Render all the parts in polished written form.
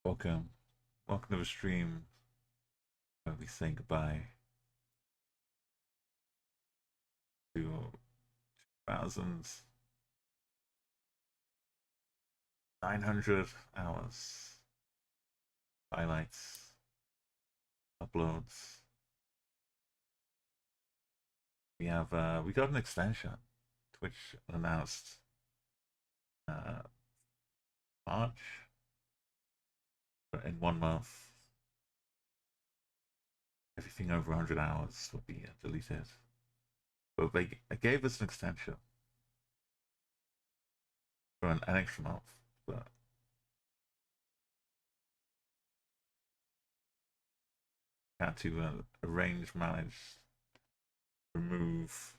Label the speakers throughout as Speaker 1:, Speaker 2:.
Speaker 1: Welcome. Welcome to the stream. I'll be saying goodbye to thousands, 900 hours, highlights, uploads. We got an extension. Twitch announced March, but in 1 month, everything over 100 hours will be deleted. But they gave us an extension for an extra month, but had to arrange, manage, remove,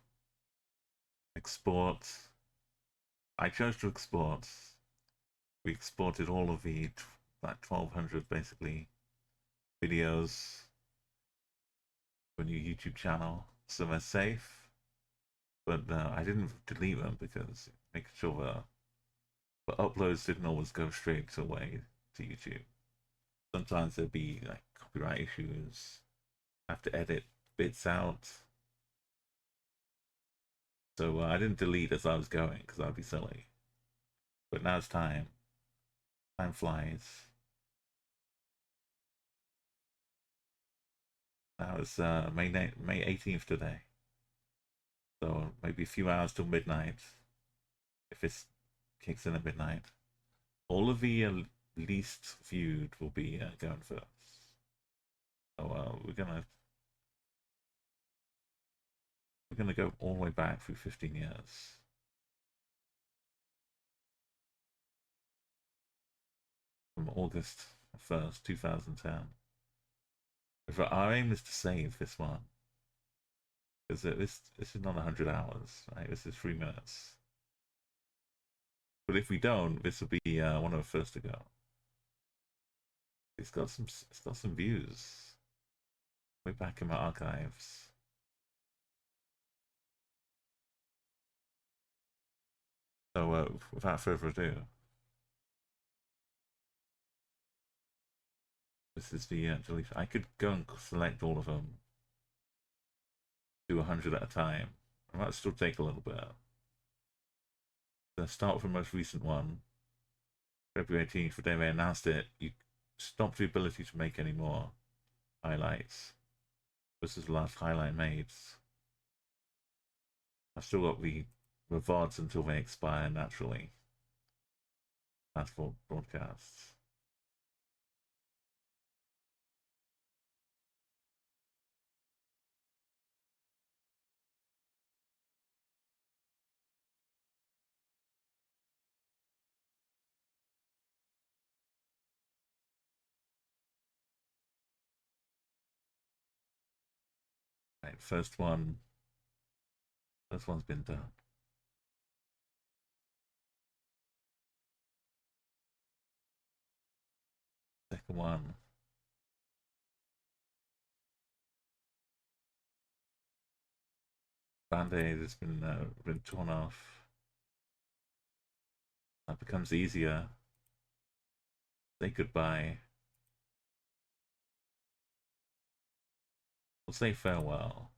Speaker 1: export. I chose to export. We exported all of the like 1200 basically videos for a new YouTube channel, so they're safe. But I didn't delete them because making sure the uploads didn't always go straight away to YouTube. Sometimes there'd be like copyright issues. I have to edit bits out. So I didn't delete as I was going because I'd be silly. But now it's time. Time flies. Now it's May 18th today. So maybe a few hours till midnight. If it kicks in at midnight. All of the least viewed will be going first. So we're gonna go all the way back through 15 years. From August 1st, 2010. Our aim is to save this one. Because this is not 100 hours, right? This is 3 minutes. But if we don't, this will be one of the first to go. It's got some views. Way back in my archives. So without further ado, this is the deletion. I could go and select all of them, do 100 at a time. It might still take a little bit. Let's start with the most recent one. February 18th, the day they announced it, you stopped the ability to make any more highlights. This is the last highlight made. I've still got the VODs until they expire naturally. That's for broadcasts. Right, first one's been done. Second one. Band-aid has been torn off. That becomes easier. Say goodbye. We'll say farewell.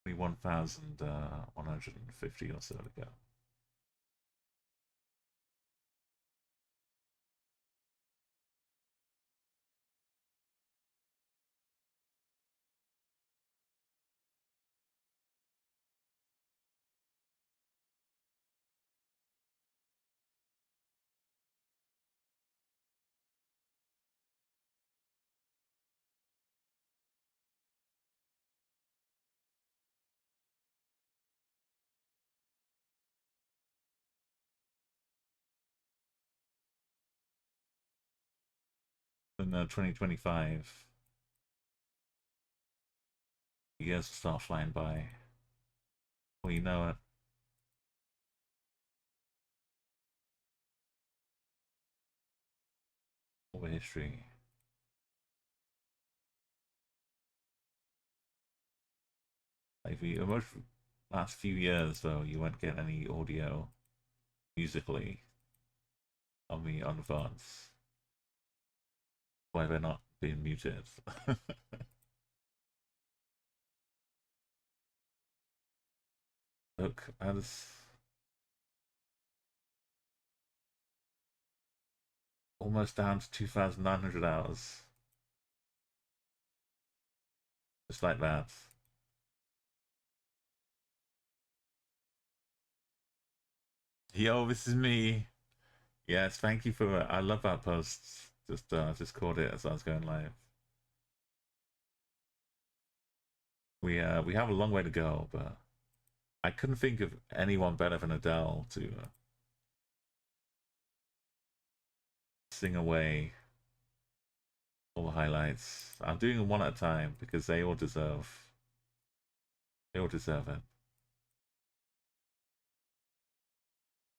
Speaker 1: Only 1,150 or so to go. In 2025, years will start flying by. Well, you know it. All the history. Like the most last few years, though, you won't get any audio musically on the VODs. Why they're not being muted. Look, that's almost down to 2,900 hours. Just like that. Yo, this is me. Yes, thank you for. I love that post. Just caught it as I was going live. We have a long way to go, but I couldn't think of anyone better than Adele to sing away all the highlights. I'm doing them one at a time because they all deserve it.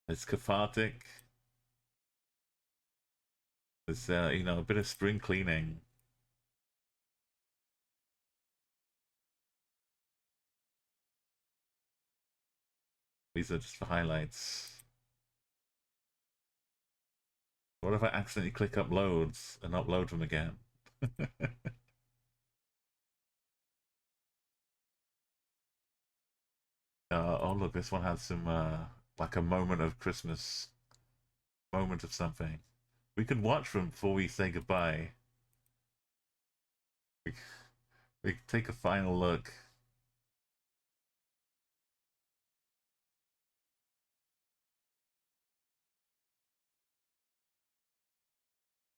Speaker 1: It's cathartic. There's you know, a bit of spring cleaning. These are just the highlights. What if I accidentally click uploads and upload them again? Oh look, this one has some like a moment of Christmas, moment of something. We could watch them before we say goodbye. We, we could take a final look.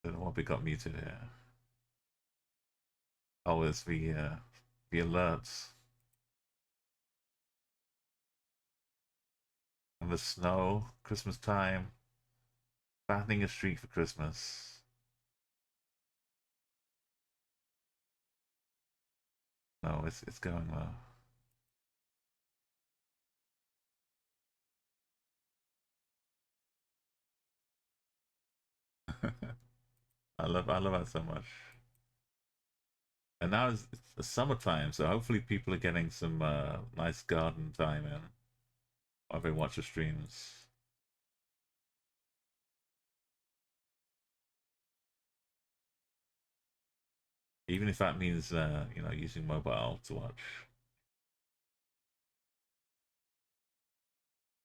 Speaker 1: I don't know what we got muted here. Oh, it's the alerts and the snow, Christmas time, fattening a street for Christmas. No, it's going low. I love that so much. And now it's the summertime, so hopefully people are getting some nice garden time in while they watch the streams. Even if that means you know, using mobile to watch.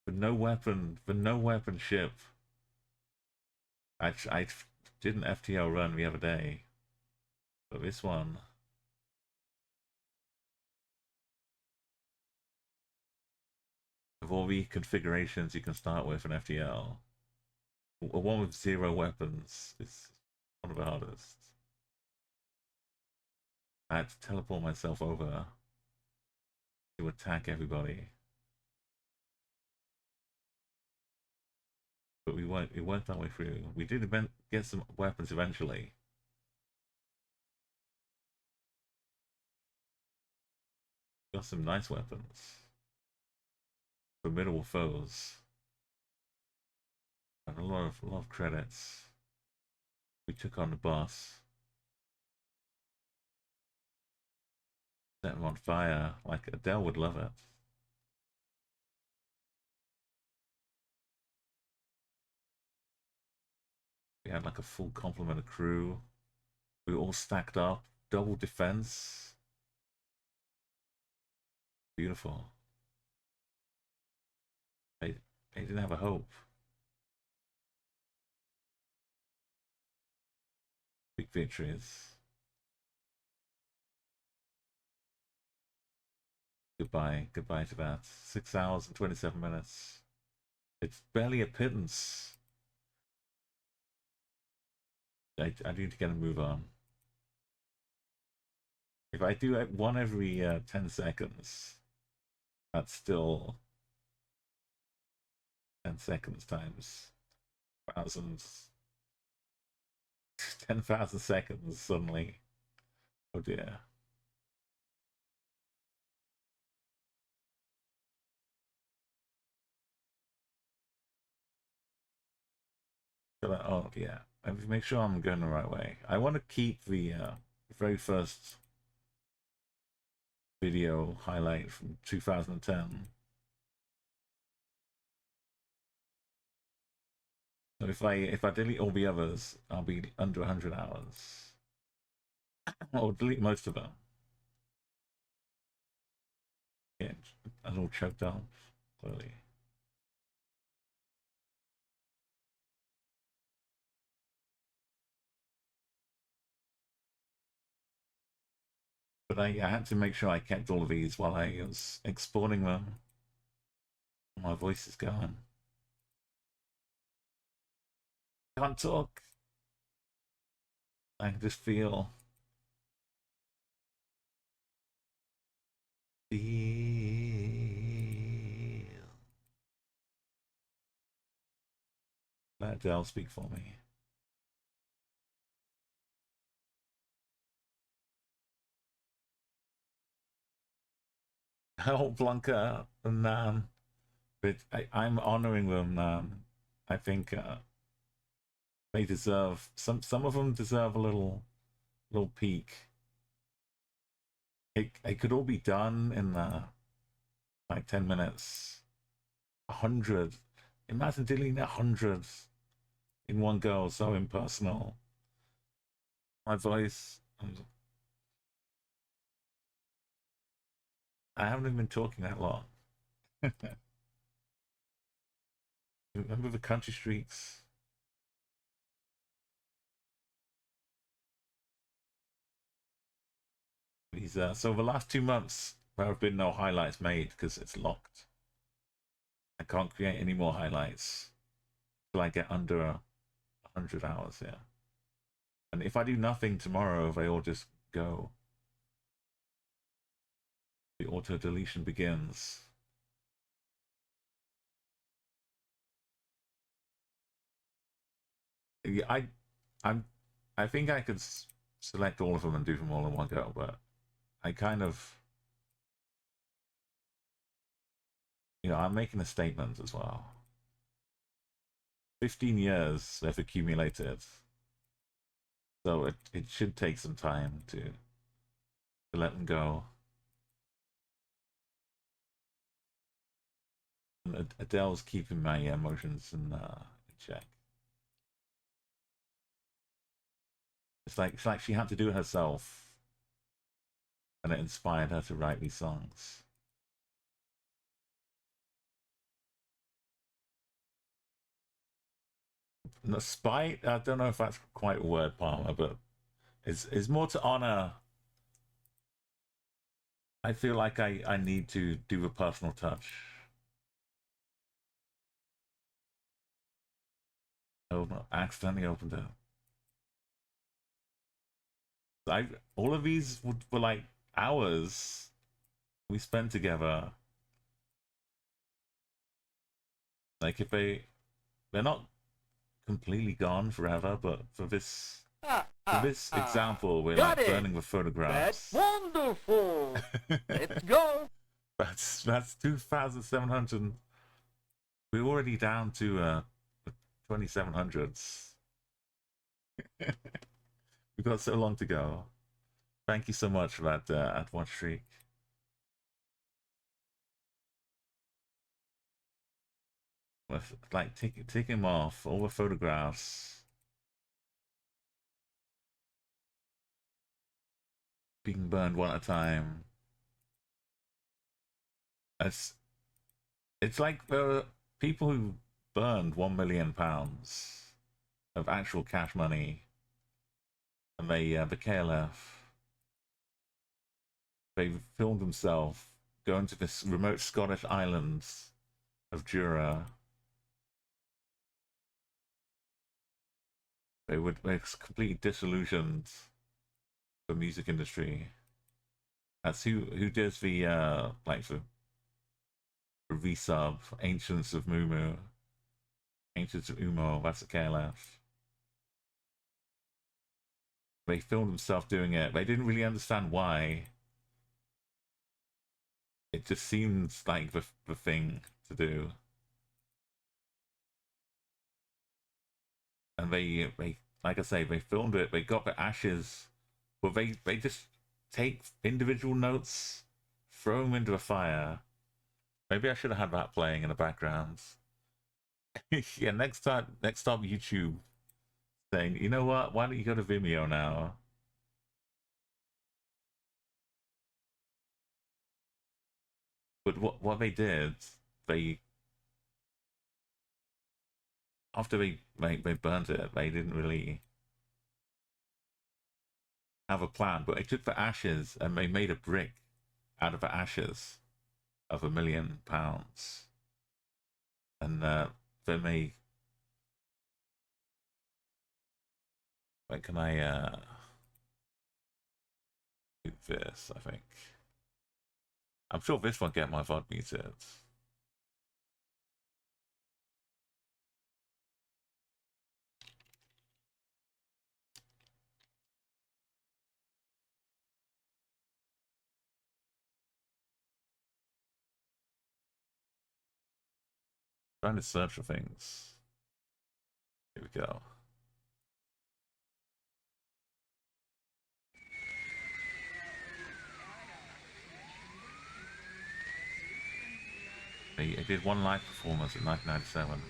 Speaker 1: But no weapon ship. I did an FTL run the other day, but this one, of all the configurations you can start with an FTL, one with 0 weapons is one of the hardest. I had to teleport myself over to attack everybody. But we worked our way through. We did get some weapons eventually. Got some nice weapons. Formidable foes. And a lot of credits. We took on the boss. Set him on fire. Like Adele would love it. We had like a full complement of crew. We were all stacked up. Double defense. Beautiful. They didn't have a hope. Big victories. Goodbye to that. 6 hours and 27 minutes. It's barely a pittance. I need to get a move on. If I do one every 10 seconds, that's still 10 seconds times thousands. 10,000 seconds suddenly. Oh dear. Oh yeah. I have to make sure I'm going the right way. I want to keep the very first video highlight from 2010 So if I delete all the others, I'll be under 100 hours. Or delete most of them. Yeah, I'm all choked up, clearly. But I had to make sure I kept all of these while I was exporting them. My voice is going. Can't talk. I can just feel. Let Adele speak for me. Oh, Blanca and Nan. But I'm honoring them, Nan. I think they deserve some of them deserve a little peek. It could all be done in like 10 minutes. 100. Imagine deleting 100 in one go, so impersonal. My voice. I haven't even been talking that long. Remember the country streaks? So the last 2 months there have been no highlights made because it's locked. I can't create any more highlights till I get under 100 hours here. And if I do nothing tomorrow, they all just go. The auto deletion begins. Yeah, I think I could select all of them and do them all in one go, but I kind of, I'm making a statement as well. 15 years they've accumulated, so it should take some time to let them go. And Adele's keeping my emotions in check. It's like she had to do it herself, and it inspired her to write these songs. The spite, I don't know if that's quite a word, Palmer, but it's more to honor. I feel like I need to do a personal touch. Oh no, accidentally opened it. All of these were like hours we spent together. Like if they're not completely gone forever, but for this example, we're like burning the photographs.
Speaker 2: That's wonderful. Let's go.
Speaker 1: That's 2,700. We're already down to 2,700s. We've got so long to go. Thank you so much for that at one streak. With like taking them off all the photographs being burned one at a time. It's like the people who burned £1 million of actual cash money, and the KLF, they filmed themselves going to this remote Scottish island of Jura. They're completely disillusioned the music industry. That's who does the like the resub Ancients of Mumu, Ancients of Umo. That's the KLF. They filmed themselves doing it. They didn't really understand why. It just seems like the thing to do. And they like I say, they filmed it. They got the ashes, but they just take individual notes, throw them into a fire. Maybe I should have had that playing in the background. Yeah, next time YouTube saying, you know what? Why don't you go to Vimeo now? But what they did, they after they burnt it, they didn't really have a plan. But they took the ashes and they made a brick out of the ashes of £1 million, and then they. When can I do this? I think I'm sure this won't get my VOD muted. Trying to search for things. Here we go. They did one live performance in 1997.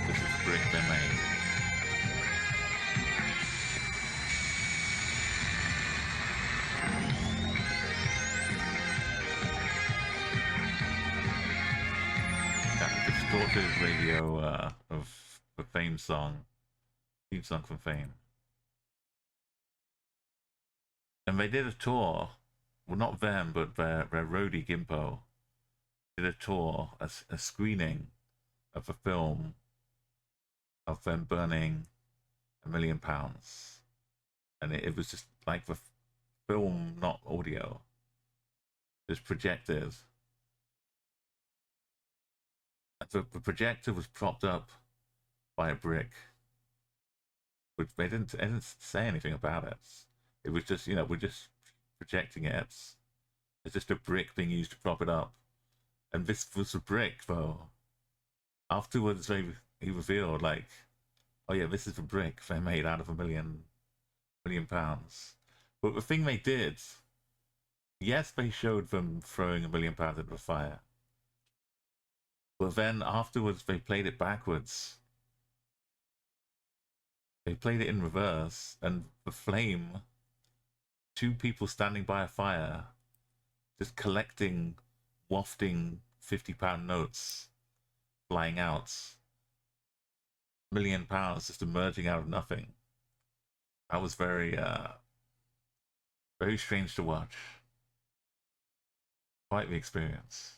Speaker 1: This is the brick they made. That distorted radio of the theme song from Fame. And they did a tour. Well, not them, but their roadie Gimpo did a tour, a screening of a film of them burning £1 million, and it was just like the film, not audio, just projected. The projector was propped up by a brick, which they didn't say anything about it. It was just, we're just projecting it. It's just a brick being used to prop it up. And this was a brick, though. Afterwards, he revealed, like, oh yeah, this is a brick they made out of £1 million. But the thing they did, yes, they showed them throwing £1 million into the fire. But then afterwards, they played it backwards. They played it in reverse, and the flame, two people standing by a fire, just collecting, wafting £50 notes, flying out. £1 million just emerging out of nothing. That was very, very strange to watch. Quite the experience.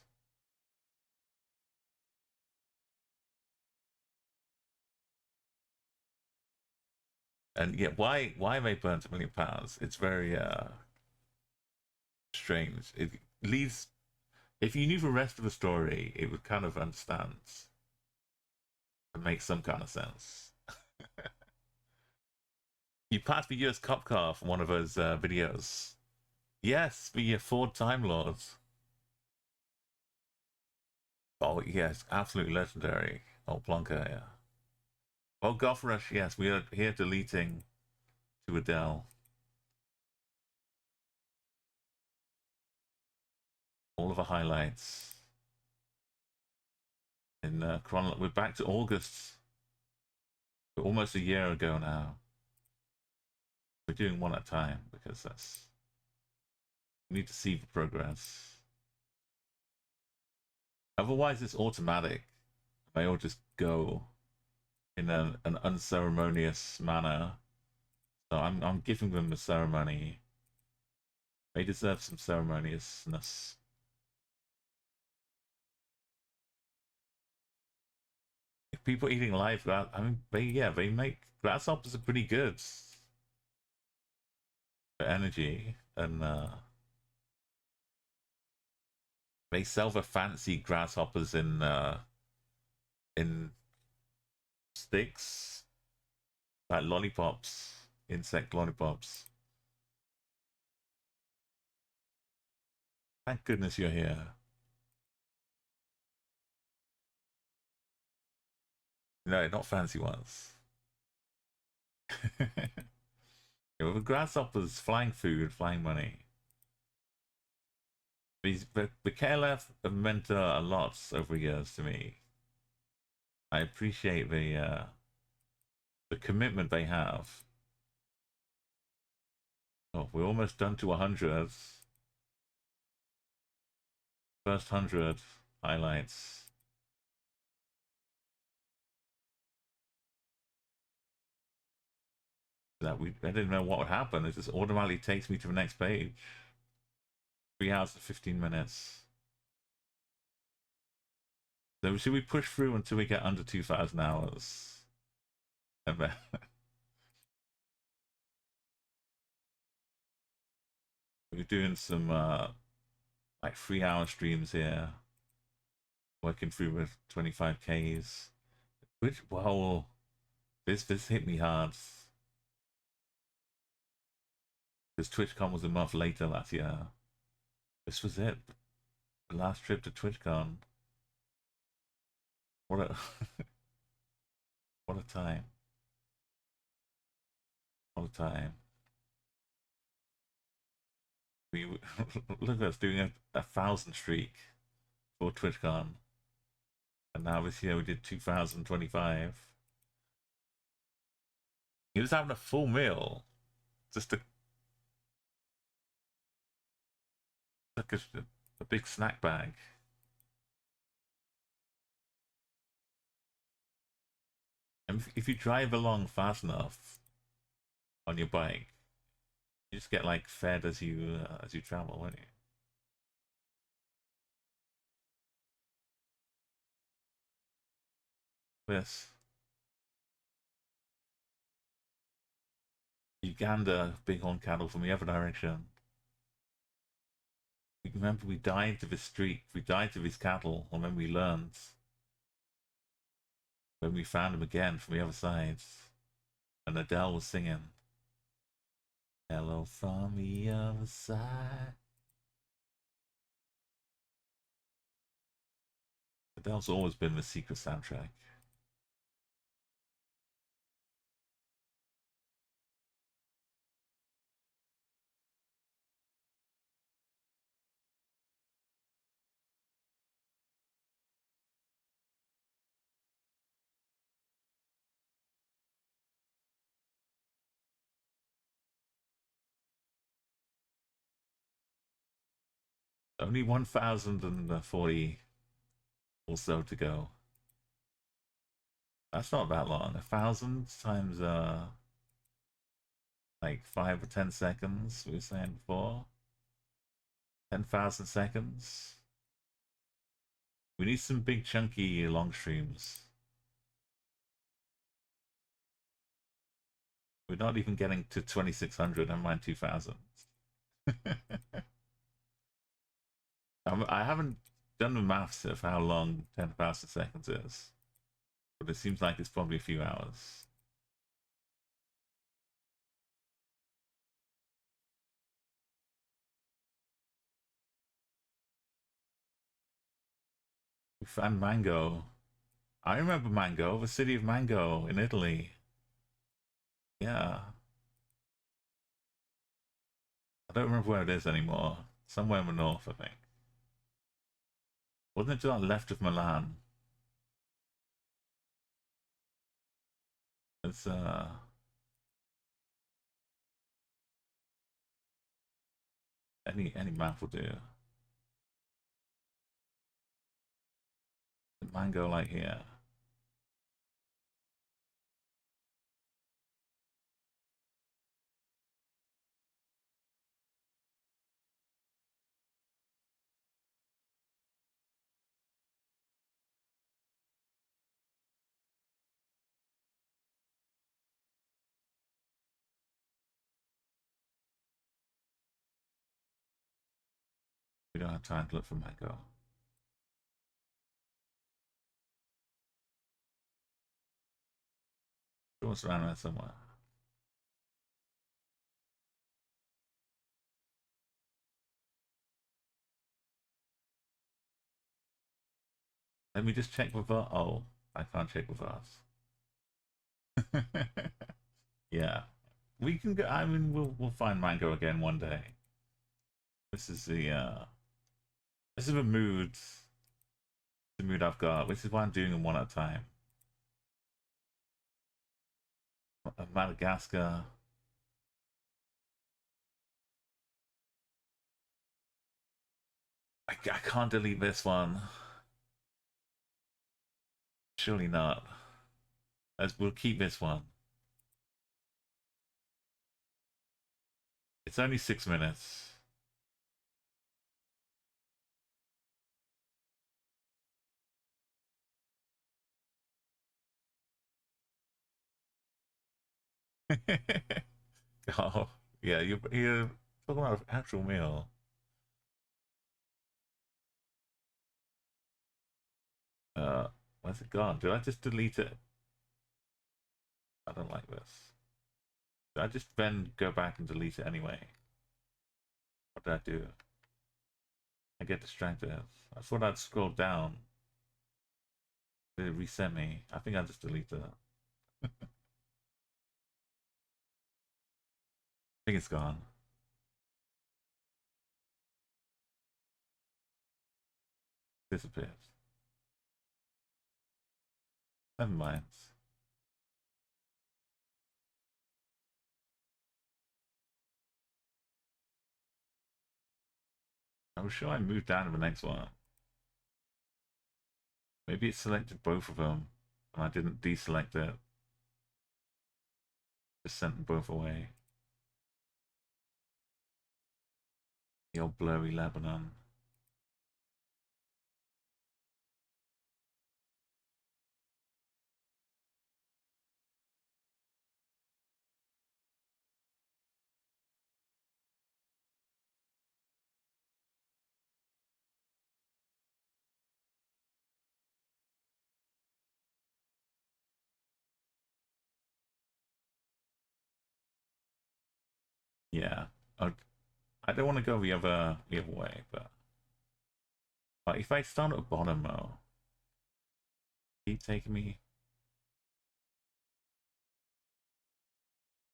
Speaker 1: And yeah, why they burnt £1 million? It's very strange. It leaves. If you knew the rest of the story, it would kind of understand and make some kind of sense. You passed the US cop car from one of those videos. Yes, the Ford Time Lord. Oh yes, absolutely legendary. Oh Blanca, yeah. Oh Goth Rush, yes, we are here deleting to Adele. All of the highlights. In we're back to August. We're almost a year ago now. We're doing one at a time because we need to see the progress. Otherwise, it's automatic. They all just go in an unceremonious manner. So I'm giving them the ceremony. They deserve some ceremoniousness. If people eating live, I mean, they make grasshoppers are pretty good for energy, and they sell the fancy grasshoppers in sticks, like lollipops, insect lollipops. Thank goodness you're here. No, not fancy ones. Yeah, the grasshoppers, flying food, flying money. The KLF have meant a lot over years to me. I appreciate the commitment they have. Oh, we're almost done to 100. First 100 highlights. I didn't know what would happen. It just automatically takes me to the next page. 3 hours and 15 minutes. So should we push through until we get under 2,000 hours? And then we're doing some like 3-hour streams here, working through with 25Ks. Which, well, this hit me hard. Because TwitchCon was a month later last year. This was it. The last trip to TwitchCon. What a what a time. What a time. We look at us doing a 1,000 streak for TwitchCon. And now this year we did 2,025. He was having a full meal. Just like a big snack bag. And if you drive along fast enough on your bike, you just get like fed as you travel, won't you? This Uganda bighorn cattle from the other direction. Remember, we died to this streak. We died to these cattle, and then we learned when we found them again from the other side, and Adele was singing "Hello from the other side." Adele's always been the secret soundtrack. Only 1,040 or so to go. That's not that long. 1,000 times like 5 or 10 seconds. We were saying before. 10,000 seconds. We need some big chunky long streams. We're not even getting to 2,600. Never mind 2,000. I haven't done the maths of how long 10,000 seconds is, but it seems like it's probably a few hours. We found Mango. I remember Mango, the city of Mango in Italy. Yeah. I don't remember where it is anymore. Somewhere in the north, I think. Wasn't it to the left of Milan? It's any map will do. Mango like here. We don't have time to look for Mango. It's around there somewhere. Let me just check with us. Oh, I can't check with us. Yeah, we can go. I mean, we'll find Mango again one day. This is the This is the mood. The mood I've got, which is why I'm doing them one at a time. Madagascar. I can't delete this one. Surely not. We'll keep this one. It's only 6 minutes. Oh, yeah, you're talking about an actual meal. Where's it gone? Did I just delete it? I don't like this. Did I just then go back and delete it anyway? What did I do? I get distracted. I thought I'd scroll down. Did it reset me? I think I just deleted it. I think it's gone. Disappeared. Never mind. I was sure I moved down to the next one. Maybe it selected both of them and I didn't deselect it. Just sent them both away. The old blurry Lebanon. Yeah. I don't want to go the other way, but like if I start at the bottom though, keep taking me.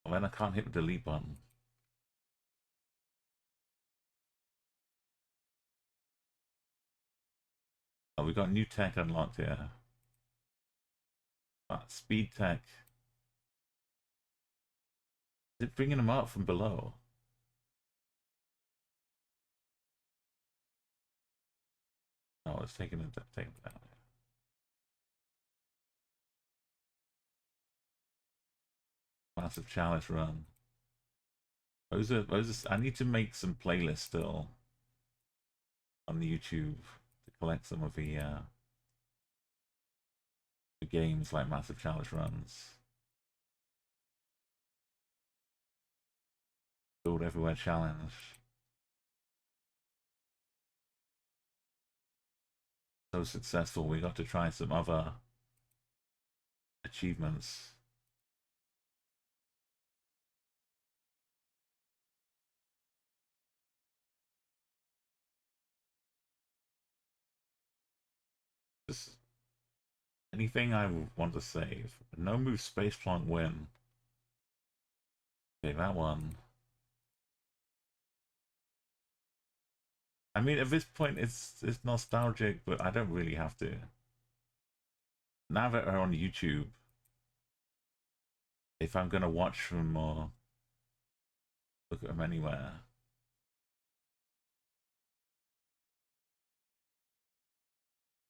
Speaker 1: Well, then I can't hit the delete button. Oh, we got new tech unlocked here. Speed tech. Is it bringing them up from below? No, it's taking it down. Massive chalice run. Those are. I need to make some playlists still on the YouTube to collect some of the games like Massive Chalice runs. Build Everywhere Challenge. So successful, we got to try some other achievements. Just anything I want to save. No move space plonk win. Okay, that one. I mean, at this point, it's nostalgic, but I don't really have to. Now that are on YouTube, if I'm gonna watch them or look at them anywhere,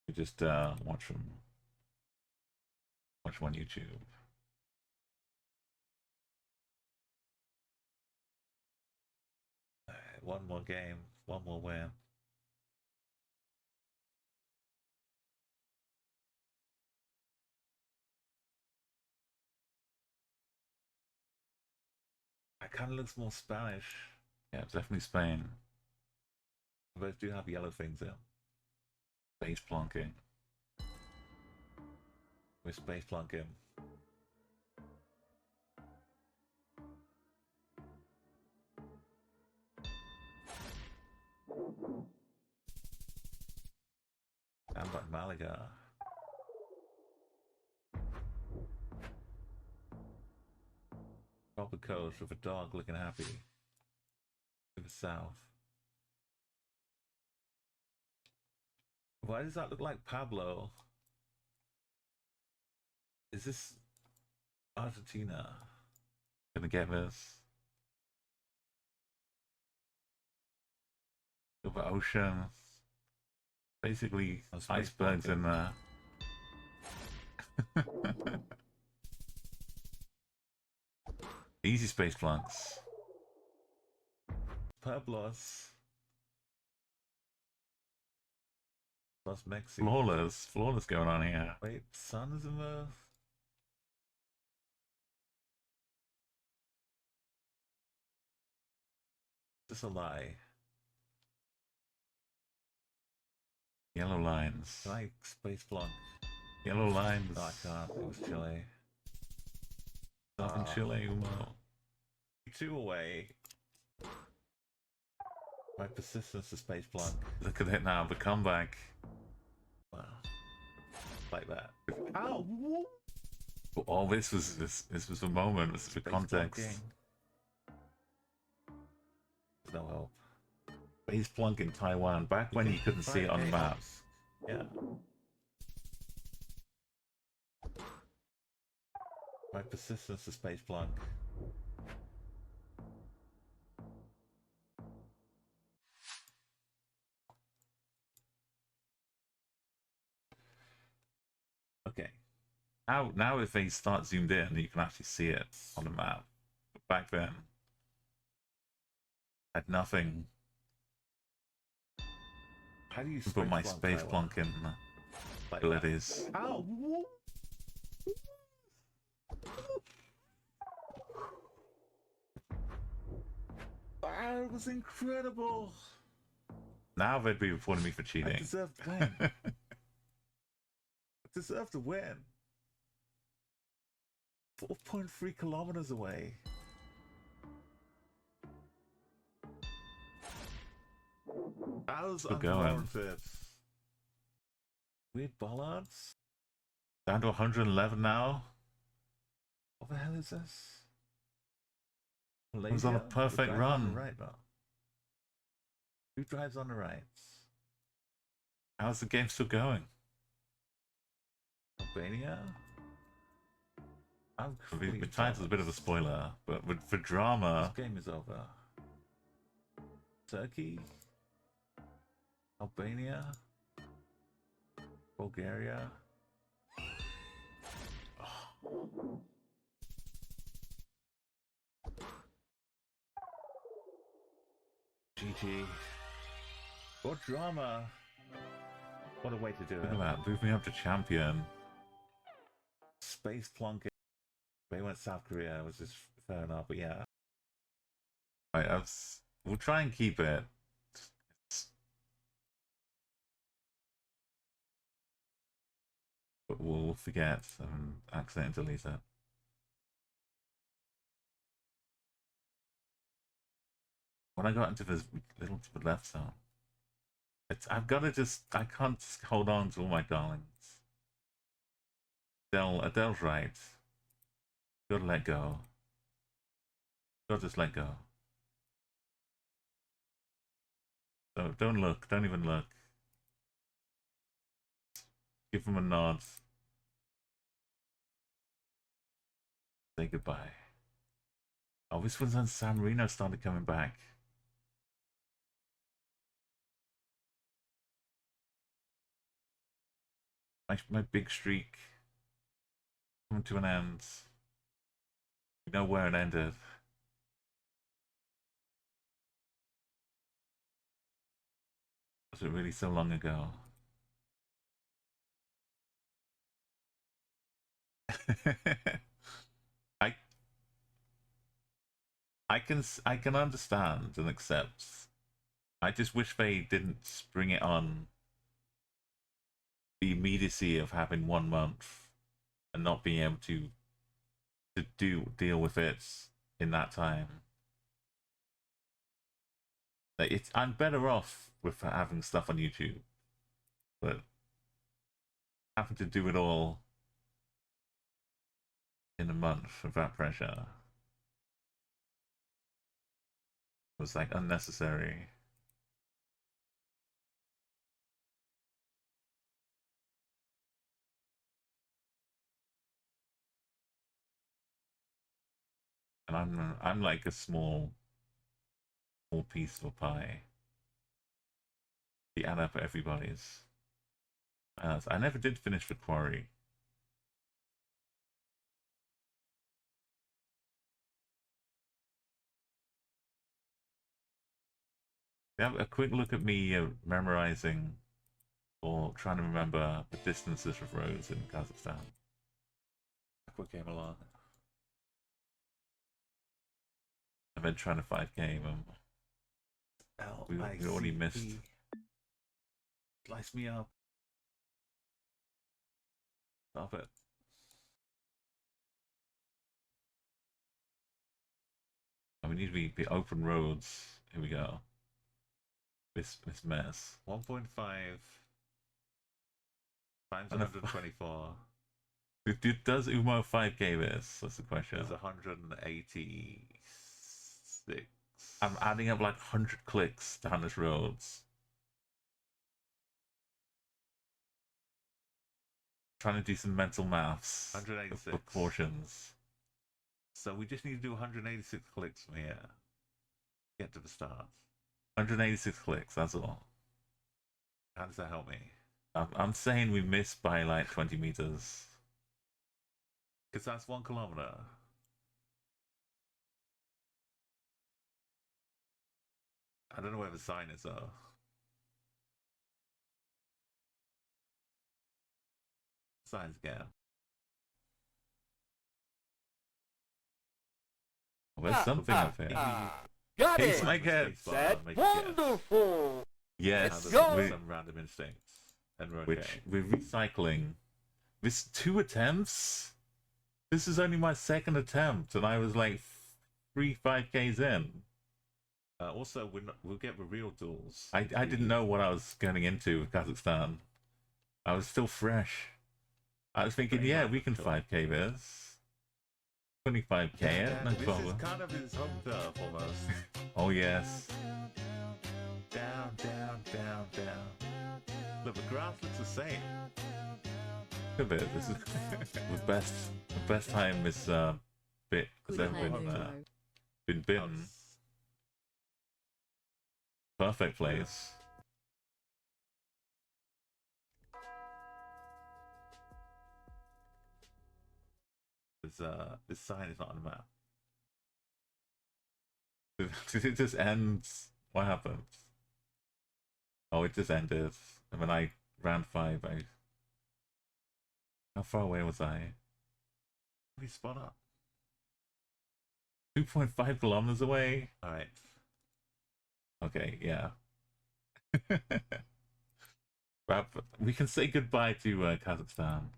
Speaker 1: you just watch them. Watch one YouTube. One more game, one more win. It kind of looks more Spanish. Yeah, definitely Spain. Both do have yellow things in. Space plonking. We're space plonking. Sounds like Malaga. Proper coast with a dog looking happy. To the south. Why does that look like Pablo? Is this Argentina? Gonna get this. Over ocean. Basically, icebergs in there. Easy space plants. Pueblos. Plus Mexico. Flawless going on here. Wait, sun is in the... Just a lie. Yellow lines. Like space plunk. Yellow lines. No, I can't. It was Chile. Southern Chile, Umo. 2 away. My persistence to space plunk. Look at it now, the comeback. Wow. Like that. Ow! Oh, this was the moment. This is the context. There's no help. Space plunk in Taiwan, back when you couldn't see it on the maps. Yeah. My persistence to space plunk. Okay. Now if they start zoomed in, you can actually see it on the map. But back then, I had nothing. How do you put my space plunk in abilities? Ow! That was incredible! Now they'd be reporting me for cheating. I deserve to win. I deserve to win. 4.3 kilometers away. That was unwarranted. Weird bollards. Down to 111 now. What the hell is this? Malaysia? It was on a perfect run. On the right now. Who drives on the right? How's the game still going? Albania? The title's a bit of a spoiler, but for drama... This game is over. Turkey? Albania? Bulgaria? Oh. GG. What drama? What a way to do it. Look at that, moving up to champion. Space plunking. They went South Korea, was just fair enough, but yeah. Right, we'll try and keep it. But we'll forget and accidentally delete it. When I got into this little to the left zone, I've got to I can't just hold on to all my darlings. Adele's right. Gotta let go. Gotta just let go. So don't look, don't even look. Give them a nod. Say goodbye. Oh, this one's on San Marino started coming back. My big streak coming to an end. You know where it ended. Was it really so long ago? I can understand and accept. I just wish they didn't spring it on the immediacy of having 1 month and not being able to deal with it in that time. Like I'm better off with having stuff on YouTube, but having to do it all in a month without pressure was like unnecessary. And I'm like a small piece of a pie. The add up everybody's. I never did finish the quarry. Have a quick look at me memorizing or trying to remember the distances of roads in Kazakhstan. What came along? And then trying to 5K them. We already missed. Slice me up. Stop it. And we need to be open roads. Here we go. This mess. 1.5 times 124. Does Umo 5K this? That's the question. There's 186. I'm adding up like 100 clicks down this roads. Trying to do some mental maths. 186. Proportions. So we just need to do 186 clicks from here. Get to the start. 186 clicks, that's all. How does that help me? I'm saying we missed by like 20 meters. Because that's 1 kilometer. I don't know where the sign is though. Signs again. Well, there's something up here.
Speaker 2: Got
Speaker 1: Case
Speaker 2: it.
Speaker 1: my head.
Speaker 2: Wonderful.
Speaker 1: Yes,
Speaker 2: go.
Speaker 1: some random instincts. And which we're recycling. This 2 attempts? This is only my 2nd attempt, and I was like 5Ks in. Also, we'll get the real tools. I didn't know what I was getting into with Kazakhstan. I was still fresh. I was thinking, yeah, we can 5K this. 25K it, no problem. This is kind of his home turf almost. Oh, yes. Down, down, down, down. Look, the grass looks the same. Look at this. This is the best time this bit has ever been bitten. Perfect place. This sign is not on the map. Did it just end? What happened? Oh, it just ended. And when I ran 5, how far away was I? We spot up. 2.5 kilometers away? Alright. Okay, yeah. But we can say goodbye to Kazakhstan.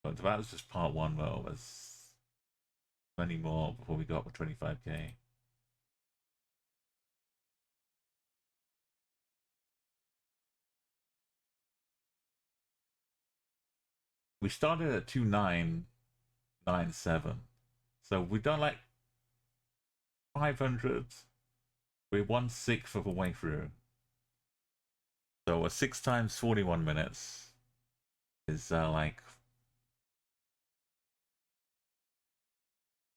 Speaker 1: But that was just part 1 though. There's plenty more before we got to 25K. We started at 2997. So we've done like 500. We're 1/6 of the way through. So a 6 times 41 minutes is like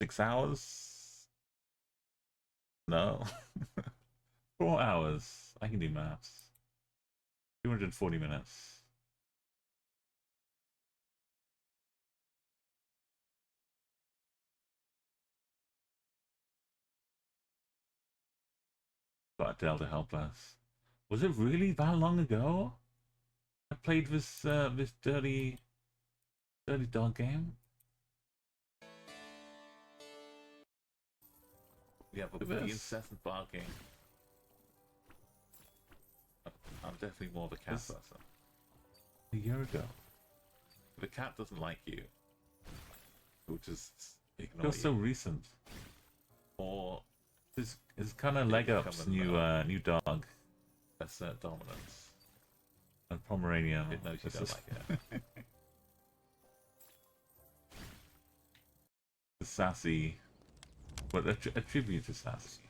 Speaker 1: 6 hours? No. 4 hours. I can do maths. 240 minutes. Got Adele to help us. Was it really that long ago? I played this this dirty dog game. Yeah, but the incessant barking. I'm definitely more of a cat person. A year ago. The cat doesn't like you. It'll just ignore you. Feels so recent. Or it's kind of leg ups new dog. That's dominance. And Pomeranian. It knows you don't like it. The sassy, but a tribute to sassy.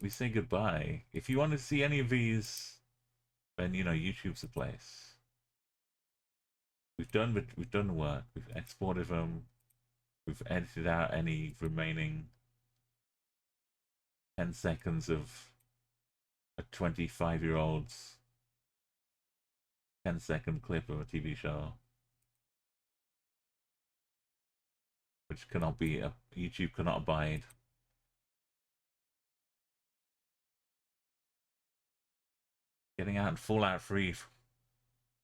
Speaker 1: We say goodbye. If you want to see any of these, then you know YouTube's the place. we've done the work. We've exported them. We've edited out any remaining 10 seconds of a 25-year-old's 10-second clip of a TV show, which cannot be YouTube cannot abide. Getting out in Fallout 3,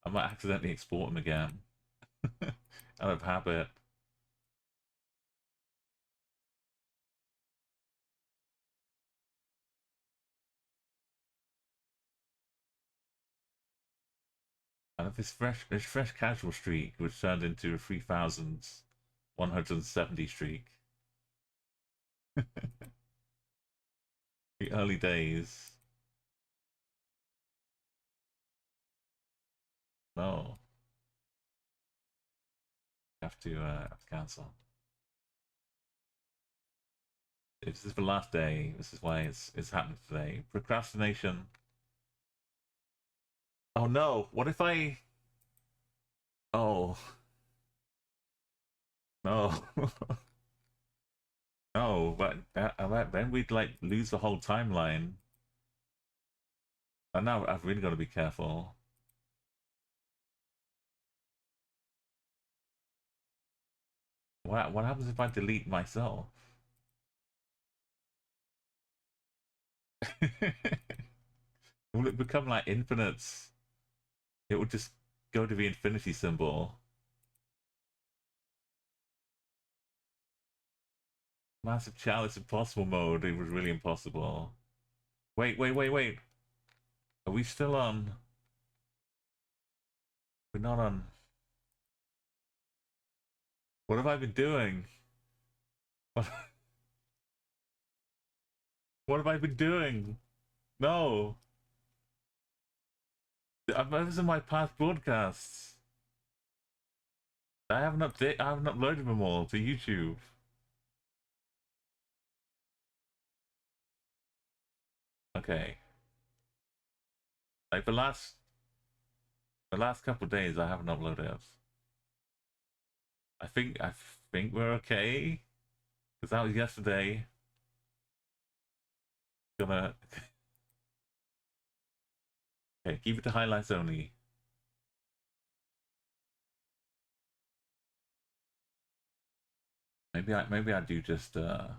Speaker 1: I might accidentally export them again out of habit. And this fresh casual streak, which turned into a 3,170 streak. The early days. No. Have to cancel. If this is the last day, this is why it's happening today. Procrastination. Oh no, what if I... Oh. No. No, but then we'd like lose the whole timeline. And now I've really got to be careful. What happens if I delete myself? Will it become like infinite? It would just go to the infinity symbol. Massive chalice impossible mode. It was really impossible. Wait. Are we still on? We're not on. What have I been doing? What, what have I been doing? No. Those are my past broadcasts. I haven't uploaded them all to YouTube. Okay. Like the last couple of days I haven't uploaded. I think we're okay. Because that was yesterday. Gonna Okay, keep it to highlights only. Maybe I do just go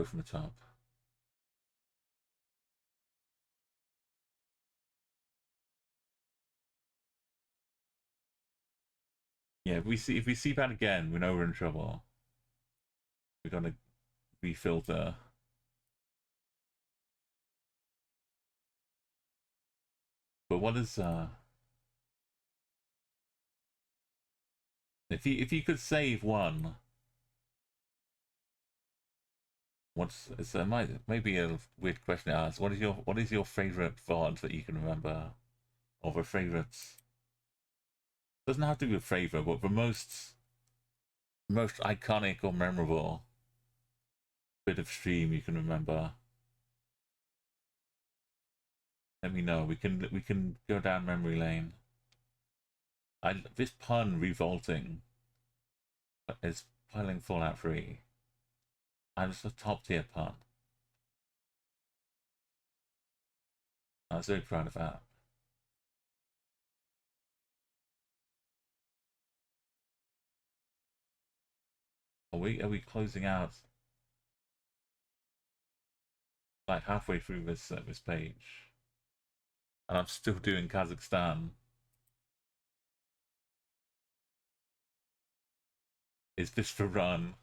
Speaker 1: from the top. Yeah, if we see that again, we know we're in trouble. We're gonna refilter. But what is if you could save one, it's maybe a weird question to ask. What is your favorite VOD that you can remember, or the favorites? Doesn't have to be a favorite, but the most iconic or memorable bit of stream you can remember. Let me know. We can go down memory lane. This pun revolting is piling Fallout 3. I'm just a top tier pun. I was very proud of that. Are we closing out like halfway through this page? And I'm still doing Kazakhstan. Is this the run?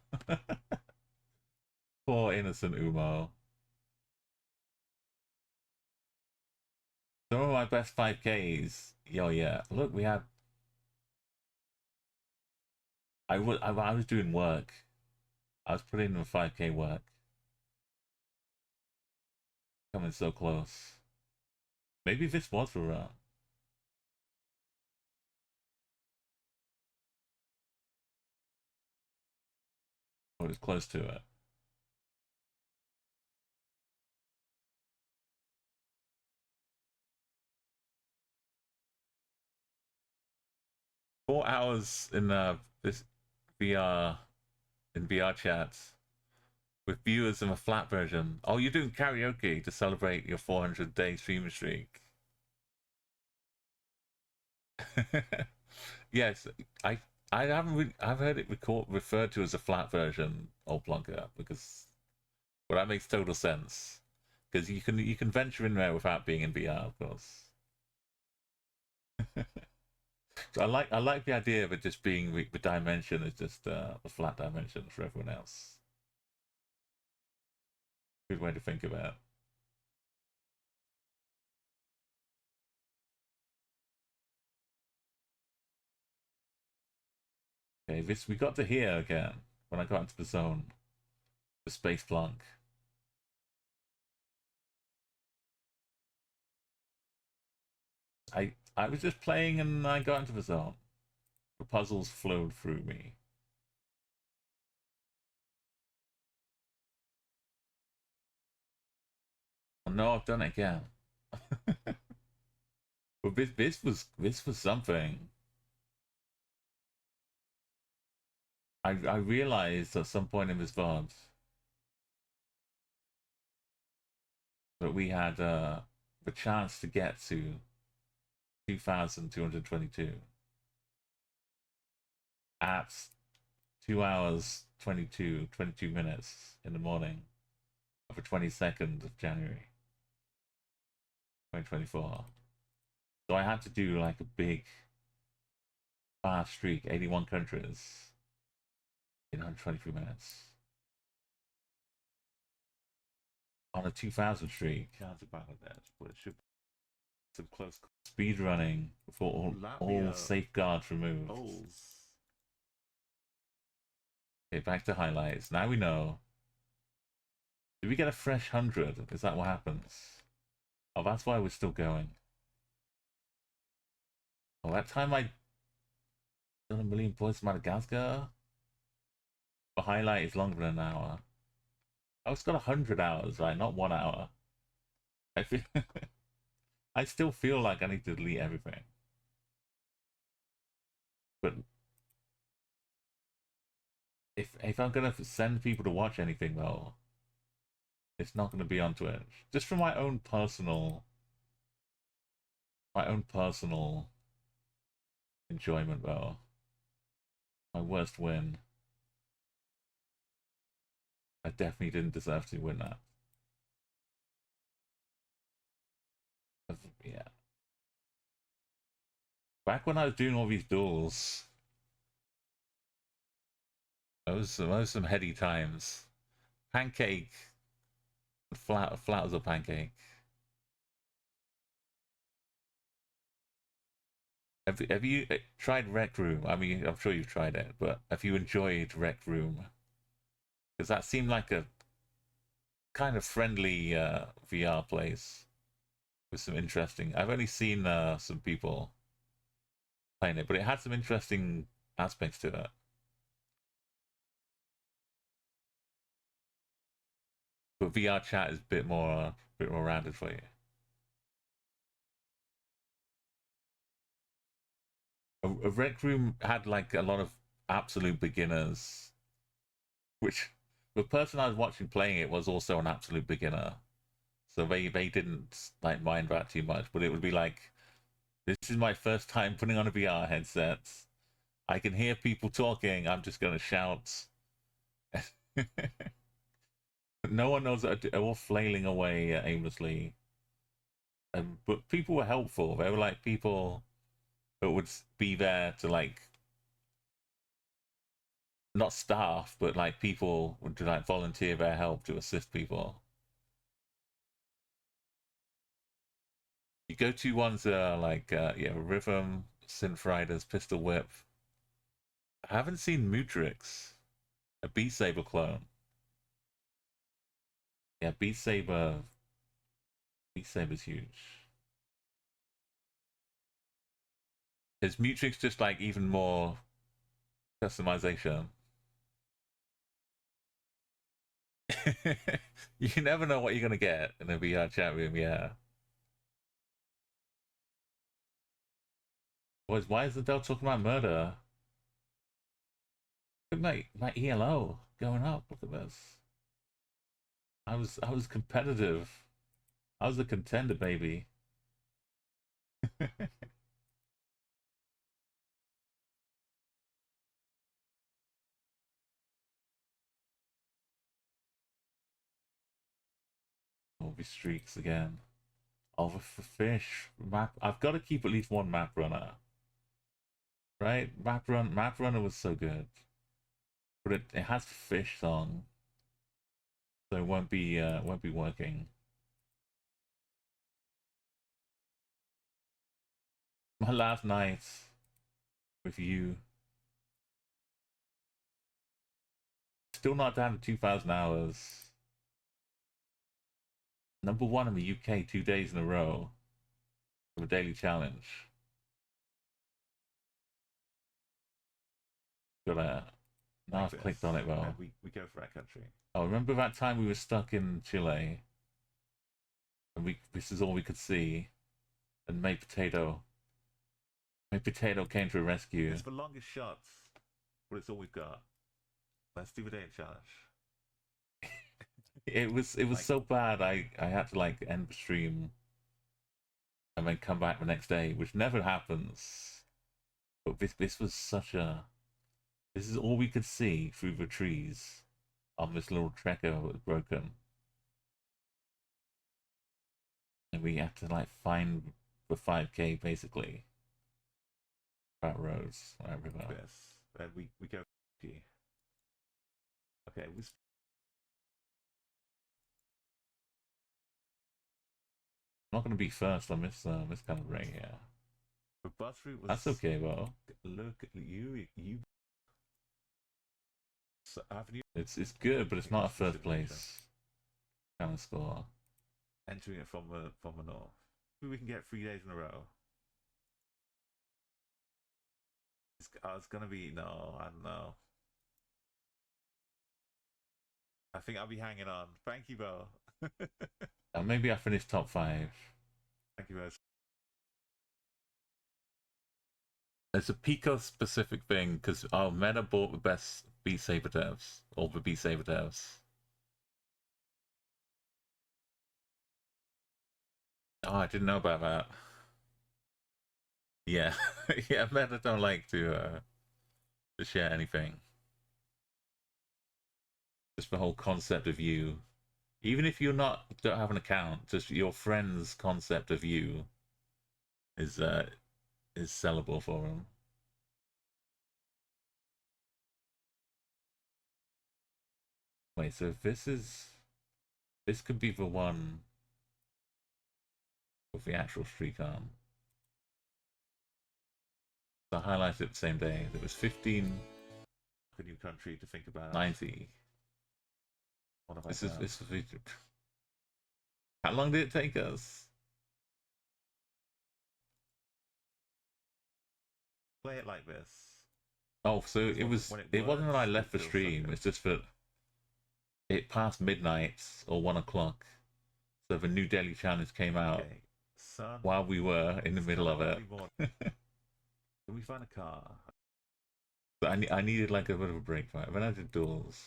Speaker 1: Poor innocent Umo. Some of my best 5Ks. Yo, yeah. Look, we had. I was doing work. I was putting in the 5K work. Coming so close. Maybe this was the run. Or it was close to it. 4 hours in this VR in VR chats with viewers in a flat version. Oh, you're doing karaoke to celebrate your 400-day streaming streak. Yes, I I haven't really, I've heard it referred to as a flat version of Blanca because well that makes total sense because you can venture in there without being in VR, of course. So I like the idea of it just being the dimension is just a flat dimension for everyone else. Good way to think about it. Okay, this we got to hear again when I got into the zone. The space plunk. I was just playing and I got into the zone. The puzzles flowed through me. Oh, no, I've done it again. But this was something. I realized at some point in this VOD that we had the chance to get to 2,222 at 2 hours 22 minutes in the morning of the 22nd of January 2024. So I had to do like a big fast streak, 81 countries in 123 minutes. On a 2,000 streak. Can't Bangladesh, but it should be some close speed running before all safeguards removed. Okay, back to highlights. Now we know. Did we get a fresh 100? Is that what happens? Oh, that's why we're still going. Oh, that time I done 1,000,000 points in Madagascar? The highlight is longer than an hour. Oh, it's got 100 hours, right? Not 1 hour. I feel I still feel like I need to delete everything. But if I'm gonna send people to watch anything though, it's not gonna be on Twitch. Just for my own personal enjoyment though. My worst win. I definitely didn't deserve to win that. Yeah. Back when I was doing all these duels, those were some heady times. Pancake, flat as a pancake. Have you tried Rec Room? I mean, I'm sure you've tried it, but have you enjoyed Rec Room? Because that seemed like a kind of friendly VR place with some interesting. I've only seen some people playing it, but it had some interesting aspects to it. But VR chat is a bit more rounded for you. A Rec Room had like a lot of absolute beginners, which the person I was watching playing it was also an absolute beginner, so they didn't like mind that too much. But it would be like, this is my first time putting on a VR headset. I can hear people talking. I'm just gonna shout. No one knows that they're all flailing away aimlessly. But people were helpful. They were like people that would be there to like not staff, but like people would like volunteer their help to assist people. You go to ones that are like yeah, Rhythm, Synth Riders, Pistol Whip. I haven't seen Mutrix, a Beat Saber clone. Yeah, Beat Saber's huge. Is Mutrix just like even more customization? You never know what you're gonna get in a VR chat room, yeah. Boys, why is Adele talking about murder? Look at my ELO going up. Look at this. I was competitive. I was a contender, baby. Movie streaks again. Over for fish map. I've got to keep at least one map runner, right? Map runner was so good, but it has fish song, so it won't be working. My last night with you. Still not down to 2,000 hours. Number one in the UK 2 days in a row with a daily challenge. Gotta now I've clicked on it well.
Speaker 3: We go for that country.
Speaker 1: Oh, remember that time we were stuck in Chile and this is all we could see, and Mate Potato came to a rescue.
Speaker 3: It's the longest shots, but it's all we've got. Let's do the daily challenge.
Speaker 1: It was like, so bad. I had to like end the stream and then come back the next day, which never happens. But this was such a. This is all we could see through the trees on this little trekker that was broken, and we had to like find the 5K basically. Back roads, whatever.
Speaker 3: Yes, and we go. Okay, we.
Speaker 1: I'm not going to be first on this kind of rate here.
Speaker 3: The bus route was.
Speaker 1: That's okay, though.
Speaker 3: Look at you. So avenue.
Speaker 1: It's good, but it's not a first place kind of score.
Speaker 3: Entering it from the north. Maybe we can get 3 days in a row. It's gonna be no. I don't know. I think I'll be hanging on. Thank you, Bo.
Speaker 1: Maybe I finish top 5.
Speaker 3: Thank you, Bo.
Speaker 1: It's a Pico specific thing because our Meta bought the best Beat Saber devs, all the Beat Saber devs. Oh, I didn't know about that. Yeah, yeah. Meta don't like to share anything. Just the whole concept of you, even if don't have an account, just your friend's concept of you is sellable for them. Wait, so this could be the one with the actual streak on. So I highlighted it the same day. It was 15.
Speaker 3: A new country to think about.
Speaker 1: 90.
Speaker 3: What have
Speaker 1: this
Speaker 3: I
Speaker 1: is
Speaker 3: done?
Speaker 1: this is Egypt. How long did it take us?
Speaker 3: Play it like this.
Speaker 1: Oh, so it wasn't that I left the stream. It's just that it passed midnight or 1 o'clock, so the new daily challenge came out while we were in the middle of it.
Speaker 3: Can we find a car?
Speaker 1: But I needed like a bit of a break from it. When I did duels.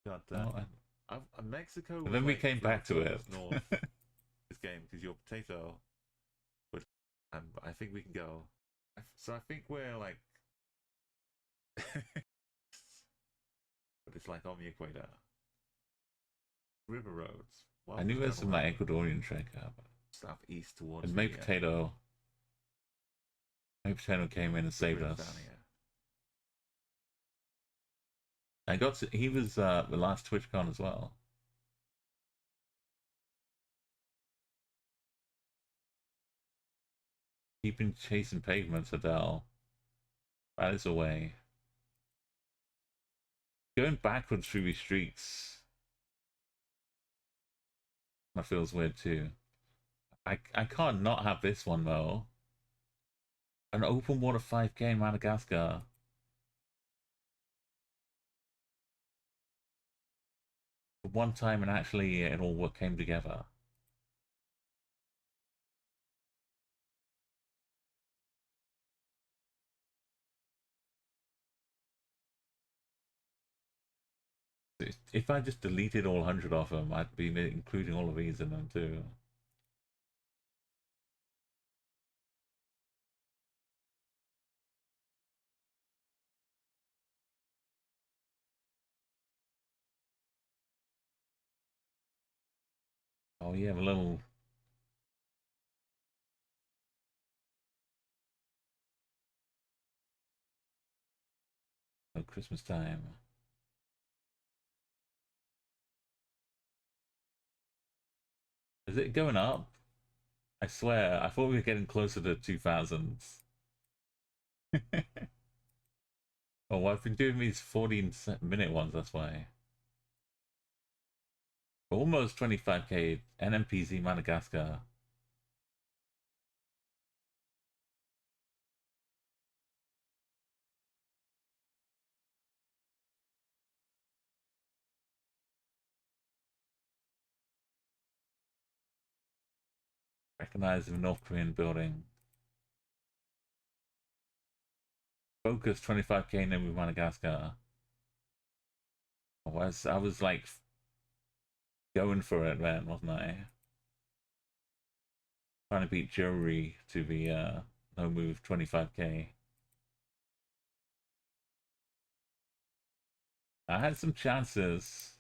Speaker 3: God damn. Mexico.
Speaker 1: And then we came back to it.
Speaker 3: North this game because you're potato. But I think we can go. So I think we're like. But it's like on the equator. River roads.
Speaker 1: I knew there's some like Ecuadorian tracker.
Speaker 3: Southeast towards.
Speaker 1: And Mate Potato came in and saved us. He was the last TwitchCon as well. Keeping chasing pavements, Adele. That is a way. Going backwards through these streets. That feels weird too. I can't not have this one though. An open water 5K in Madagascar. One time and actually it all came together. if I just deleted all 100 of them, I'd be including all of these in them too. Oh yeah, a little. Oh, Christmas time. Is it going up? I swear, I thought we were getting closer to 2000s. Oh, I've been doing these 14-minute ones, that's why. Almost 25k NMPZ Madagascar. Recognize the North Korean building. Focus 25k Nemu Madagascar. I was like going for it then, wasn't I? Trying to beat Jory to the no move 25k. I had some chances.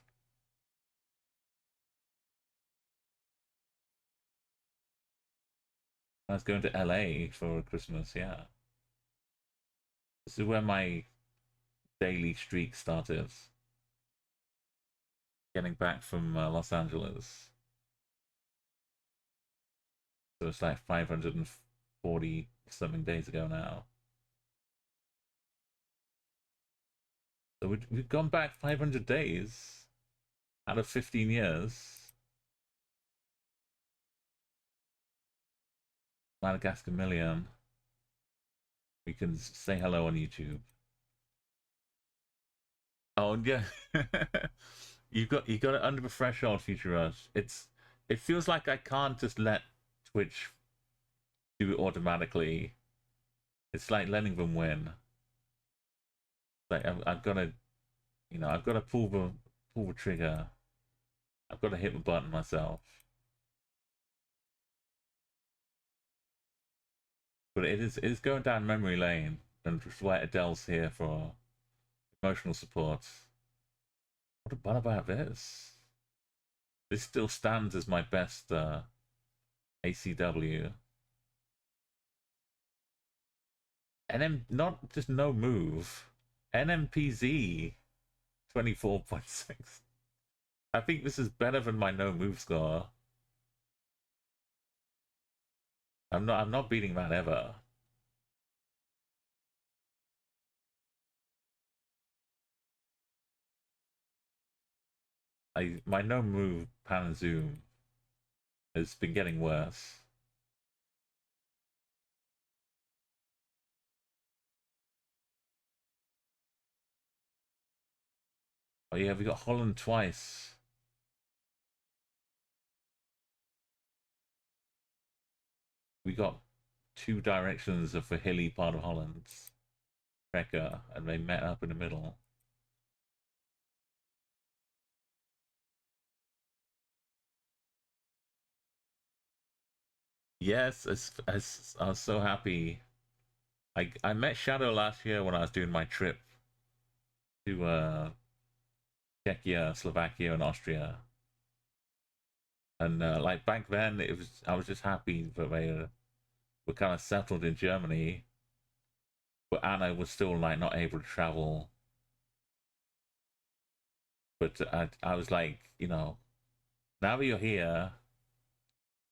Speaker 1: I was going to LA for Christmas, yeah. This is where my daily streak started. Getting back from Los Angeles. So it's like 540 something days ago now. So we've gone back 500 days out of 15 years. Madagascar Million. We can say hello on YouTube. Oh yeah, you got it under the threshold, Future Rush. It feels like I can't just let Twitch do it automatically. It's like letting them win. Like I've got to, I've got to pull the trigger. I've got to hit the button myself. But it is going down memory lane, and that's why Adele's here for emotional support. What about this? This still stands as my best ACW. NM, not just no move. NMPZ 24.6. I think this is better than my no move score. I'm not beating that ever. My no move pan and zoom has been getting worse. Oh yeah, we got Holland twice. We got two directions of the hilly part of Holland. Becker, and they met up in the middle. Yes, as I was so happy. I met Shadow last year when I was doing my trip to Czechia, Slovakia, and Austria. And like back then, I was just happy that they were kind of settled in Germany, but Anna was still like not able to travel. But I was like, now that you're here,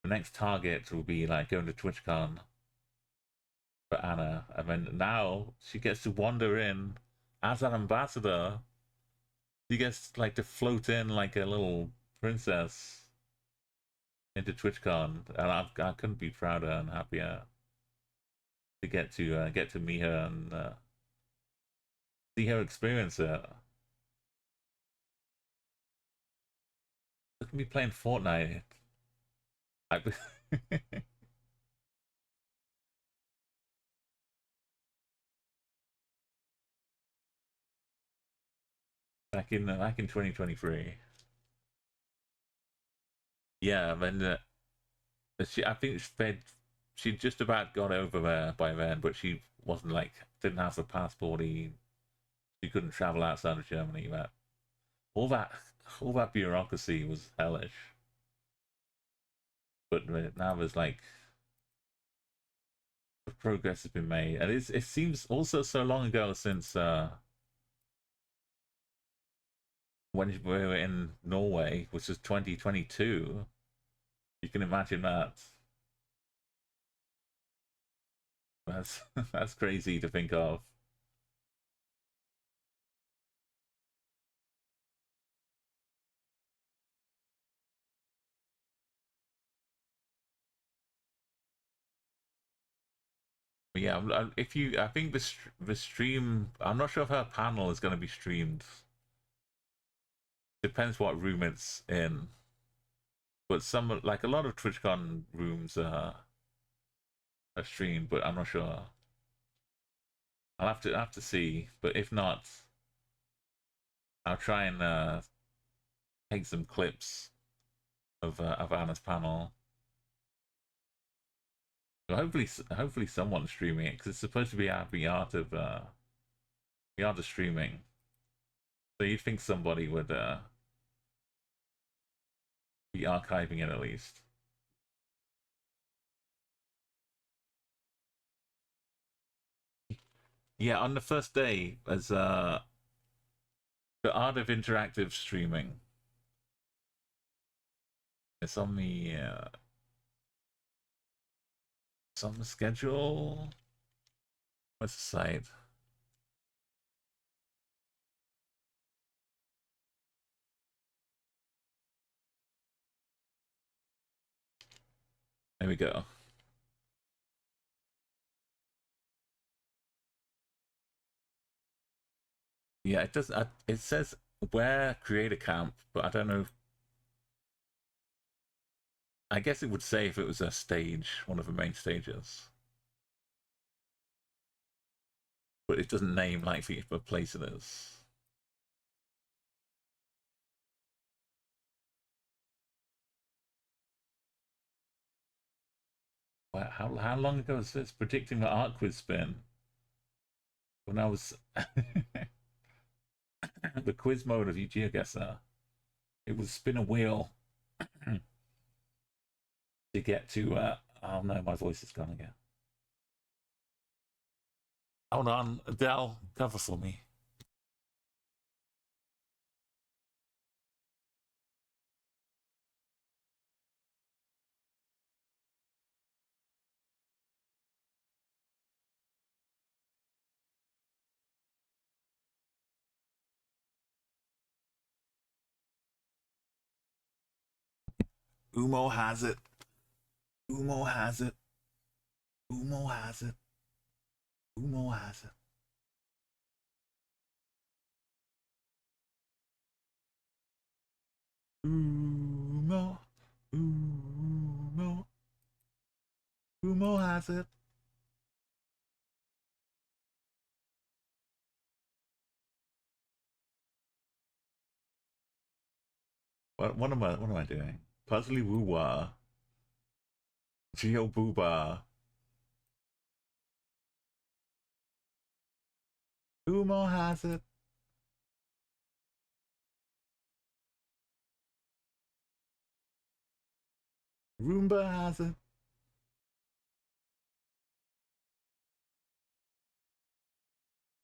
Speaker 1: the next target will be like going to TwitchCon for Anna, and then now she gets to wander in as an ambassador. She gets like to float in like a little princess into TwitchCon, and I couldn't be prouder and happier to get to meet her and see her experience it. Look at me playing Fortnite. I, back in 2023. Yeah, and I think she just about got over there by then, but she wasn't like didn't have the passport. She couldn't travel outside of Germany. That all that all that bureaucracy was hellish. But now there's like progress has been made, and it seems also so long ago since when we were in Norway, which was 2022. You can imagine that. That's that's crazy to think of. But yeah, if you, I think the stream. I'm not sure if her panel is going to be streamed. Depends what room it's in. But some like a lot of TwitchCon rooms are streamed, but I'm not sure. I'll have to see. But if not, I'll try and take some clips of Anna's panel. So hopefully someone's streaming it because it's supposed to be the art of streaming. So you'd think somebody would be archiving it at least. Yeah, on the first day, as the art of interactive streaming. It's on the schedule. What's the site? There we go. Yeah, it does. It says where create a camp, but I don't know. I guess it would say if it was a stage, one of the main stages. But it doesn't name like the place it is. Wow, how long ago is this? Predicting the art quiz spin. When I was the quiz mode of GeoGuessr, it was spin a wheel to get to. Oh no, my voice is gone again. Hold on, Adele, cover for me. Umo has it. Umo has it. Umo has it. Umo has it. Umo. Umo. Umo has it. What am I doing? Puzzly woo wah. Geo booba. Umo has it. Roomba has it.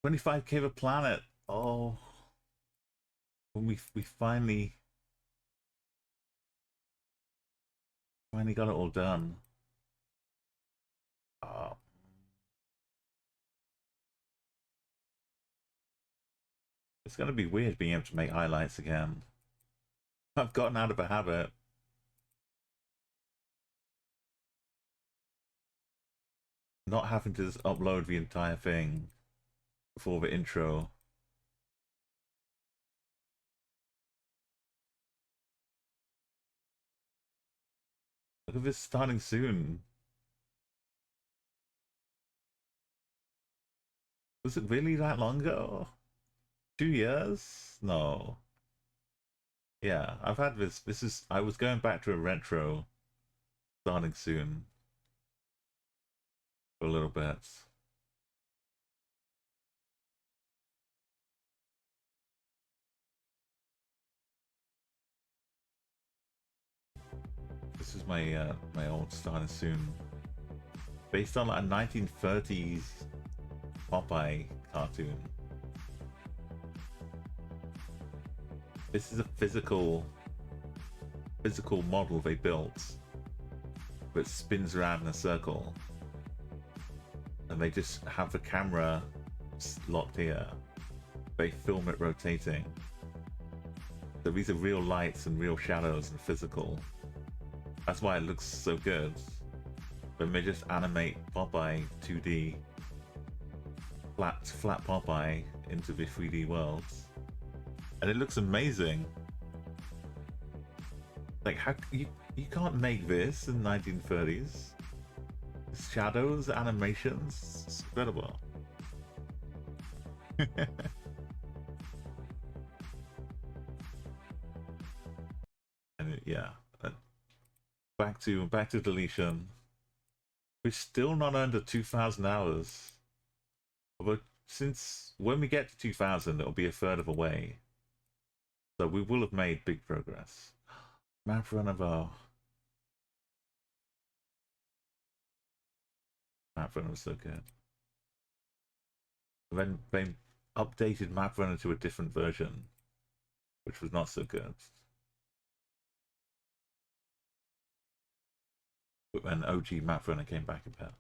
Speaker 1: 25K of a planet. Oh, when we finally got it all done. Oh. It's gonna be weird being able to make highlights again. I've gotten out of a habit. Not having to just upload the entire thing before the intro. Look at this starting soon. Was it really that long ago? 2 years? No. Yeah, I've had this. This is. I was going back to a retro starting soon for a little bit. This is my my old starting soon, based on a 1930s Popeye cartoon. This is a physical model they built that spins around in a circle, and they just have the camera locked here. They film it rotating. So these are real lights and real shadows and physical. That's why it looks so good. When they just animate Popeye 2D, flat Popeye into the 3D worlds, and it looks amazing. Like, how you can't make this in 1930s? Shadows, animations, it's incredible. And yeah, back to deletion. We're still not under 2,000 hours. But since when we get to 2,000, it'll be a third of a way. So we will have made big progress. Map run of our map runner was so good. Then they updated map runner to a different version, which was not so good. But when OG map runner came back a bit,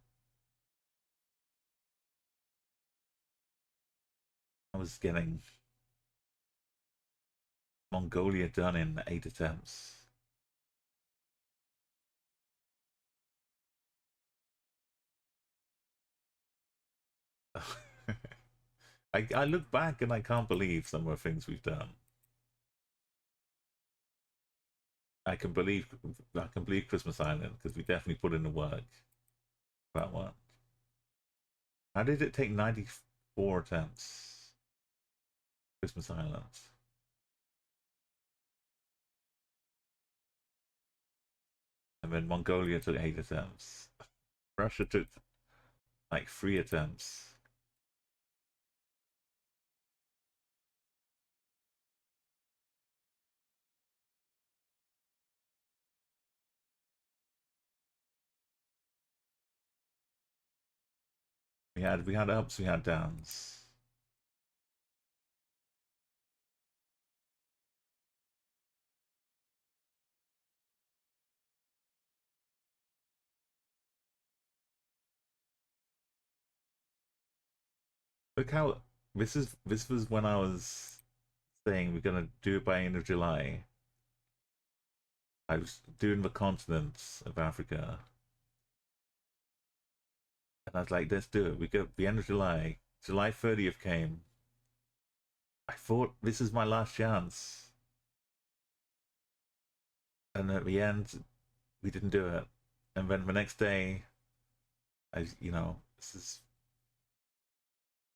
Speaker 1: I was getting Mongolia done in 8 attempts. I look back and I can't believe some of the things we've done. I can believe Christmas Island because we definitely put in the work. That one. How did it take 94 attempts? Christmas Island. And then Mongolia took 8 attempts. Russia took like 3 attempts. We had ups, we had downs. Look how this was when I was saying we're gonna do it by end of July. I was doing the continents of Africa. And I was like, let's do it. We go the end of July. July 30th came. I thought this is my last chance. And at the end, we didn't do it. And then the next day, I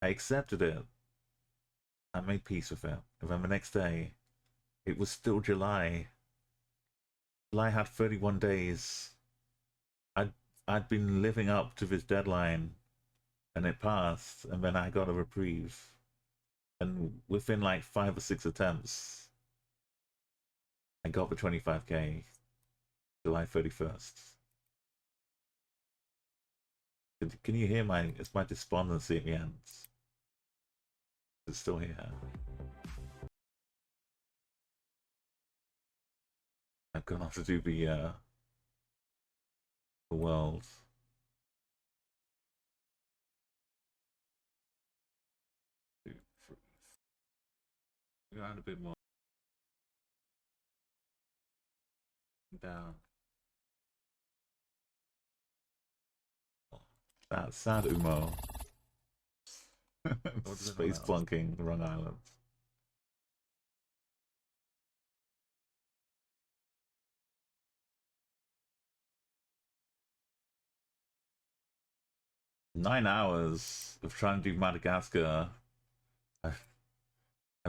Speaker 1: accepted it. I made peace with it. And then the next day, it was still July. July had 31 days. I'd been living up to this deadline, and it passed, and then I got a reprieve. And within like 5 or 6 attempts, I got the 25k July 31st. Can you hear it's my despondency at the end? It's still here. I'm gonna have to do the world. Around a bit more. Down. That's sad, Umo. Space plunking, wrong island. "9 hours of trying to do Madagascar.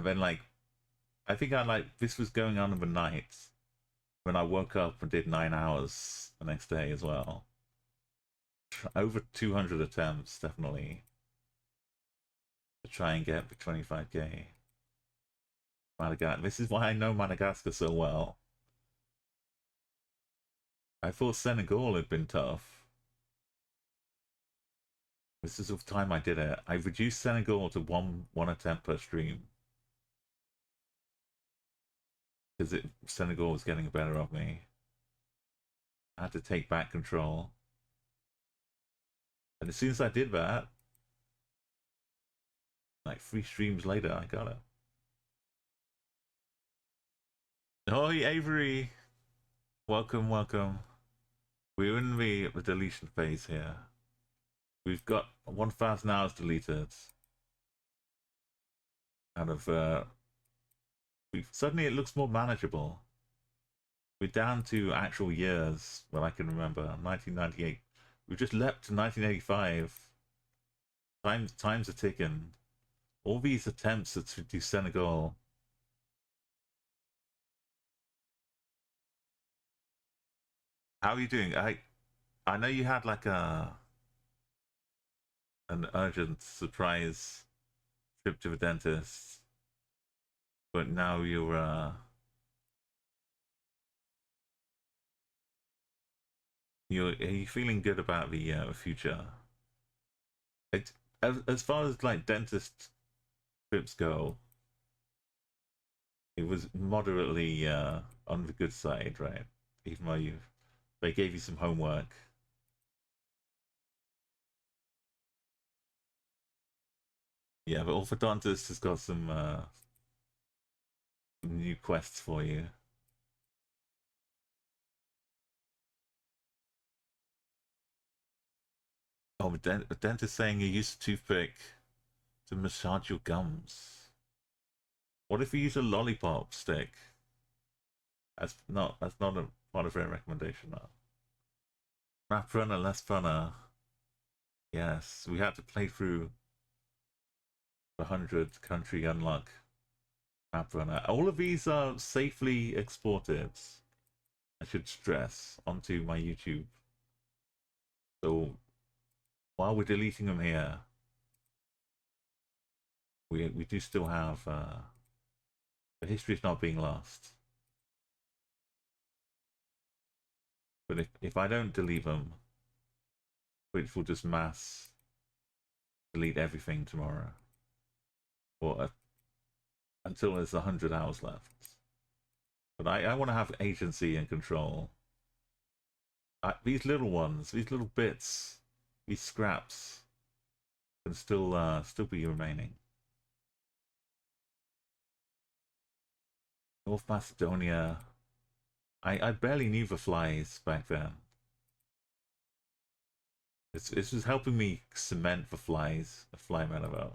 Speaker 1: And then like, I think this was going on in the night when I woke up and did 9 hours the next day as well. Over 200 attempts, definitely, to try and get the 25k. Madagascar. This is why I know Madagascar so well. I thought Senegal had been tough. This is the time I did it. I reduced Senegal to one attempt per stream. Because Senegal was getting better of me. I had to take back control. And as soon as I did that, like 3 streams later, I got it. Oh, Avery! Welcome, welcome. We're in the deletion phase here. We've got 1,000 hours deleted. Out of, suddenly it looks more manageable. We're down to actual years, well, I can remember, 1998. We've just leapt to 1985. Times are ticking. All these attempts to do Senegal. How are you doing? I know you had like an urgent surprise trip to the dentist, but now you're are you feeling good about the future? As far as like dentist trips go, it was moderately on the good side, right? Even though they gave you some homework. Yeah, but orthodontist has got some new quests for you. Oh, the dentist saying you use a toothpick to massage your gums. What if you use a lollipop stick? That's not a part of their recommendation now. Map runner, less runner. Yes, we had to play through the 100 country unlock map runner. All of these are safely exported, I should stress, onto my YouTube. So while we're deleting them here, we do still have the history is not being lost. But if I don't delete them, Twitch will just mass delete everything tomorrow, or until there's 100 hours left. But I want to have agency and control. These little ones, these little bits, these scraps, can still be remaining. North Macedonia. I barely knew the flies back then. This was helping me cement the flies, the fly meta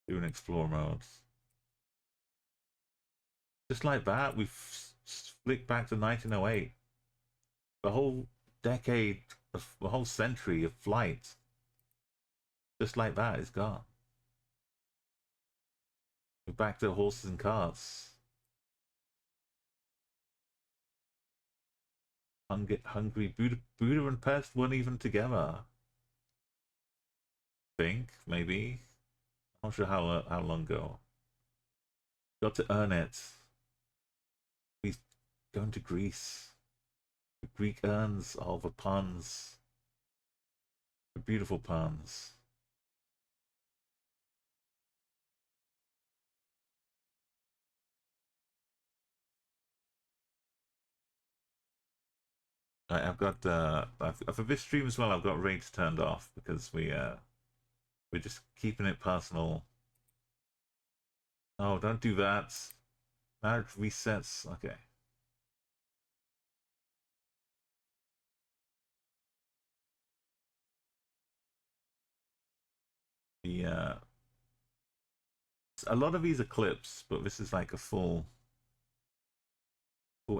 Speaker 1: doing explore modes. Just like that, we've flicked back to 1908. The whole decade, the whole century of flight, just like that, is gone. We're back to horses and carts. Hungry Buddha and Pest weren't even together. Think maybe. I'm not sure how long ago. Got to earn it. He's going to Greece. The Greek urns all the puns. The beautiful puns. I've got for this stream as well. I've got raids turned off because we're just keeping it personal. Oh, don't do that. Marriage resets. Okay. The a lot of these are clips, but this is like a full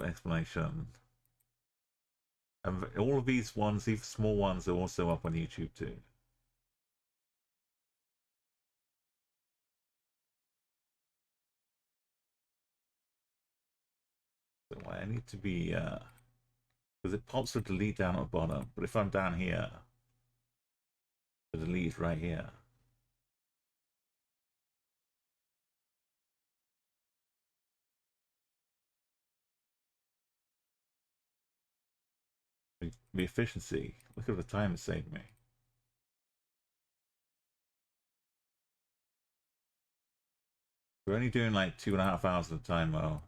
Speaker 1: explanation. And all of these ones, these small ones, are also up on YouTube too. I need to be because it pops for delete down at the bottom. But if I'm down here, the delete is right here. The efficiency. Look at the time it saved me. We're only doing like 2.5 hours at a time though.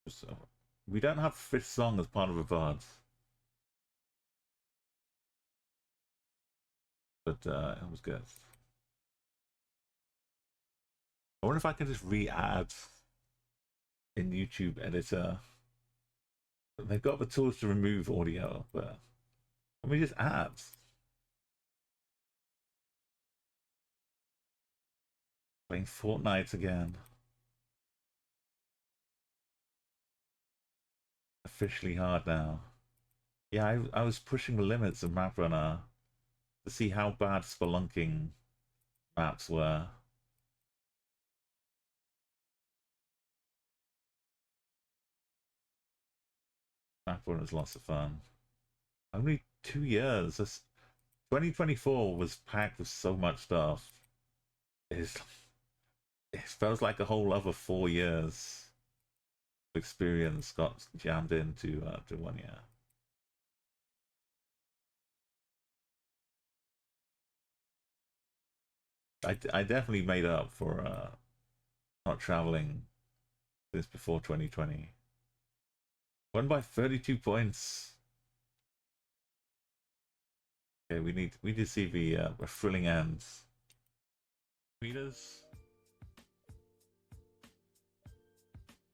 Speaker 1: So we don't have Fish Song as part of a VOD. But it was good. I wonder if I can just re-add in YouTube editor. They've got the tools to remove audio, but let me just add. Playing Fortnite again. Officially hard now. Yeah, I was pushing the limits of Map Runner to see how bad spelunking maps were. Map Runner's lots of fun. Only 2 years. 2024 was packed with so much stuff. It feels like a whole other 4 years of experience got jammed into to 1 year. I definitely made up for not traveling since before 2020. Won by 32 points. Okay, we need to see the thrilling ends. Meters.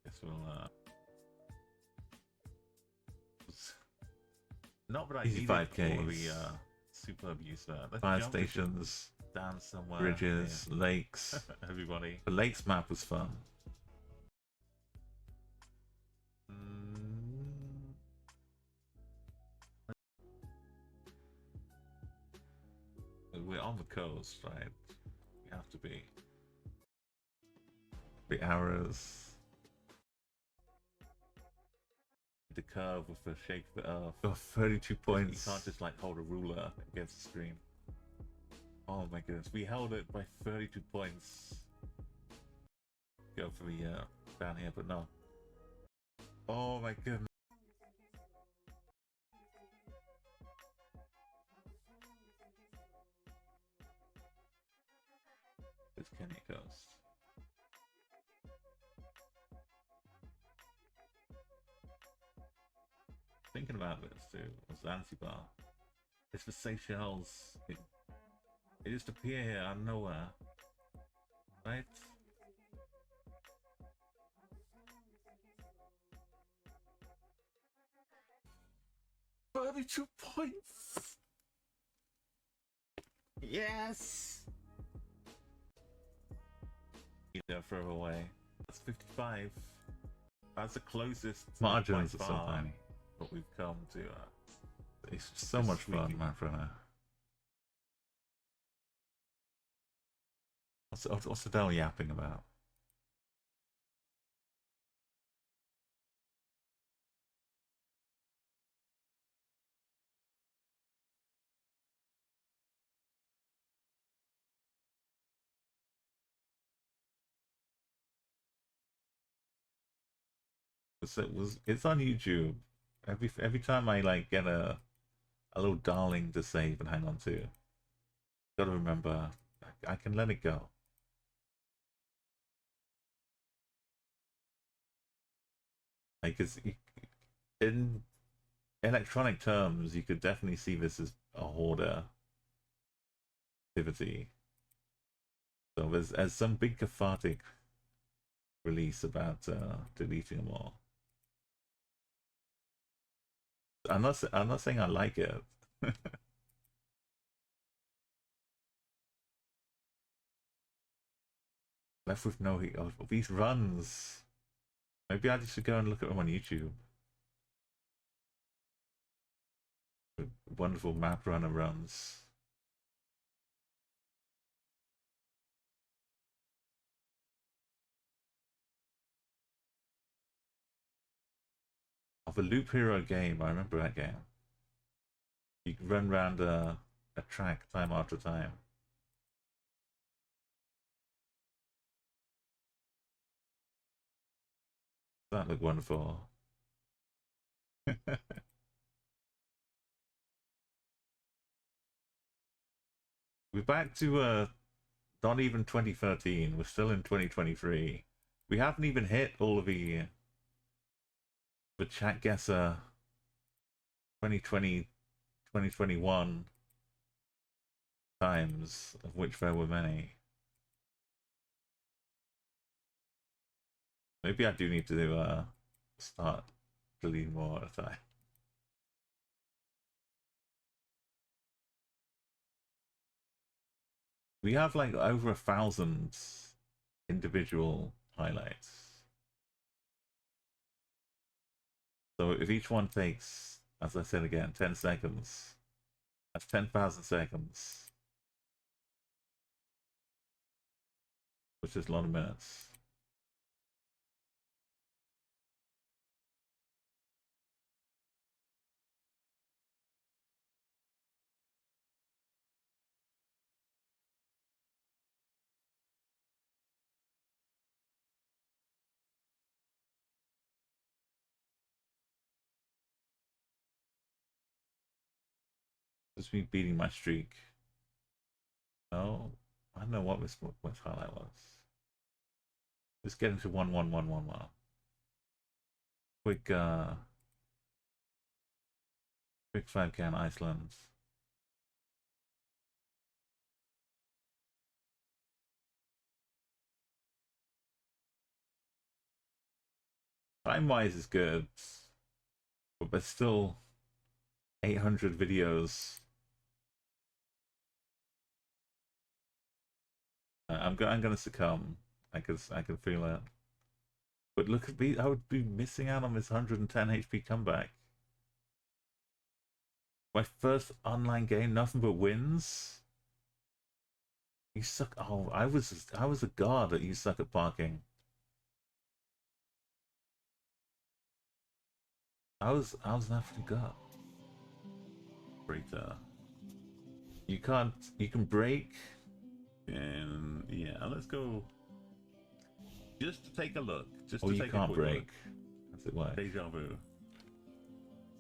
Speaker 1: Guess we'll not that I
Speaker 3: Easy
Speaker 1: needed
Speaker 3: 5Ks.
Speaker 1: all of the superb use there. Let's
Speaker 3: Fire
Speaker 1: jump
Speaker 3: stations,
Speaker 1: down somewhere.
Speaker 3: bridges, lakes.
Speaker 1: Everybody.
Speaker 3: The lakes map was fun.
Speaker 1: We're on the coast, right? We have to be.
Speaker 3: The arrows.
Speaker 1: The curve with the shape of the earth.
Speaker 3: Got 32 points.
Speaker 1: You can't just like hold a ruler against the screen. Oh my goodness, we held it by 32 points. Go for the down here, but no. Oh my goodness. It's Kenny Coast. Thinking about this too, Zanzibar. It's the Seychelles. It just appear here out of nowhere. Right? $32 points! Yes! Further away. That's 55. That's the closest
Speaker 3: Margins
Speaker 1: by
Speaker 3: are so
Speaker 1: far
Speaker 3: tiny.
Speaker 1: that we've come to.
Speaker 3: It's so much fun, Map Runner. What's Adele yapping about? It's on YouTube. Every time I like get a little darling to save and hang on to, gotta remember I can let it go. Like in electronic terms, you could definitely see this as a hoarder activity. So there's some big cathartic release about deleting them all. I'm not saying I like it. Left with no heat. Oh, these runs. Maybe I just should go and look at them on YouTube. Wonderful Map Runner runs. the Loop Hero game. I remember that game. You could run around a track time after time. That looked wonderful. We're back to not even 2013. We're still in 2023. We haven't even hit all of the chat guesser 2020 2021 times, of which there were many. Maybe I do need to start deleting more at a time. We have like over 1,000 individual highlights. So if each one takes, as I said again, 10 seconds, that's 10,000 seconds, which is a lot of minutes. Just me beating my streak. No, I don't know what highlight was. Just getting to 11111. Quick 5K in Iceland. Time-wise is good, but there's still 800 videos. I'm gonna succumb. I can feel it. But look at me, I would be missing out on this 110 HP comeback. My first online game, nothing but wins. You suck. Oh, I was a god at you suck at parking. I was an absolute god. Breaker. You can break.
Speaker 1: And yeah, let's go. Just to take a look. Just
Speaker 3: Oh,
Speaker 1: to
Speaker 3: you
Speaker 1: take
Speaker 3: can't
Speaker 1: a quick
Speaker 3: break.
Speaker 1: look.
Speaker 3: That's it. Why?
Speaker 1: Deja vu.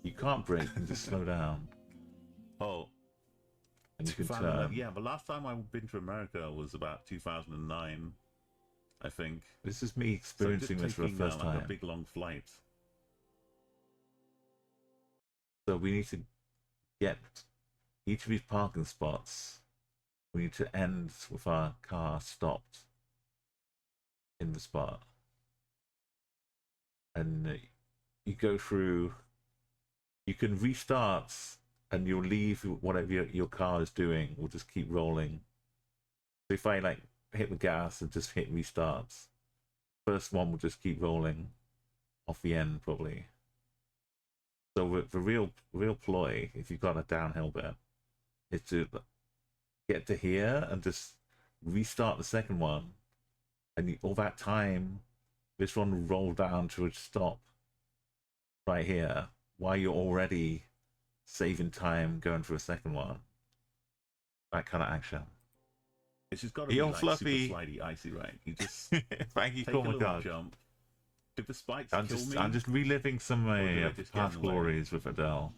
Speaker 3: You can't break and just slow down.
Speaker 1: Oh,
Speaker 3: And you can
Speaker 1: 2011.
Speaker 3: turn.
Speaker 1: Yeah, the last time I've been to America was about 2009, I think.
Speaker 3: This is me experiencing this for the first
Speaker 1: like
Speaker 3: time.
Speaker 1: a big long flight.
Speaker 3: So we need to get each of these parking spots. We need to end with our car stopped in the spot. And you go through, you can restart and you'll leave whatever your car is doing, will just keep rolling. So if I like hit the gas and just hit restarts, first one will just keep rolling off the end probably. So the real ploy, if you've got a downhill bit, is to get to here and just restart the second one, and all that time this one will roll down to a stop right here while you're already saving time going for a second one. That kind of action.
Speaker 1: It's just got to be like
Speaker 3: Fluffy.
Speaker 1: super slidey, icy, right? You just
Speaker 3: Thank you,
Speaker 1: take a little
Speaker 3: God.
Speaker 1: jump. If the spikes
Speaker 3: I'm
Speaker 1: kill me,
Speaker 3: just reliving some of
Speaker 1: or do
Speaker 3: my
Speaker 1: they just get
Speaker 3: past
Speaker 1: in the way?
Speaker 3: glories with Adele.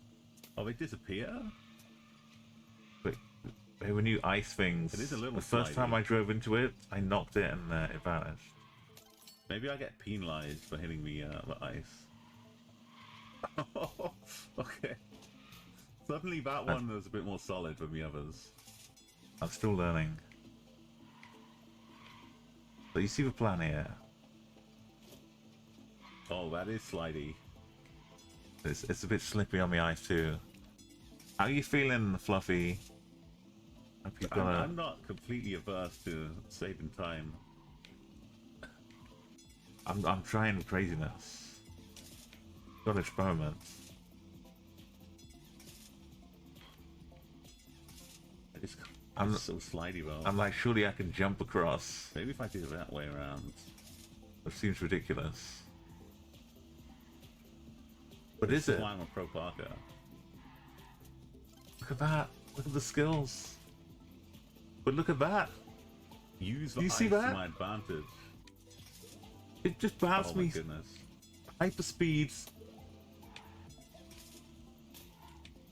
Speaker 1: Oh, they disappear?
Speaker 3: But when you ice things,
Speaker 1: It is a little
Speaker 3: the first time
Speaker 1: slidey.
Speaker 3: I drove into it, I knocked it and it vanished.
Speaker 1: Maybe I get penalized for hitting the ice. Okay. Suddenly that one was a bit more solid than the others.
Speaker 3: I'm still learning. So you see the plan here.
Speaker 1: Oh, that is slidey.
Speaker 3: It's a bit slippery on the ice too. How are you feeling, Fluffy? Hope you've got
Speaker 1: I'm not completely averse to saving time.
Speaker 3: I'm trying craziness. Got to experiment.
Speaker 1: It's
Speaker 3: I'm
Speaker 1: so slidey though.
Speaker 3: I'm like, surely I can jump across.
Speaker 1: Maybe if I do it that way around.
Speaker 3: It seems ridiculous. What is it?
Speaker 4: Why I'm a pro parker.
Speaker 3: Look at that. Look at the skills. But look at that.
Speaker 4: Use
Speaker 3: Do you
Speaker 4: ice
Speaker 3: see
Speaker 4: to
Speaker 3: that?
Speaker 4: my advantage.
Speaker 3: It just grabs
Speaker 4: Oh my
Speaker 3: me
Speaker 4: goodness.
Speaker 3: hyper speeds.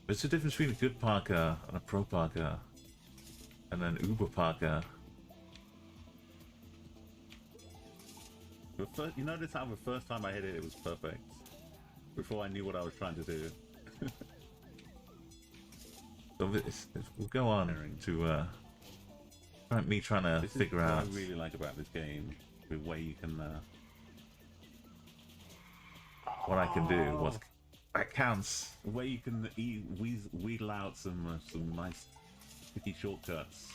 Speaker 3: There's a difference between a good parker and a pro parker. And an uber parker.
Speaker 4: You notice how the first time I hit it, it was perfect. Before I knew what I was trying to do.
Speaker 3: So we'll go on to me trying to
Speaker 4: This
Speaker 3: figure
Speaker 4: is what
Speaker 3: out
Speaker 4: I really like about this game. The way you can...
Speaker 3: what I can do. What that counts.
Speaker 4: The way you can wheedle out some nice sticky shortcuts.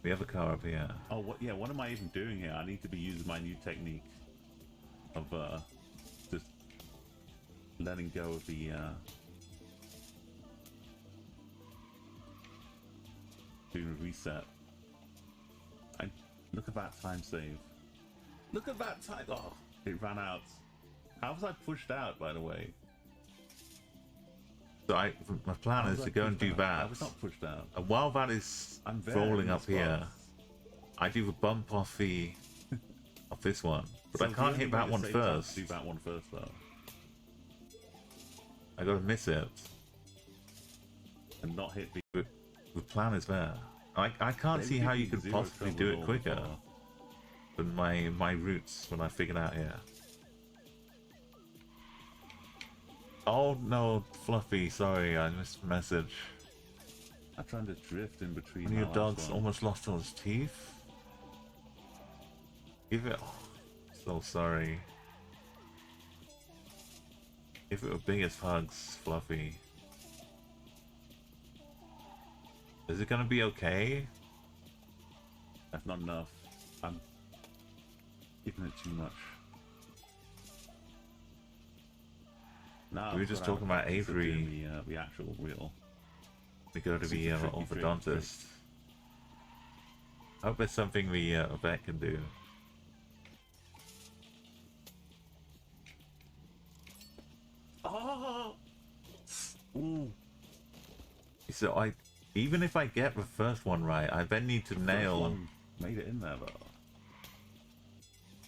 Speaker 3: We have a car up here.
Speaker 4: Oh, what am I even doing here? I need to be using my new technique of just letting go of the doing a reset. Look at that time save. Look at that time. Oh, it ran out. How was I pushed out, by the way?
Speaker 3: So my plan is to go and do
Speaker 4: I
Speaker 3: that.
Speaker 4: was not pushed out.
Speaker 3: And while that is
Speaker 4: I'm there
Speaker 3: rolling
Speaker 4: in
Speaker 3: up
Speaker 4: this
Speaker 3: here,
Speaker 4: box.
Speaker 3: I do the bump off the of this one. But
Speaker 4: So
Speaker 3: I
Speaker 4: the
Speaker 3: can't
Speaker 4: only
Speaker 3: hit
Speaker 4: way
Speaker 3: that
Speaker 4: to
Speaker 3: one
Speaker 4: save time is
Speaker 3: first.
Speaker 4: to do that one first, though.
Speaker 3: I gotta miss it.
Speaker 4: And not hit the...
Speaker 3: The plan is there. I can't see how you could possibly do it quicker than my routes when I figured out here. Oh no, Fluffy, sorry, I missed the message.
Speaker 4: I'm trying to drift in between.
Speaker 3: One of your
Speaker 4: my last
Speaker 3: dogs
Speaker 4: one.
Speaker 3: almost lost all his teeth? Give it... Oh, so sorry. Give it the biggest hugs, Fluffy. Is it gonna be okay?
Speaker 4: That's not enough. I'm giving it too much. No,
Speaker 3: We were just talking about Avery.
Speaker 4: The actual wheel.
Speaker 3: We go to the
Speaker 4: Super tricky
Speaker 3: orthodontist. I hope there's something the vet can do.
Speaker 4: Oh! Ooh.
Speaker 3: So even if I get the first one right, I then need to nail
Speaker 4: Made it in there though.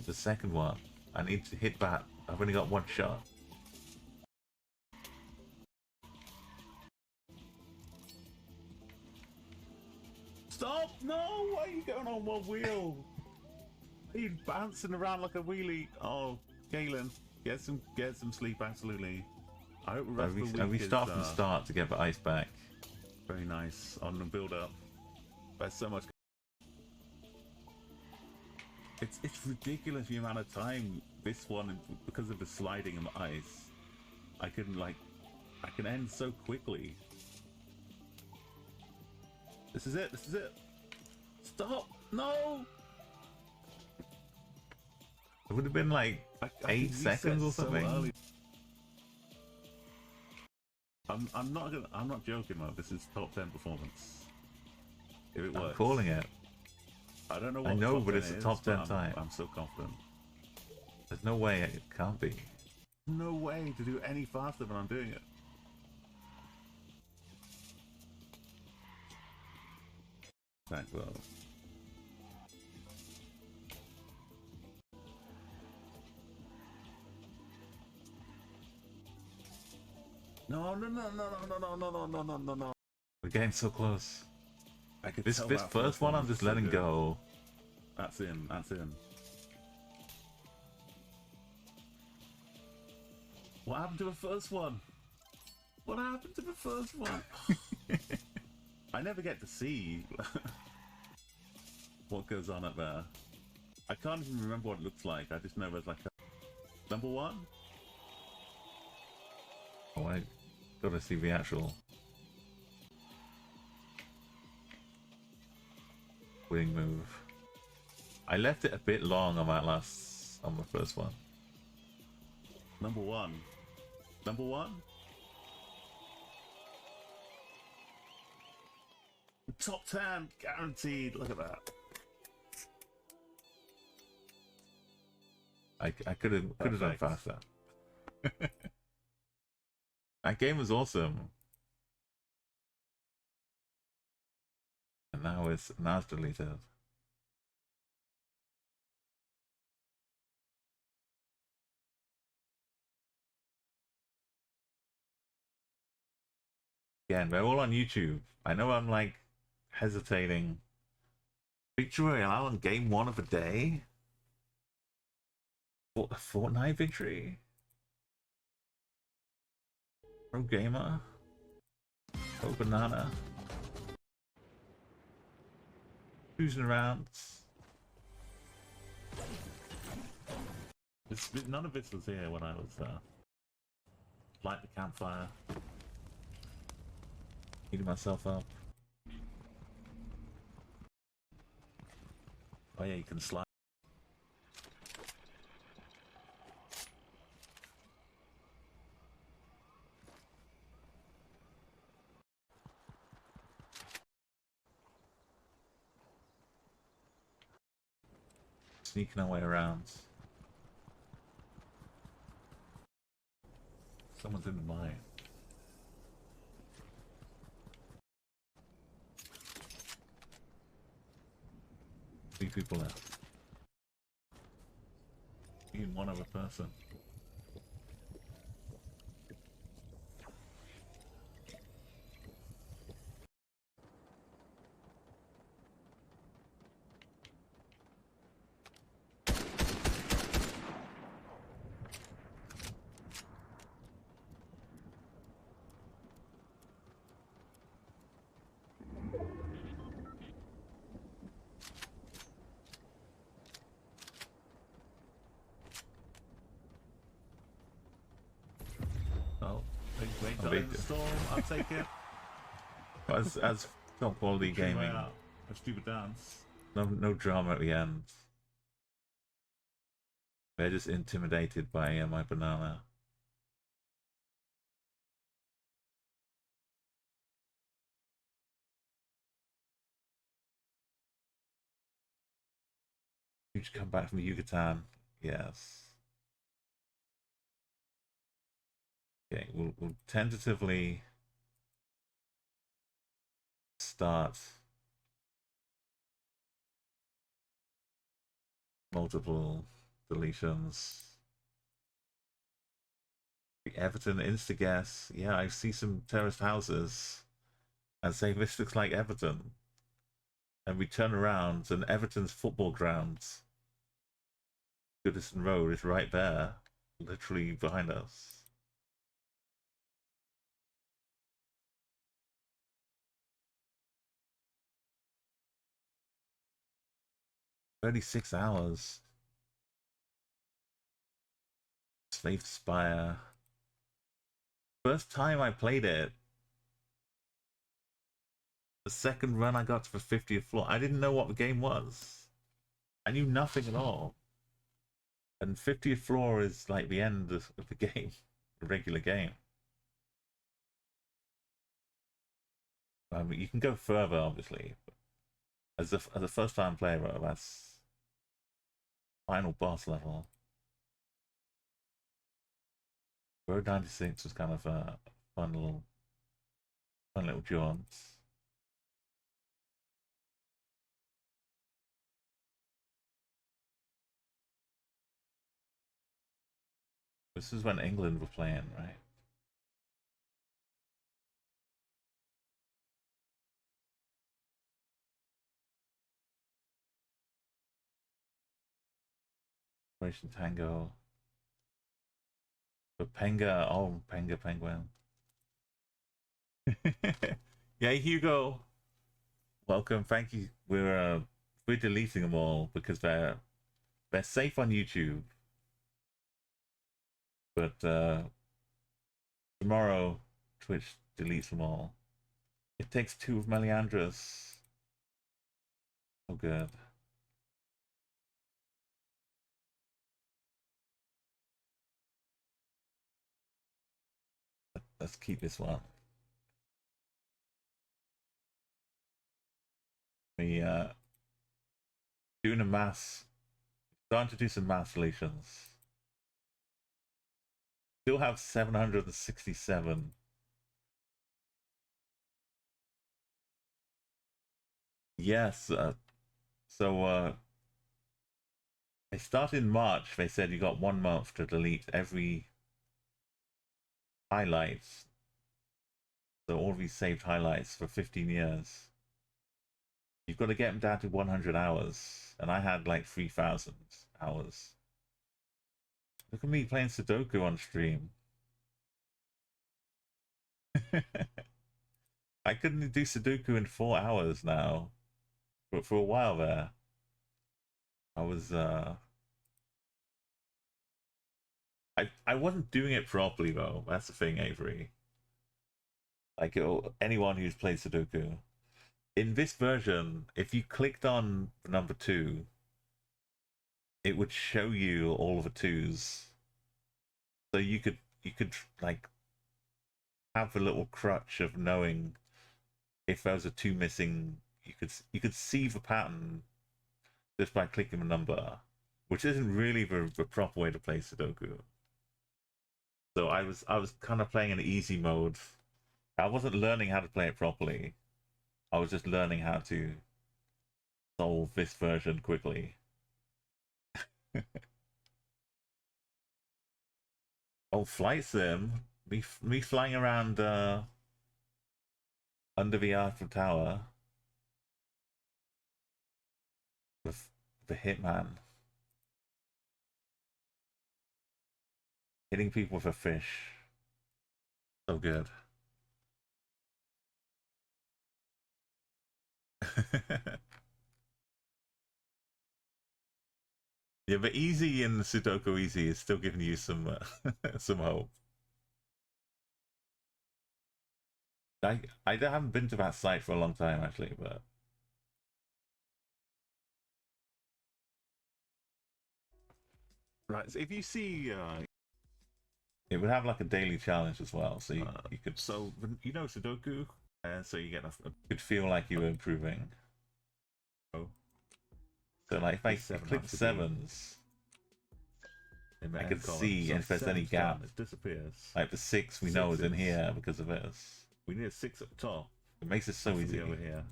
Speaker 3: the second one. I need to hit that. I've only got one shot.
Speaker 4: Stop! No! Why are you going on one wheel? Are you bouncing around like a wheelie? Oh, Galen, get some sleep. Absolutely. I hope the rest of the week
Speaker 3: And we start
Speaker 4: is,
Speaker 3: from start to get the ice back.
Speaker 4: very nice on the build up. There's so much. It's ridiculous the amount of time this one, because of the sliding and the ice, I can end so quickly. This is it. This is it. Stop! No!
Speaker 3: It would have been like
Speaker 4: I
Speaker 3: 8
Speaker 4: can
Speaker 3: seconds or
Speaker 4: reset so
Speaker 3: something.
Speaker 4: early. I'm not joking, though. This is top 10 performance. If it
Speaker 3: I'm
Speaker 4: works.
Speaker 3: calling it.
Speaker 4: I don't know what
Speaker 3: I know,
Speaker 4: top
Speaker 3: but
Speaker 4: 10
Speaker 3: it's a
Speaker 4: is,
Speaker 3: top 10
Speaker 4: but
Speaker 3: time.
Speaker 4: I'm so confident.
Speaker 3: There's no way it can't be.
Speaker 4: No way to do it any faster than I'm doing it. Thanks, though. No, no, no, no, no, no, no, no, no, no, no, no.
Speaker 3: We're getting so close.
Speaker 4: I could
Speaker 3: This
Speaker 4: tell
Speaker 3: this
Speaker 4: that
Speaker 3: first one I'm
Speaker 4: was
Speaker 3: just
Speaker 4: so
Speaker 3: letting
Speaker 4: good.
Speaker 3: go.
Speaker 4: That's in. That's in. What happened to the first one? What happened to the first one? I never get to see what goes on up there. I can't even remember what it looks like. I just know there's like a... Number one?
Speaker 3: Oh, I gotta see the actual winning move. I left it a bit long on that on the first one.
Speaker 4: Number one. Number one? Top 10, guaranteed. Look at that.
Speaker 3: I could have done
Speaker 4: Perfect.
Speaker 3: faster. That game was awesome. And now it's deleted. Again, they're all on YouTube. I know I'm like hesitating. Victory Royale on game 1 of the day? What, a Fortnite victory? Pro Gamer? Pro Banana? Cruising around?
Speaker 4: None of this was here when I was light the campfire.
Speaker 3: Heating myself up.
Speaker 4: Oh yeah, you can slide.
Speaker 3: Sneaking our way around.
Speaker 4: Someone's in the mine.
Speaker 3: Three people left.
Speaker 4: Even one other person. Oh, wait,
Speaker 3: Oh,
Speaker 4: in the storm. I'll take it.
Speaker 3: As top quality gaming.
Speaker 4: A stupid dance.
Speaker 3: No drama at the end. They're just intimidated by my banana. Huge comeback from Yucatan. Yes. Okay, we'll tentatively start multiple deletions. The Everton Insta-guess. Yeah, I see some terraced houses and say this looks like Everton. And we turn around and Everton's football grounds, Goodison Road, is right there, literally behind us. Only 6 hours. Slave Spire. First time I played it. The second run I got to the 50th floor. I didn't know what the game was. I knew nothing at all. And 50th floor is like the end of the game, the regular game. I mean, you can go further, obviously. But as a first-time player, that's final boss level. Road 96 was kind of a fun little jaunt. This is when England were playing, right? Operation Tango. But Penga, oh, Penga Penguin. Yeah, Hugo. Welcome, thank you. We're deleting them all because they're safe on YouTube. But tomorrow Twitch deletes them all. It takes 2 of Meliandra's. Oh good. Let's keep this one. We doing a mass, starting to do some mass deletions. still have 767. Yes. They started in March. They said you got 1 month to delete every highlights. So all these saved highlights for 15 years. You've got to get them down to 100 hours. And I had like 3,000 hours. Look at me playing Sudoku on stream. I couldn't do Sudoku in 4 hours now. But for a while there. I was I wasn't doing it properly though. That's the thing, Avery. Like anyone who's played Sudoku. In this version, if you clicked on number 2, it would show you all of the 2s. So you could like have the little crutch of knowing if there was a 2 missing. You could see the pattern just by clicking the number, which isn't really the proper way to play Sudoku. So I was kind of playing an easy mode. I wasn't learning how to play it properly. I was just learning how to solve this version quickly. Oh, flight sim. Me flying around under the Eiffel Tower with the hitman. Hitting people with a fish. So good. Yeah, but easy in the Sudoku easy is still giving you some some hope. I haven't been to that site for a long time actually, but
Speaker 4: Right. So if you see,
Speaker 3: it would have like a daily challenge as well, so you could
Speaker 4: you know Sudoku, and so you get
Speaker 3: could feel like you were improving. So like if I click 7s, I could see if there's any gap.
Speaker 4: It disappears.
Speaker 3: Like the 6 we know is in here because of this.
Speaker 4: We need a 6 at the top.
Speaker 3: It makes it so easy
Speaker 4: over here.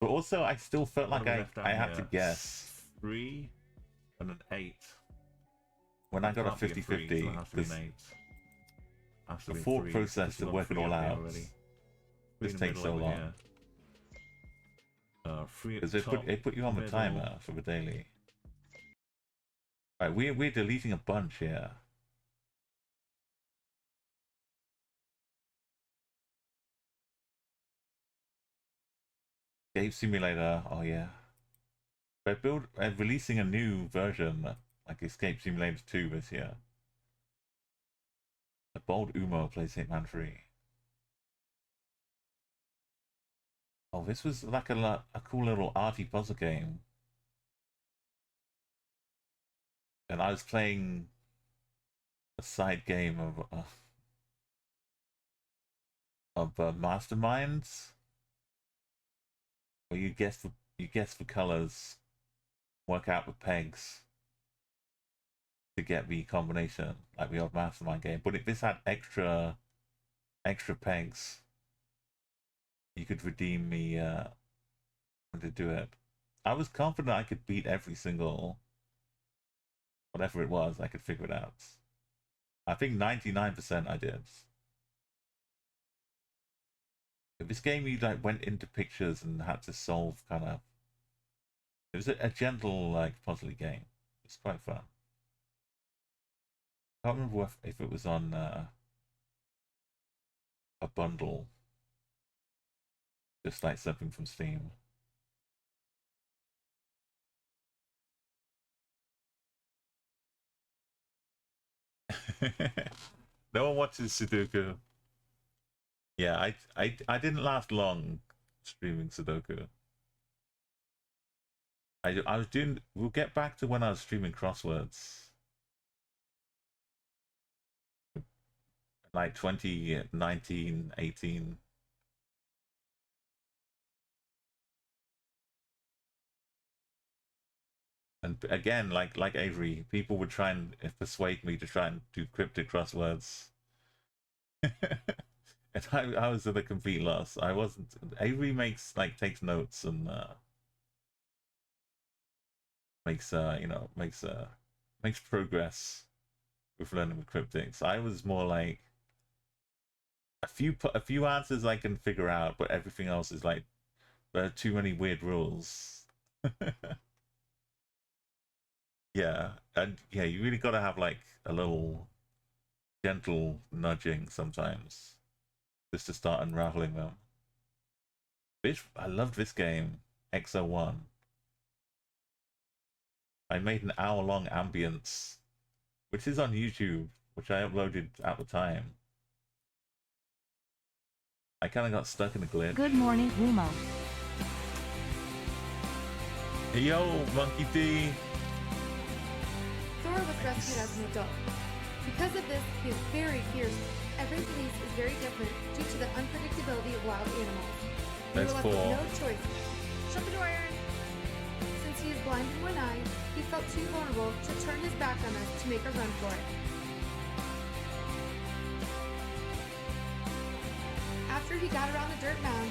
Speaker 3: But also, I still felt like I had to guess
Speaker 4: 3 and an 8.
Speaker 3: when I got a 50-50. The thought process to work it all out just takes so long. Because it put you on the timer for the daily. Right, we're deleting a bunch here. Escape Simulator, oh yeah. They're releasing a new version, like Escape Simulator 2 this year. A bold Umo plays Hitman 3. Oh, this was like a cool little arty puzzle game. And I was playing a side game of Masterminds, where you guess the colors, work out the pegs to get the combination, like the old Mastermind game. But this had extra pegs. You could redeem me to do it. I was confident I could beat every single whatever it was. I could figure it out. I think 99% I did. In this game, you like went into pictures and had to solve kind of. It was a gentle like puzzly game. It's quite fun. I can't remember if it was on a bundle, just like something from Steam. No one watches Sudoku. Yeah, I didn't last long streaming Sudoku. I was doing. We'll get back to when I was streaming crosswords, like 2019, 18.
Speaker 1: And again, like Avery, people would try and persuade me to try and do cryptic crosswords. And I was at a complete loss. I wasn't. Avery takes notes and makes progress with learning the cryptics. I was more like a few answers I can figure out, but everything else is like there are too many weird rules. Yeah, and yeah, you really got to have like a little gentle nudging sometimes just to start unraveling them. I loved this game, XO1. I made an hour-long ambience, which is on YouTube, which I uploaded at the time. I kind of got stuck in a glitch.
Speaker 5: Good morning, Rumo.
Speaker 1: Hey, yo, Monkey D!
Speaker 6: Thor was rescued as an adult. Because of this, he is very fierce. Every release is very different due to the unpredictability of wild animals. We
Speaker 1: That's
Speaker 6: were left
Speaker 1: cool.
Speaker 6: with no choice. Shut the door, Aaron! Since he is blind in one eye, he felt too vulnerable to turn his back on us to make a run for it. After he got around the dirt mound,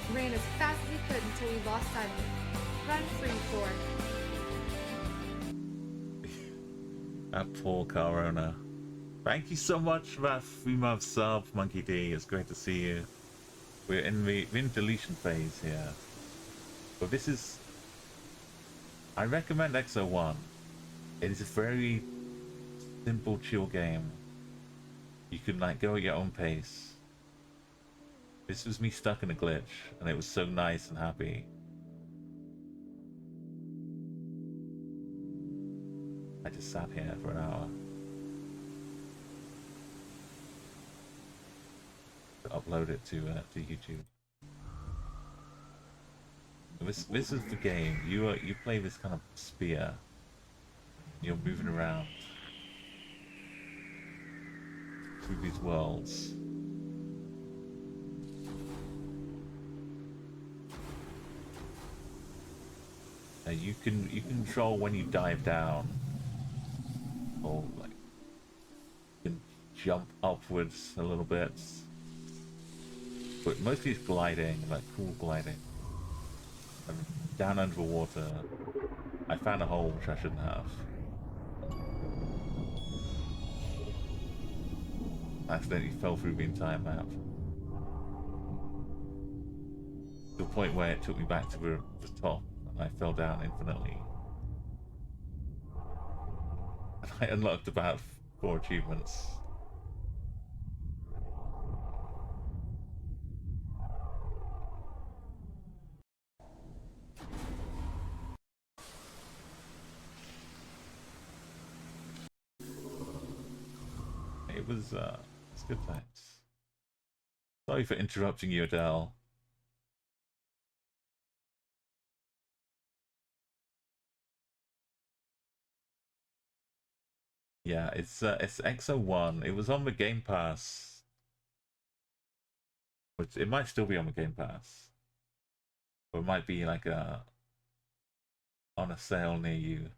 Speaker 6: he ran as fast as he could until he lost sight of it. Run free, Thor.
Speaker 1: That poor car owner. Thank you so much for that 3-month sub, Monkey D. It's great to see you. We're in deletion phase here. But this is... I recommend XO1. It is a very simple, chill game. You can like go at your own pace. This was me stuck in a glitch, and it was so nice and happy. I just sat here for an hour. To upload it to YouTube. This is the game. You play this kind of spear. You're moving around through these worlds. And you can control when you dive down, or like you can jump upwards a little bit. But mostly it's gliding, like cool gliding. And down under the water, I found a hole which I shouldn't have. I accidentally fell through the entire map. To the point where it took me back to the top, and I fell down infinitely. And I unlocked about 4 achievements. It's good times. Sorry for interrupting you, Adele. Yeah, it's XO1. It was on the Game Pass. Which it might still be on the Game Pass. Or it might be like on a sale near you.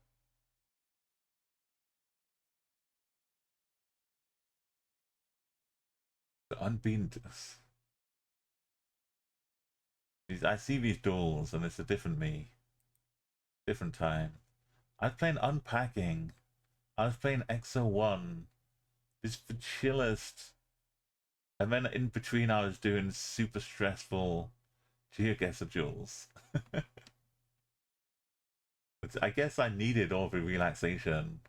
Speaker 1: Unbeaten. I see these doors and it's a different me. Different time. I was playing Unpacking. I was playing XO1. This is the chillest. And then in between I was doing super stressful GeoGuessr duels. I guess I needed all the relaxation.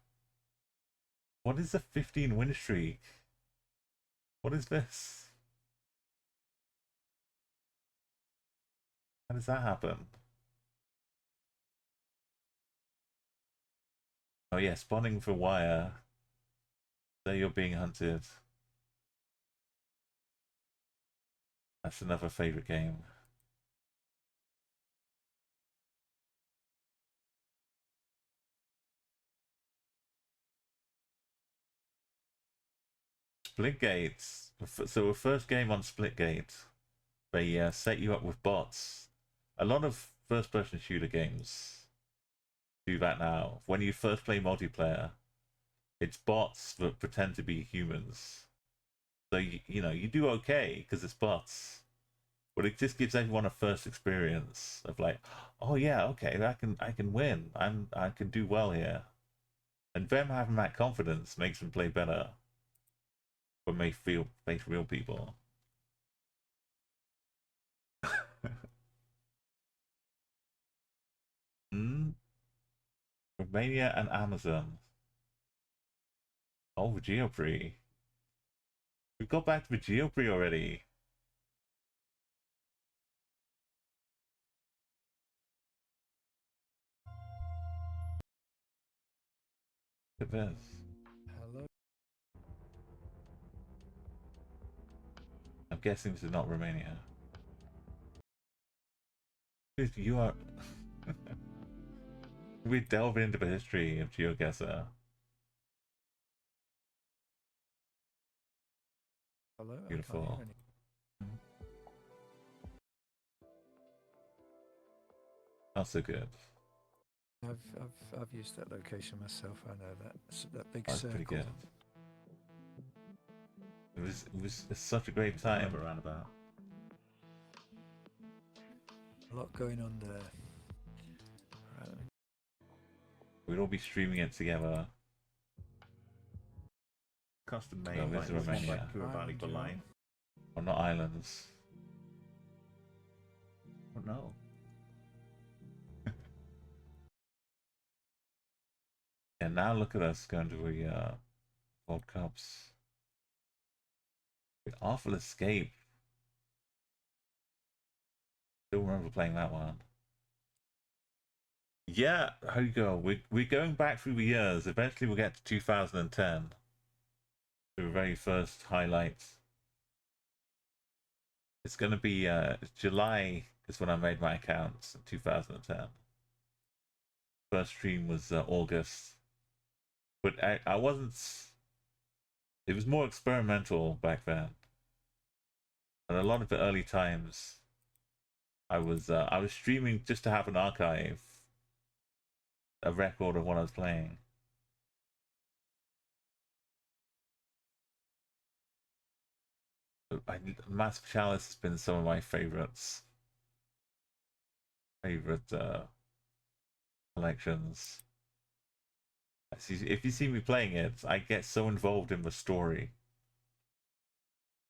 Speaker 1: What is a 15 win streak? What is this? How does that happen? Oh yeah, spawning for wire. There you're being hunted. That's another favorite game. Splitgate. So the first game on Splitgate, they set you up with bots. A lot of first-person shooter games
Speaker 3: do that now. When you first play multiplayer, it's bots that pretend to be humans. So you know you do okay because it's bots, but it just gives everyone a first experience of like, oh yeah, okay, I can win. I can do well here, and them having that confidence makes them play better when they face real people. Romania and Amazon. Oh, Geopree. We've got back to the Geopree already. Look at this.
Speaker 5: Hello.
Speaker 3: I'm guessing this is not Romania. Dude, you are... we delve into the history of GeoGuessr.
Speaker 5: Hello.
Speaker 3: Beautiful.
Speaker 5: I can't hear any.
Speaker 3: Not so good.
Speaker 5: I've used that location myself. I know that. That big
Speaker 3: That's
Speaker 5: circle.
Speaker 3: pretty good. It was such a great time.
Speaker 4: Around about.
Speaker 5: A lot going on there. Right,
Speaker 3: We'd all be streaming it together.
Speaker 4: Custom
Speaker 3: Oh,
Speaker 4: made,
Speaker 3: this
Speaker 4: like
Speaker 3: is
Speaker 4: this one
Speaker 3: Romania.
Speaker 4: by Kura Valley for line.
Speaker 3: Or not islands.
Speaker 4: Oh no.
Speaker 3: And now look at us going to the World Cups. The Awful Escape. Still remember playing that one. Yeah, how you go? We're going back through the years. Eventually we'll get to 2010. The very first highlights. It's gonna be July is when I made my account in 2010. First stream was August. But I wasn't... It was more experimental back then. And a lot of the early times I was streaming just to have an archive, a record of what I was playing. Massive Chalice has been some of my favorites. Collections. If you see me playing it, I get so involved in the story,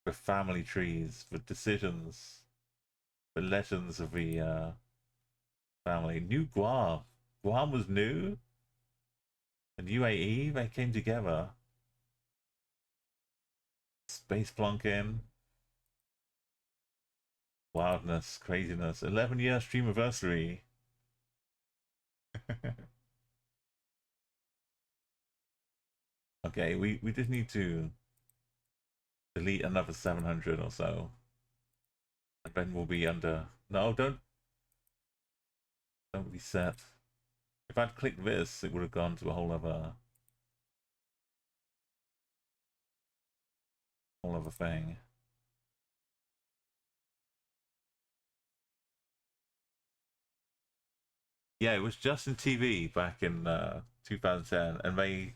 Speaker 3: the family trees, the decisions, the legends of the family. New Guam. Guam was new. And UAE, they came together. Space plonking. Wildness, craziness. 11-year stream anniversary. Okay, we just need to delete another 700 or so. And then we'll be under... No, don't reset. If I'd clicked this, it would have gone to a whole other thing. Yeah, it was Justin TV back in 2010, and they...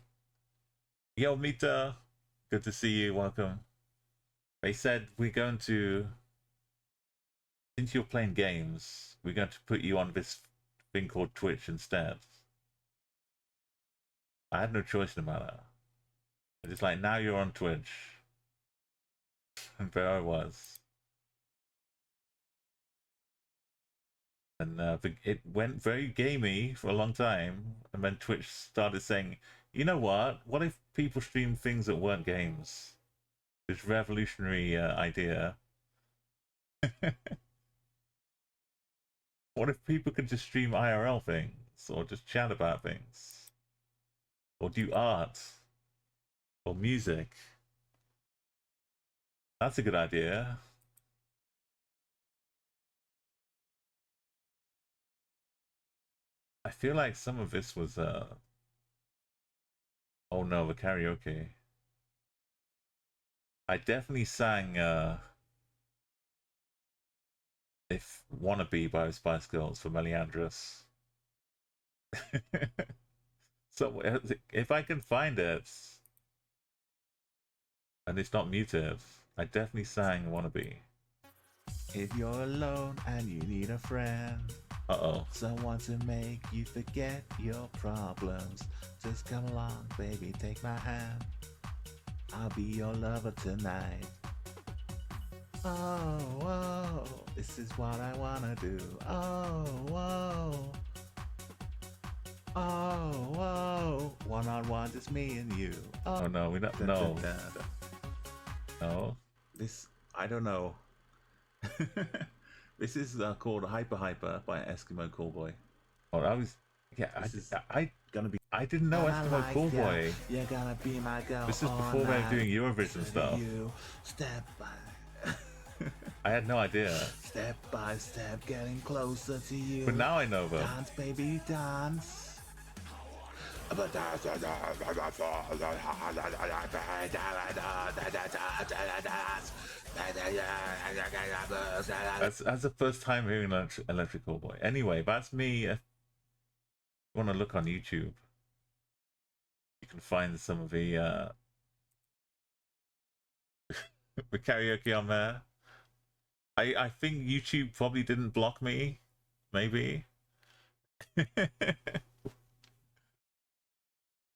Speaker 3: Yo, Mita, good to see you, welcome. They said, we're going to... Since you're playing games, we're going to put you on this thing called Twitch instead. I had no choice in the matter. It's just like, now you're on Twitch. And there I was. And it went very gamey for a long time, and then Twitch started saying, you know what if people stream things that weren't games? This revolutionary idea. What if people could just stream IRL things, or just chat about things, or do art, or music? That's a good idea. I feel like some of this was oh no, the karaoke. I definitely sang If Wannabe by the Spice Girls for Meliandros. So if I can find it and it's not muted, I definitely sang Wannabe.
Speaker 4: If you're alone and you need a friend,
Speaker 3: Uh-oh.
Speaker 4: someone to make you forget your problems, just come along, baby, take my hand. I'll be your lover tonight. Oh, whoa, this is what I wanna do. Oh, whoa. Oh, whoa. One-on-one, just me and you.
Speaker 3: Oh no, we don't
Speaker 4: Da,
Speaker 3: know.
Speaker 4: da, da, da.
Speaker 3: No.
Speaker 4: This, I don't know. This is called Hyper Hyper by Eskimo Callboy.
Speaker 3: Oh, I was. Yeah,
Speaker 4: This is
Speaker 3: I
Speaker 4: gonna be.
Speaker 3: I didn't know
Speaker 4: And I
Speaker 3: Eskimo
Speaker 4: like
Speaker 3: Callboy.
Speaker 4: ya. You're gonna be my girl.
Speaker 3: This is
Speaker 4: all
Speaker 3: before we were
Speaker 4: night.
Speaker 3: doing Eurovision stuff.
Speaker 4: You, step by
Speaker 3: I had no idea.
Speaker 4: step by step, getting closer to you.
Speaker 3: But now I know them.
Speaker 4: Dance, baby, dance.
Speaker 3: That's the first time hearing Electric Callboy. Anyway, that's me. If you want to look on YouTube, you can find some of the the karaoke on there. I think YouTube probably didn't block me. Maybe.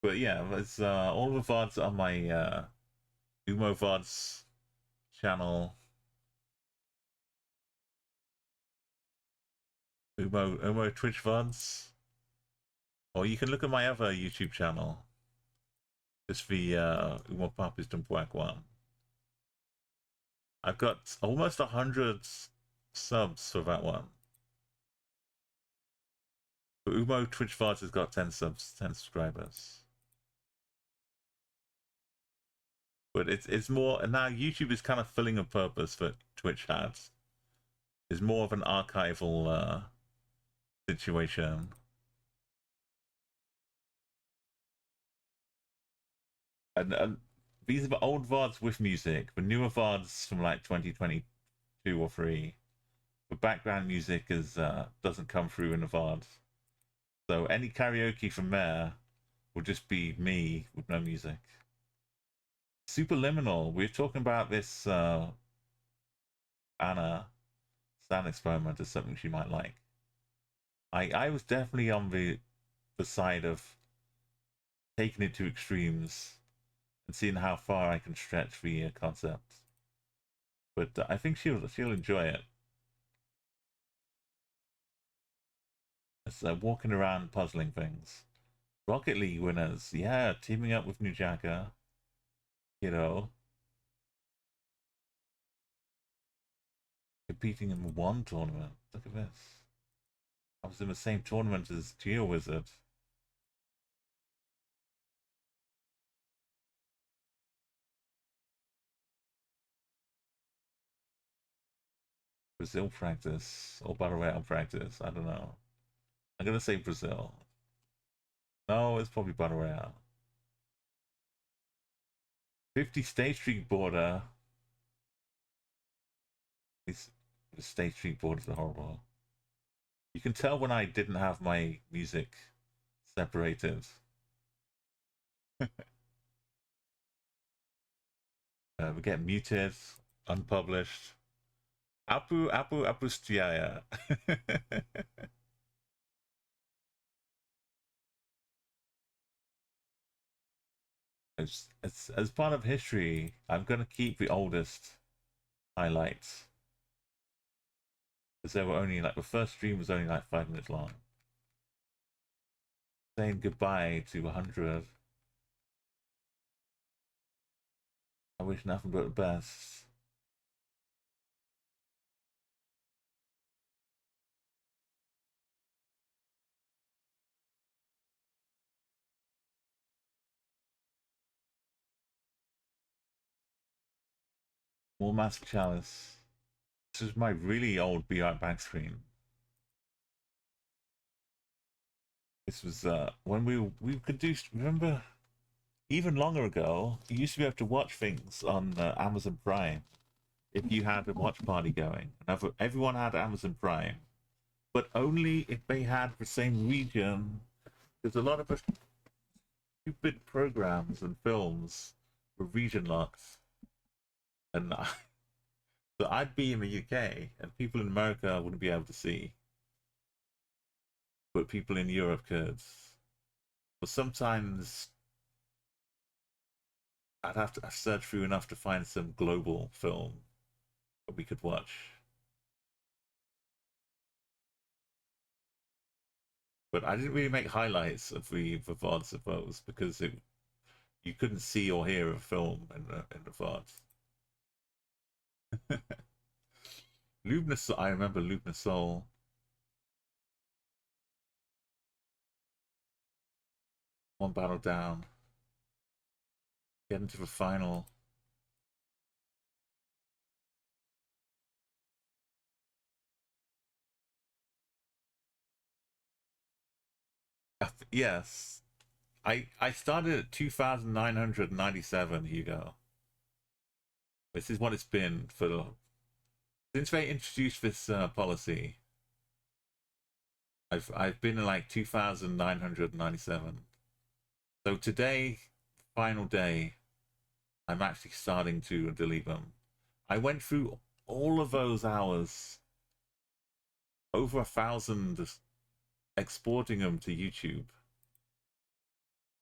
Speaker 3: But yeah, it's all the VODs on my Umo VODs channel. Umo Twitch VODs. Or you can look at my other YouTube channel. It's the Umo Papa's Dumpuak one. I've got almost 100 subs for that one. But Umo Twitch VODs has got 10 subscribers. But it's more, and now YouTube is kind of filling a purpose that Twitch had. It's more of an archival situation. And these are the old VODs with music. The newer VODs from like 2022 or 3. The background music is doesn't come through in the VOD. So any karaoke from there will just be me with no music. Superliminal. We were talking about this Anna sound experiment as something she might like. I was definitely on the side of taking it to extremes and seeing how far I can stretch the concept. But I think she'll enjoy it. It's walking around puzzling things. Rocket League winners, yeah, teaming up with Nujaka. You know, competing in one tournament. Look at this. I was in the same tournament as GeoWizard. Brazil practice or Battle Royale practice. I don't know. I'm gonna say Brazil. No, it's probably Battle Royale. 50 State Street border. The State Street borders are horrible. You can tell when I didn't have my music separated. We get muted, unpublished. Apu Stiaya. As part of history, I'm gonna keep the oldest highlights. Because they were only like the first stream was only like 5 minutes long. Saying goodbye to 100. I wish nothing but the best. More Mask Chalice. This is my really old Be Right Back screen. This was when we could do, remember, even longer ago, you used to be able to watch things on Amazon Prime if you had a watch party going. Everyone had Amazon Prime, but only if they had the same region There's a lot of stupid programs and films were region locked, and so I'd be in the UK, and people in America wouldn't be able to see, but people in Europe could. But sometimes I'd have to search through enough to find some global film that we could watch. But I didn't really make highlights of the VODs of those because you couldn't see or hear a film in the VODs. Luminous, I remember Luminous. One battle down. Get into the final. Yes. I started at 2,997, Hugo. This is what it's been since they introduced this policy. I've been in like 2,997. So today, final day, I'm actually starting to delete them. I went through all of those hours, over 1,000, exporting them to YouTube.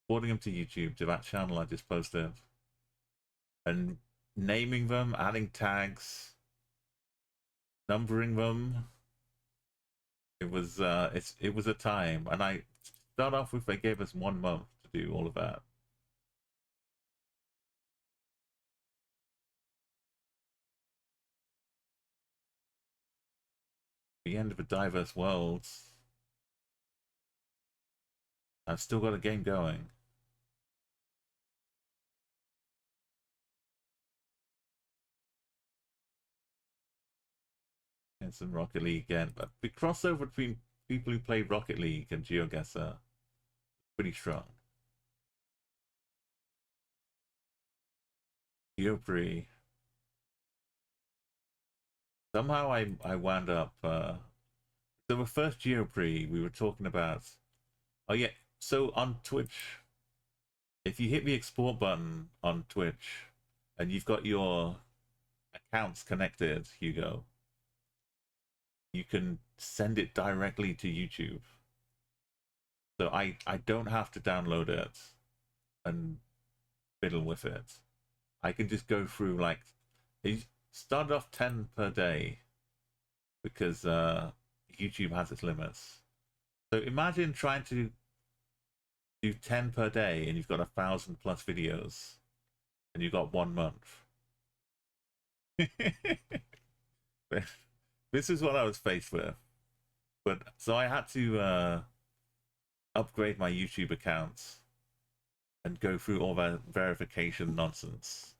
Speaker 3: Exporting them to YouTube, to that channel I just posted. And naming them, adding tags, numbering them. It was it was a time, and I start off with they gave us 1 month to do all of that. The end of a diverse world. I've still got a game going. And some Rocket League again, but the crossover between people who play Rocket League and GeoGuessr is pretty strong. Geopree. Somehow I wound up. So the first Geopree we were talking about. Oh yeah, so on Twitch, if you hit the export button on Twitch, and you've got your accounts connected, Hugo, you can send it directly to YouTube. So I don't have to download it and fiddle with it. I can just go through, like, it started off 10 per day because YouTube has its limits. So imagine trying to do 10 per day and you've got 1,000+ videos and you've got 1 month. This is what I was faced with. But so I had to upgrade my YouTube account and go through all that verification nonsense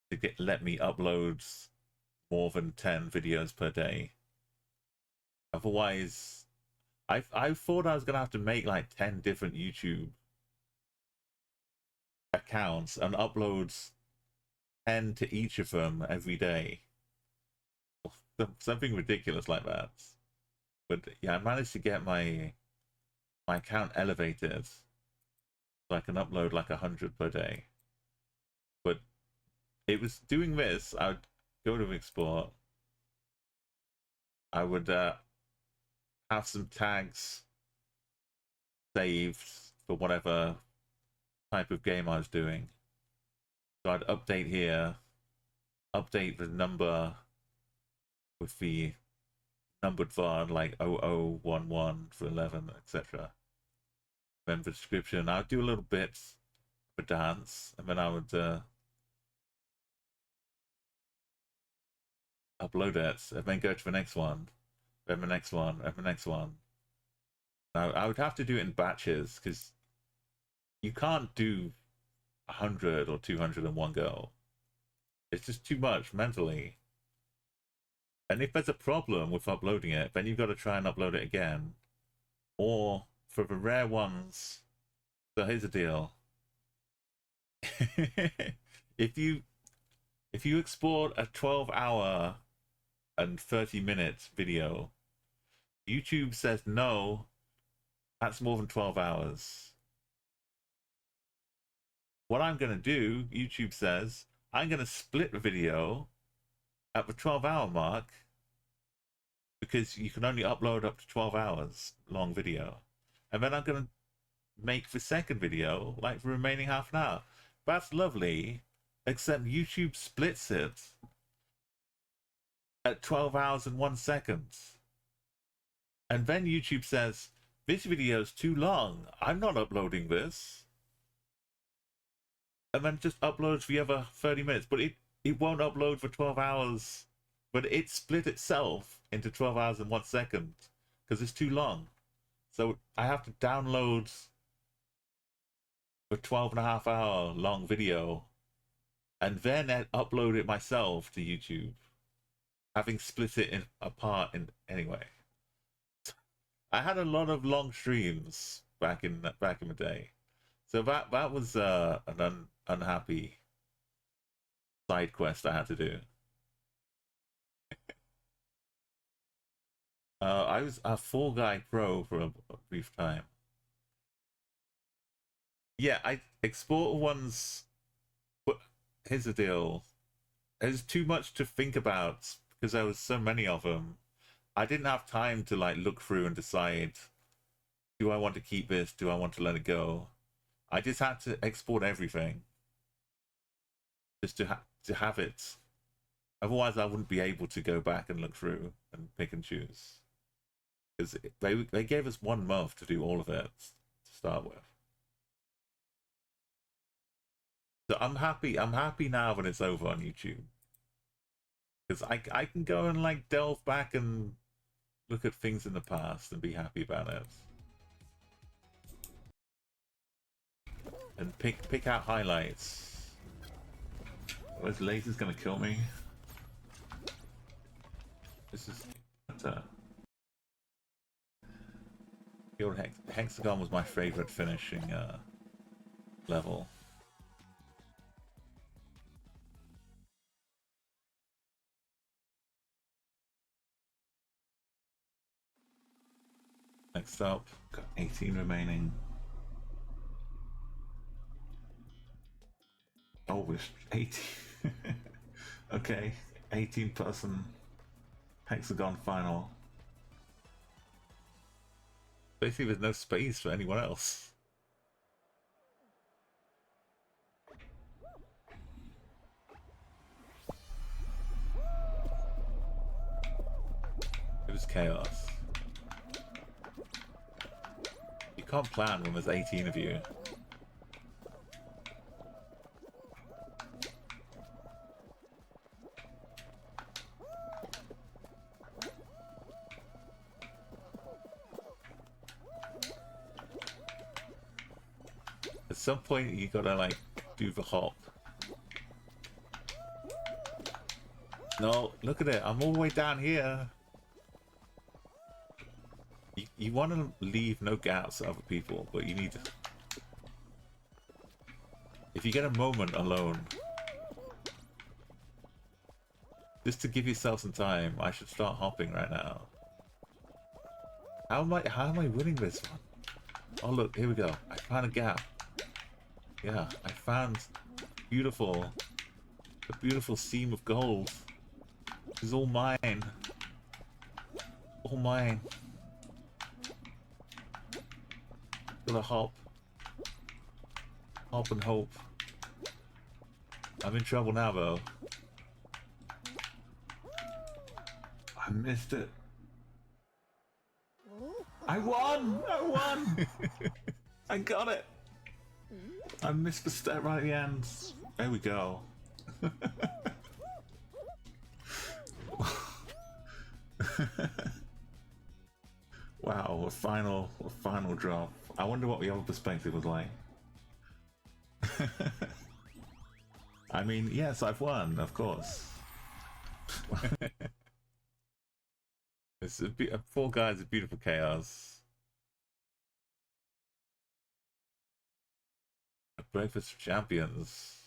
Speaker 3: to let me upload more than 10 videos per day. Otherwise, I thought I was gonna have to make like 10 different YouTube accounts and upload 10 to each of them every day. Something ridiculous like that. But yeah, I managed to get my account elevated so I can upload like 100 per day. But it was doing this. I would go to export. I would have some tags saved for whatever type of game I was doing. So I'd update here, update the number with the numbered VOD like 0011 for 11, etc. Then the description, I would do a little bit for dance, and then I would upload it, and then go to the next one, then the next one, and the next one. Now I would have to do it in batches because you can't do 100 or 200 in one go. It's just too much mentally. And if there's a problem with uploading it, then you've got to try and upload it again. Or for the rare ones, so here's the deal. if you export a 12-hour and 30-minute video, YouTube says no, That's more than 12 hours. What I'm going to do, YouTube says, I'm going to split the video at the 12-hour mark because you can only upload up to 12 hours long video. And then I'm going to make the second video like the remaining half an hour. That's lovely, except YouTube splits it at 12 hours and 1 second. And then YouTube says, this video is too long. I'm not uploading this. And then just uploads the other 30 minutes. But it won't upload for 12 hours. But it split itself into 12 hours and 1 second because it's too long. So I have to download the 12.5 hour long video and then upload it myself to YouTube, having split it apart anyway. I had a lot of long streams back in the day, so that was an unhappy side quest I had to do. I was a Fall Guy Pro for a brief time. Yeah, I export ones, but here's the deal. There's too much to think about because there was so many of them. I didn't have time to like look through and decide, do I want to keep this? Do I want to let it go? I just had to export everything just to have it. Otherwise, I wouldn't be able to go back and look through and pick and choose. Because they gave us 1 month to do all of it to start with. So I'm happy now when it's over on YouTube. Because I can go and like delve back and look at things in the past and be happy about it. And pick out highlights.
Speaker 1: Oh, this laser's gonna kill me.
Speaker 3: This is the old Hexagon was my favorite finishing level. Next up,
Speaker 1: Got 18 remaining. Oh, it's 18. Okay, 18-person hexagon final.
Speaker 3: basically there's no space for anyone else. It was chaos. You can't plan when there's 18 of you. At some point you gotta like do the hop. No, look at it, I'm all the way down here. You want to leave no gaps for other people, but you need to... If you get a moment alone, just to give yourself some time, I should start hopping right now. How am I winning this one? Oh look, here we go. I found a gap. Yeah, I found a beautiful seam of gold. This is all mine. All mine. Gonna hop. Hop and hope. I'm in trouble now though.
Speaker 1: I missed it. I won! I won! I got it! I missed the step right at the end. There we go. Wow, a final drop. I wonder what the other perspective was like. I mean, yes, I've won, of course.
Speaker 3: It's a Fall Guys, a beautiful chaos. A breakfast for champions.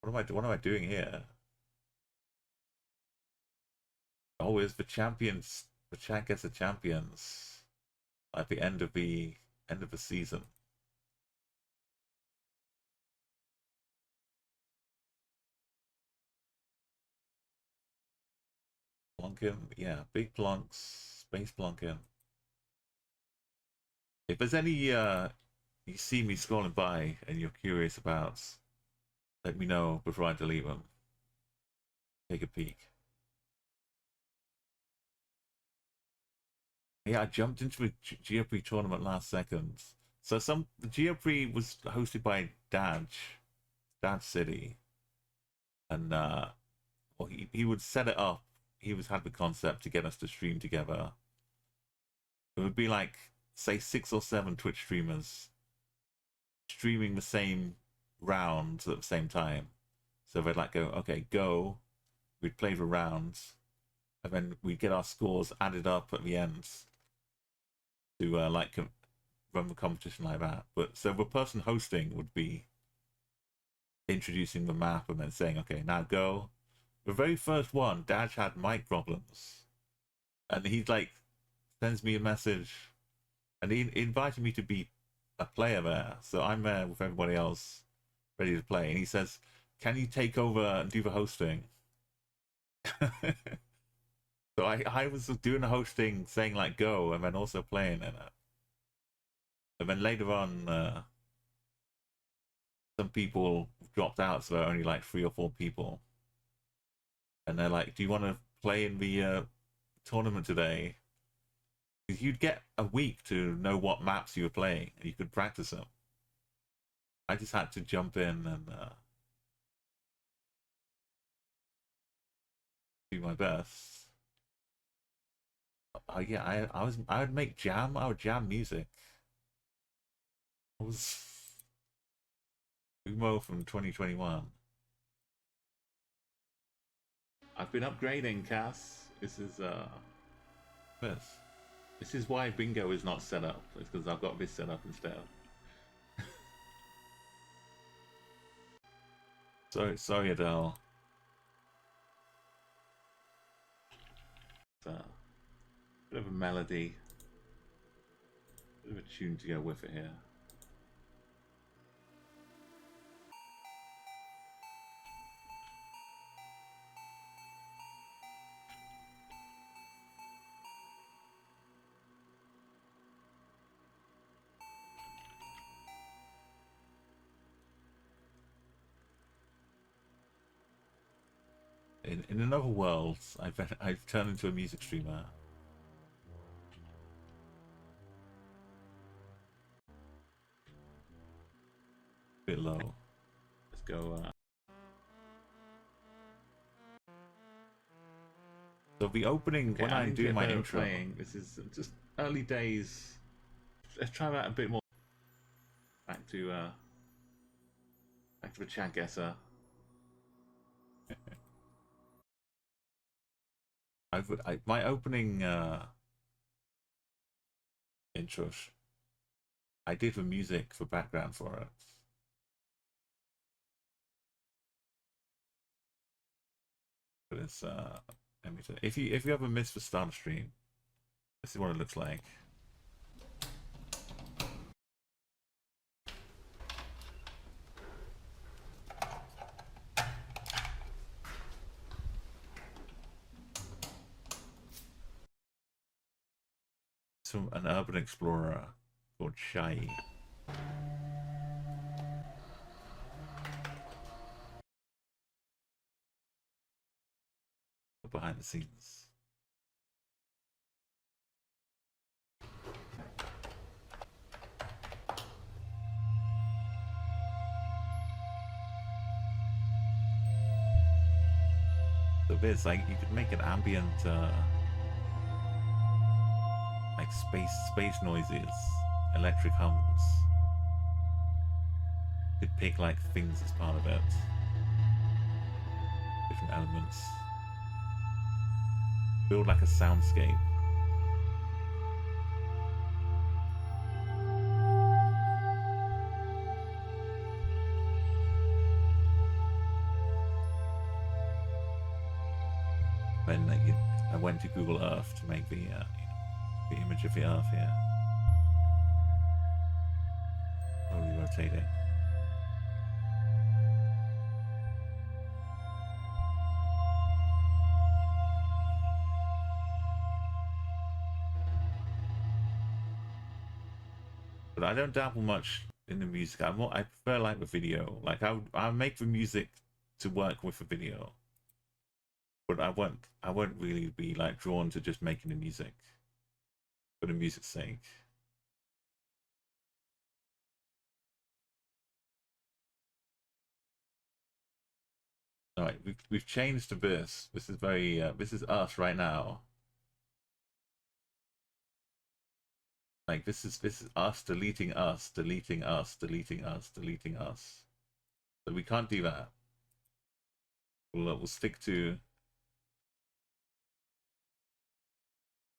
Speaker 3: What am I doing here? Oh, it's the champions. The chat gets the champions. at the end of the season. Plonkin, yeah, big plonks, space plonkin. If there's any you see me scrolling by and you're curious about, let me know before I delete them. Take a peek. Yeah, I jumped into a Geoprix tournament last second. So the Geoprix was hosted by Daj City, and well, he would set it up. He had the concept to get us to stream together. It would be like, say, 6 or 7 Twitch streamers streaming the same rounds at the same time. So they'd like go, okay, go. We'd play the rounds, and then we'd get our scores added up at the end to like run the competition like that. But so the person hosting would be introducing the map and then saying, okay, now go. The very first one, Daj had mic problems, and he like sends me a message, and he invited me to be a player there. So I'm there with everybody else, ready to play, and he says, "Can you take over and do the hosting?" So I was doing the hosting, saying like go, and then also playing in it. And then later on, some people dropped out, so there were only like 3 or 4 people. And they're like, "Do you want to play in the tournament today?" Because you'd get a week to know what maps you were playing, and you could practice them. I just had to jump in and do my best. Yeah, I would make jam. I would jam music. I was Umo from 2021. I've been upgrading, Cass. This is This is why bingo is not set up. It's because I've got this set up instead. Sorry, Adele. Bit of a melody, bit of a tune to go with it here. In another world, I've turned into a music streamer. Bit low. Let's go. So the opening, okay, when I'm doing my intro, this is just early days. Let's try that a bit more. Back to the chat guesser. My opening intro, I did the music for background for it. But it's if you ever miss the start stream, this is what it looks like. It's from an urban explorer called Shai. Behind the scenes. So this, like, you could make an ambient, like space noises, electric hums. You could pick like things as part of it, different elements. Build like a soundscape. Then I went to Google Earth to make the image of the Earth here.
Speaker 1: rotating. But I don't dabble much in the music. I prefer like the video. Like I make the music to work with the video. But I won't really be like drawn to just making the music for the music's sake. All right, we've changed to this. This is very this is us right now. Like this is us deleting us, deleting us, deleting us, deleting us. So we can't do that. We'll stick to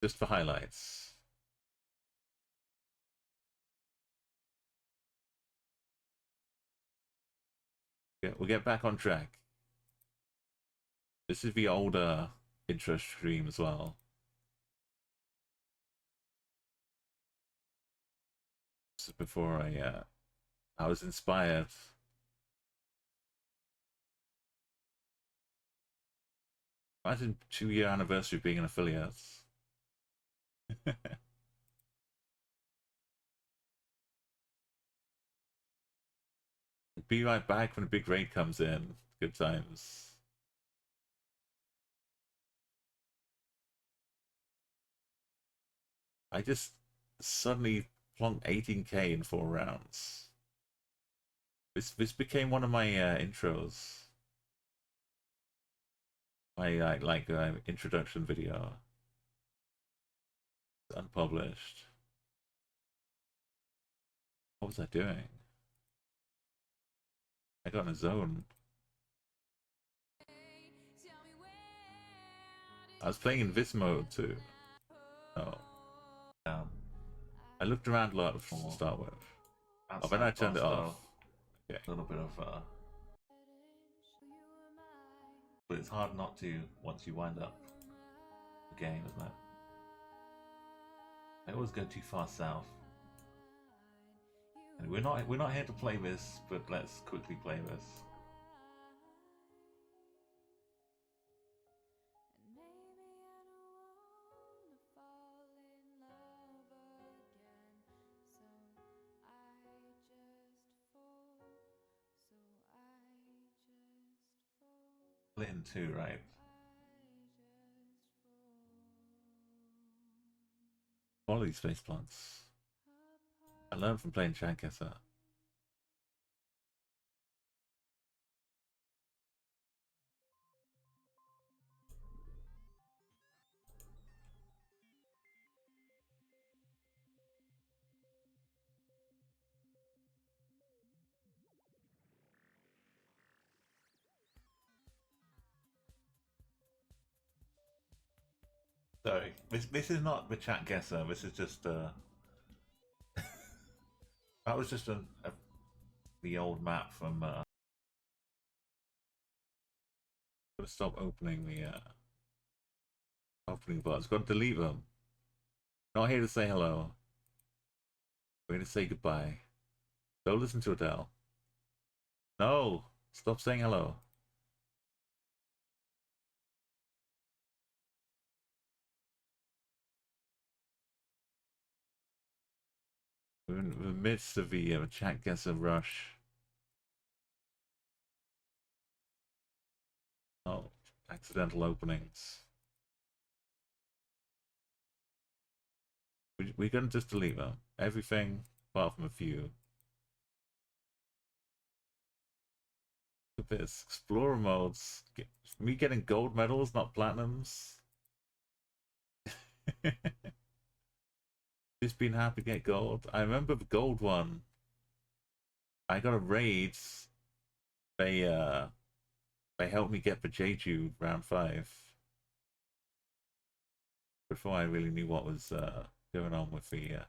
Speaker 1: just for highlights. Yeah, we'll get back on track. This is the older intro stream as well. This is before I was inspired. Imagine 2-year anniversary of being an affiliate. Be right back when a big raid comes in. Good times. I just suddenly plonked 18k in 4 rounds. This became one of my intros. My introduction video. It's unpublished. What was I doing? I got in a zone. I was playing in this mode too. Oh. I looked around a lot to start with. Oh, then I turned it off. Okay.
Speaker 3: A little bit of but it's hard not to once you wind up the game, isn't it? I always go too far south. And we're not here to play this, but let's quickly play this. Split in 2, right?
Speaker 1: Quality space plants. I learned from playing Shankessa.
Speaker 3: Sorry, this is not the chat guesser. This is just that was just the old map from.
Speaker 1: I'm gonna stop opening the opening buttons. Got to delete them. Not here to say hello. We're here to say goodbye. Don't listen to Adele. No, stop saying hello. We're in the midst of the chat guesser rush. Oh, accidental openings. We're gonna just delete them. Everything apart from a few. Look at this. Explorer modes. Me getting gold medals, not platinums. Just been happy to get gold. I remember the gold one. I got a raid. They helped me get the Jeju round 5. Before I really knew what was going on with the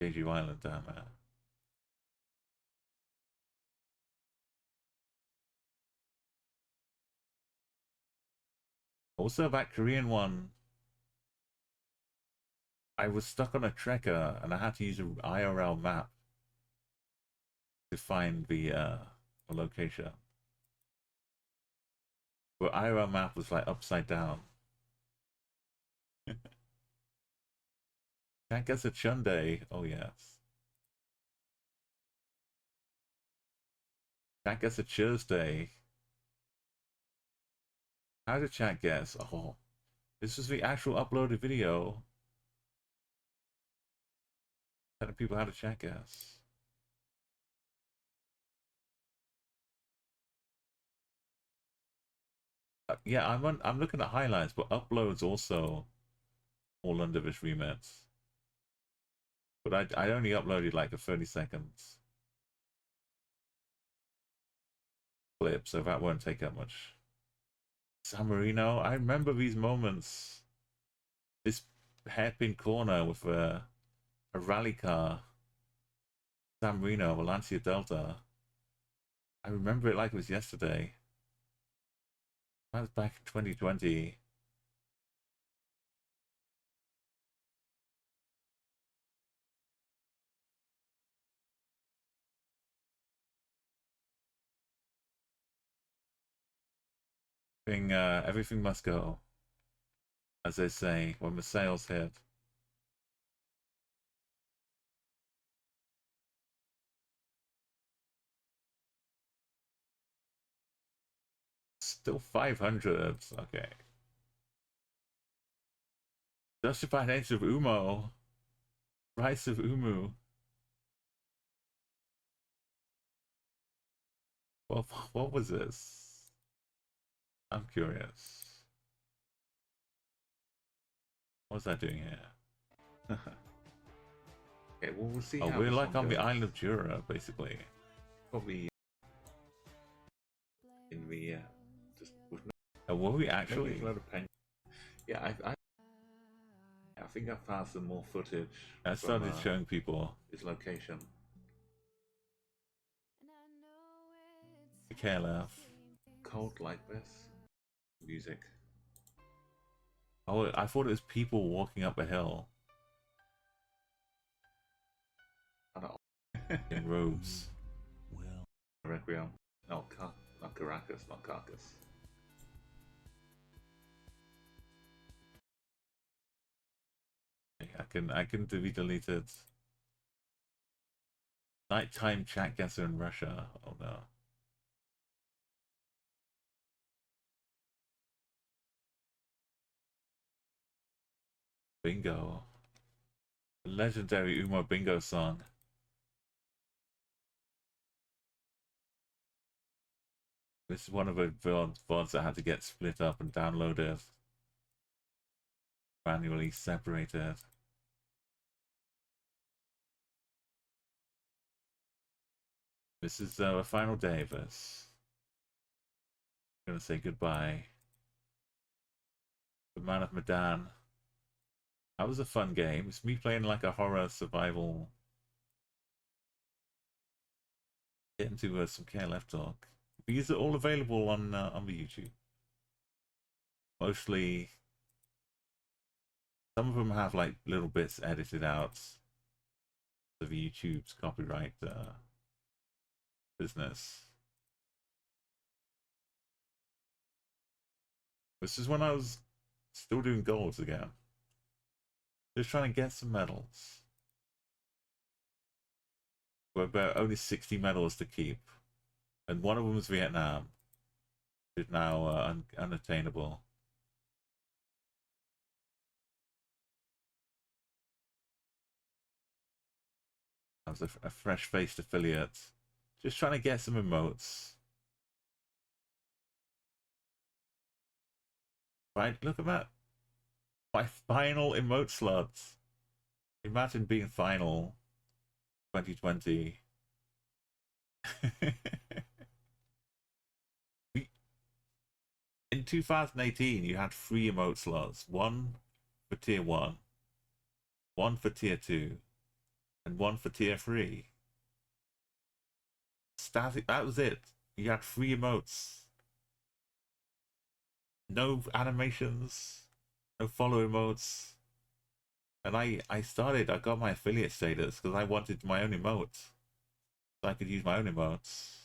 Speaker 1: Jeju Island down there. Also, that Korean one, I was stuck on a trekker and I had to use an IRL map
Speaker 3: to find the location. But IRL map was like upside down. Can't guess a Chunday. Oh yes. Can't guess a Tuesday. How did chat guess? Oh, this is the actual uploaded video. Telling people how to chat guess. Yeah, I'm looking at highlights, but uploads also all under this remit. But I only uploaded like a 30 seconds clip, so that won't take up much. San Marino, I remember these moments. This hairpin corner with a rally car. San Marino, Valencia Delta. I remember it like it was yesterday. That was back in 2020. Everything must go, as they say, when the sales hit. Still 500. Okay. Justified Age of Umo. Rise of Umu. Well, what was this? I'm curious. What's that doing here?
Speaker 1: Okay, well, we'll see.
Speaker 3: Oh,
Speaker 1: how
Speaker 3: we're
Speaker 1: this
Speaker 3: like
Speaker 1: one
Speaker 3: on the
Speaker 1: goes.
Speaker 3: island of Jura, basically.
Speaker 1: Probably in the just with
Speaker 3: And were we
Speaker 1: maybe
Speaker 3: actually?
Speaker 1: a lot of pen. Yeah, I think I found some more footage.
Speaker 3: I
Speaker 1: from,
Speaker 3: started showing people
Speaker 1: his location.
Speaker 3: the KLF.
Speaker 1: Cold like this. Music.
Speaker 3: Oh, I thought it was people walking up a hill
Speaker 1: I don't
Speaker 3: in robes.
Speaker 1: Requiem. No, not Caracas, not Caracas.
Speaker 3: I can be deleted. Nighttime chat guesser in Russia. Oh no. Bingo. The legendary Umo Bingo song. This is one of the VODs that had to get split up and downloaded. Manually separated. This is the final day of this. I'm gonna say goodbye. The Man of Medan. That was a fun game. It's me playing like a horror survival. Get into some KLF talk. These are all available on the YouTube. Mostly, some of them have like little bits edited out of YouTube's copyright business. This is when I was still doing golds again. Just trying to get some medals. We're about only 60 medals to keep. And one of them was Vietnam. Which is now unattainable. That was a fresh-faced affiliate. Just trying to get some emotes. Right, look at that. My final emote slots. Imagine being final 2020. In 2018, you had 3 emote slots. 1 for tier 1, 1 for tier 2, and 1 for tier 3. Static, that was it. You had 3 emotes. No animations, no follow emotes. And I got my affiliate status because I wanted my own emote. so I could use my own emotes.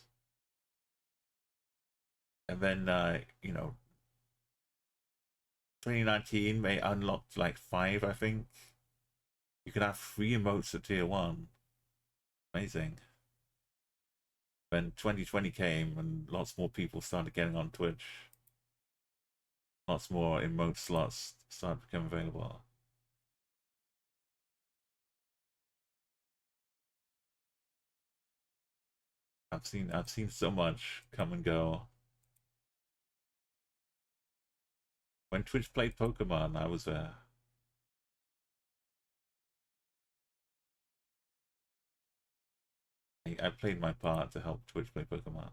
Speaker 3: And then, you know, 2019 they unlocked like 5, I think. You could have 3 emotes at tier 1. Amazing. When 2020 came and lots more people started getting on Twitch, lots more emote slots started to become available. I've seen so much come and go. When Twitch played Pokemon, I was there. I played my part to help Twitch play Pokemon.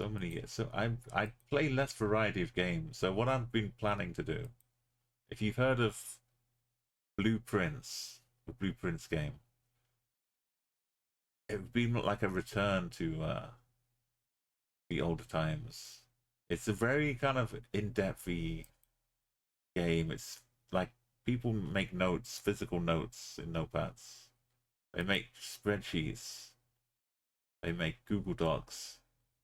Speaker 3: So many years. So I play less variety of games. So what I've been planning to do, if you've heard of Blueprints, the Blueprints game, it would be like a return to the older times. It's a very kind of in-depth game. It's like people make notes, physical notes in notepads. They make spreadsheets. They make Google Docs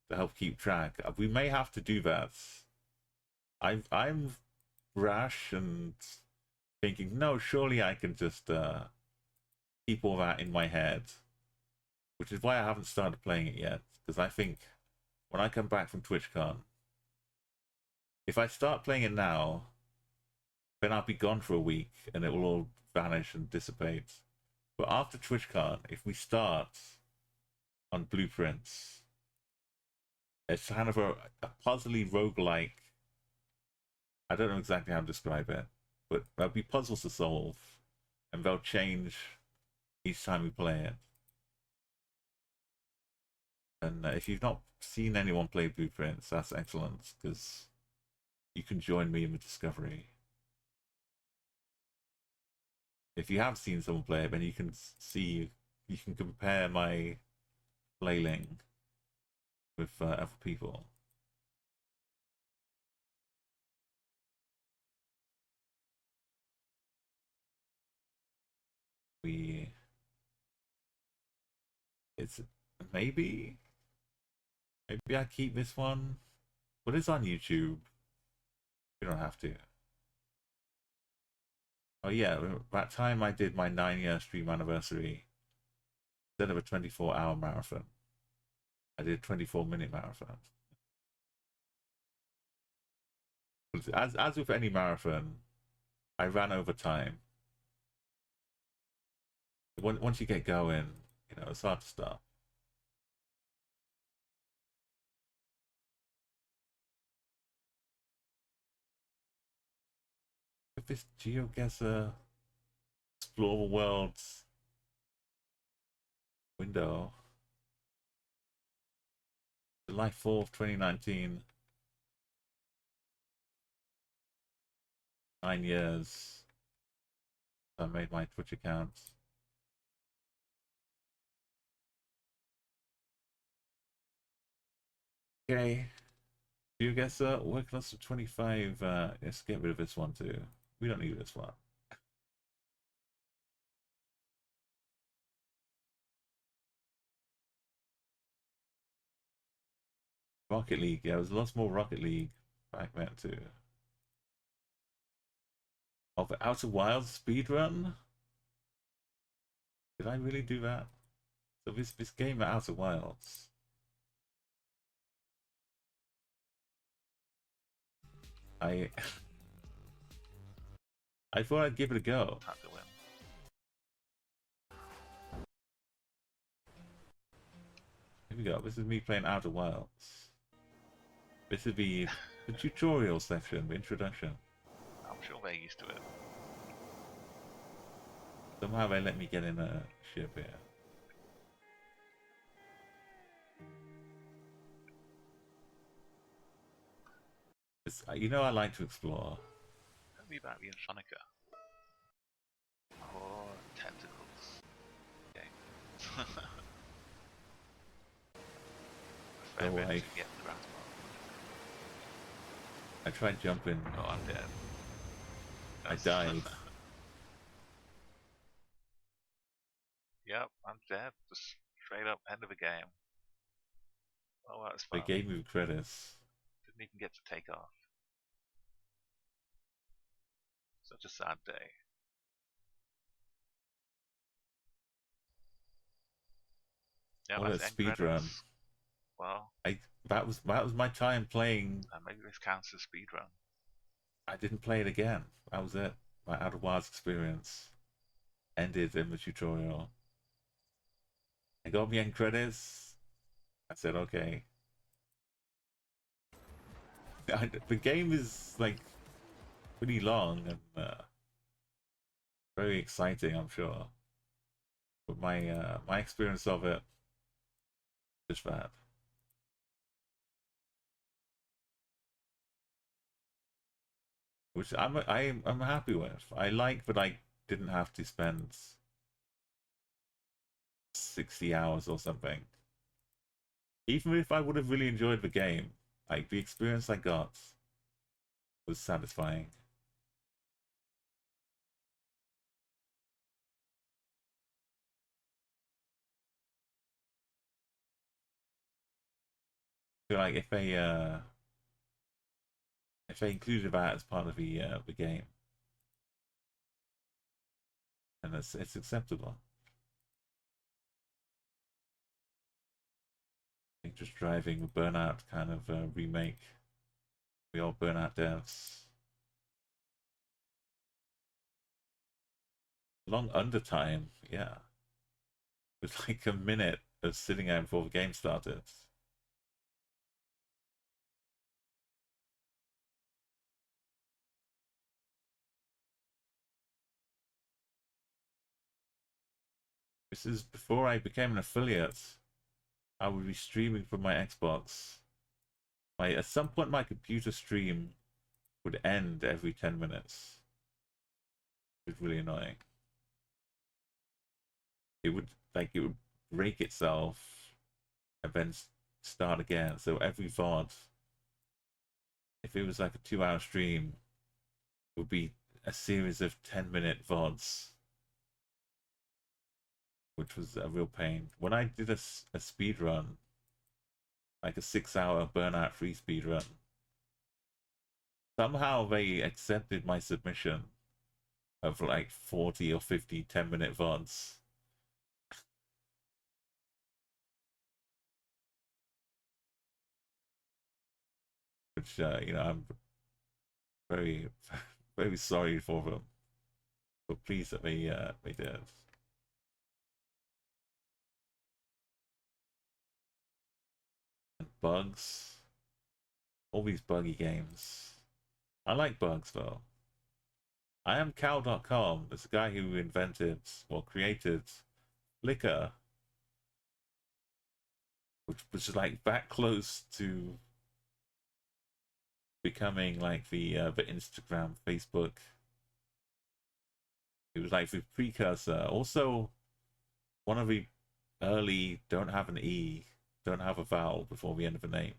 Speaker 3: to help keep track. We may have to do that. I'm rash and thinking, no, surely I can just keep all that in my head, which is why I haven't started playing it yet. Because I think when I come back from TwitchCon, if I start playing it now, then I'll be gone for a week and it will all vanish and dissipate. But after TwitchCon, if we start on Blueprints, it's kind of a puzzly roguelike. I don't know exactly how to describe it, but there'll be puzzles to solve, and they'll change each time we play it. And if you've not seen anyone play Blueprints, that's excellent, because you can join me in the discovery. If you have seen someone play it, then you can see, you can compare my playing with other people. It's maybe I keep this one, but it's on YouTube. You don't have to. Oh yeah, that time I did my 9-year stream anniversary. Instead of a 24-hour marathon, I did a 24-minute marathon. As with any marathon, I ran over time. Once you get going, you know, it's hard to stop. If this GeoGuessr Explore Worlds window, July 4th, 2019, 9 years. I made my Twitch account. Okay. GeoGuessr, work loss of 25. Let's get rid of this one too. We don't need this one. Rocket League, yeah, there was lots more Rocket League back then too. Oh, the Outer Wilds speedrun? Did I really do that? So this game, Outer Wilds. I thought I'd give it a go.
Speaker 7: Had to win.
Speaker 3: Here we go. This is me playing Outer Wilds. This is the tutorial section, the introduction.
Speaker 7: I'm sure they're used to it.
Speaker 3: Somehow they let me get in a ship here. You know, I like to explore.
Speaker 7: Tell me about the Insonica. Oh, tentacles. Okay.
Speaker 3: Go away.
Speaker 7: Get the grass
Speaker 3: I tried jumping.
Speaker 7: bar. Oh, I'm dead.
Speaker 3: I died.
Speaker 7: Yep, I'm dead. Just straight up end of the game. Oh, that was
Speaker 3: They
Speaker 7: fun.
Speaker 3: gave me credits.
Speaker 7: Didn't even get to take off. Such a sad day. Yeah,
Speaker 3: All
Speaker 7: that's
Speaker 3: that
Speaker 7: end
Speaker 3: speed
Speaker 7: credits.
Speaker 3: run.
Speaker 7: Well,
Speaker 3: That was my time playing.
Speaker 7: maybe this counts as speed run.
Speaker 3: I didn't play it again. That was it. My Outer Wilds experience ended in the tutorial. I got me end credits. I said, okay. The game is like pretty long and very exciting, I'm sure. But my experience of it is bad. Which I'm happy with. I like that I didn't have to spend 60 hours or something. Even if I would have really enjoyed the game, like the experience I got was satisfying. So like if they included that as part of the game, and it's acceptable. I think just driving the Burnout kind of remake. We all Burnout devs. Long under time, yeah. It was like a minute of sitting there before the game started. This is before I became an affiliate. I would be streaming from my Xbox. At some point, my computer stream would end every 10 minutes. It was really annoying. It would break itself and then start again. So every VOD, if it was like a 2-hour stream, would be a series of 10-minute VODs, which was a real pain. When I did a speed run, like a 6-hour Burnout free speed run, somehow they accepted my submission of like 40 or 50 10-minute VODs. Which, I'm very, very sorry for them. But pleased that they did. And bugs. All these buggy games. I like bugs though. I am Cal.com. It's a guy who invented or created Flickr, which was like that close to becoming like the Instagram, Facebook. It was like the precursor. Also, one of the early don't have an E, don't have a vowel before the end of the name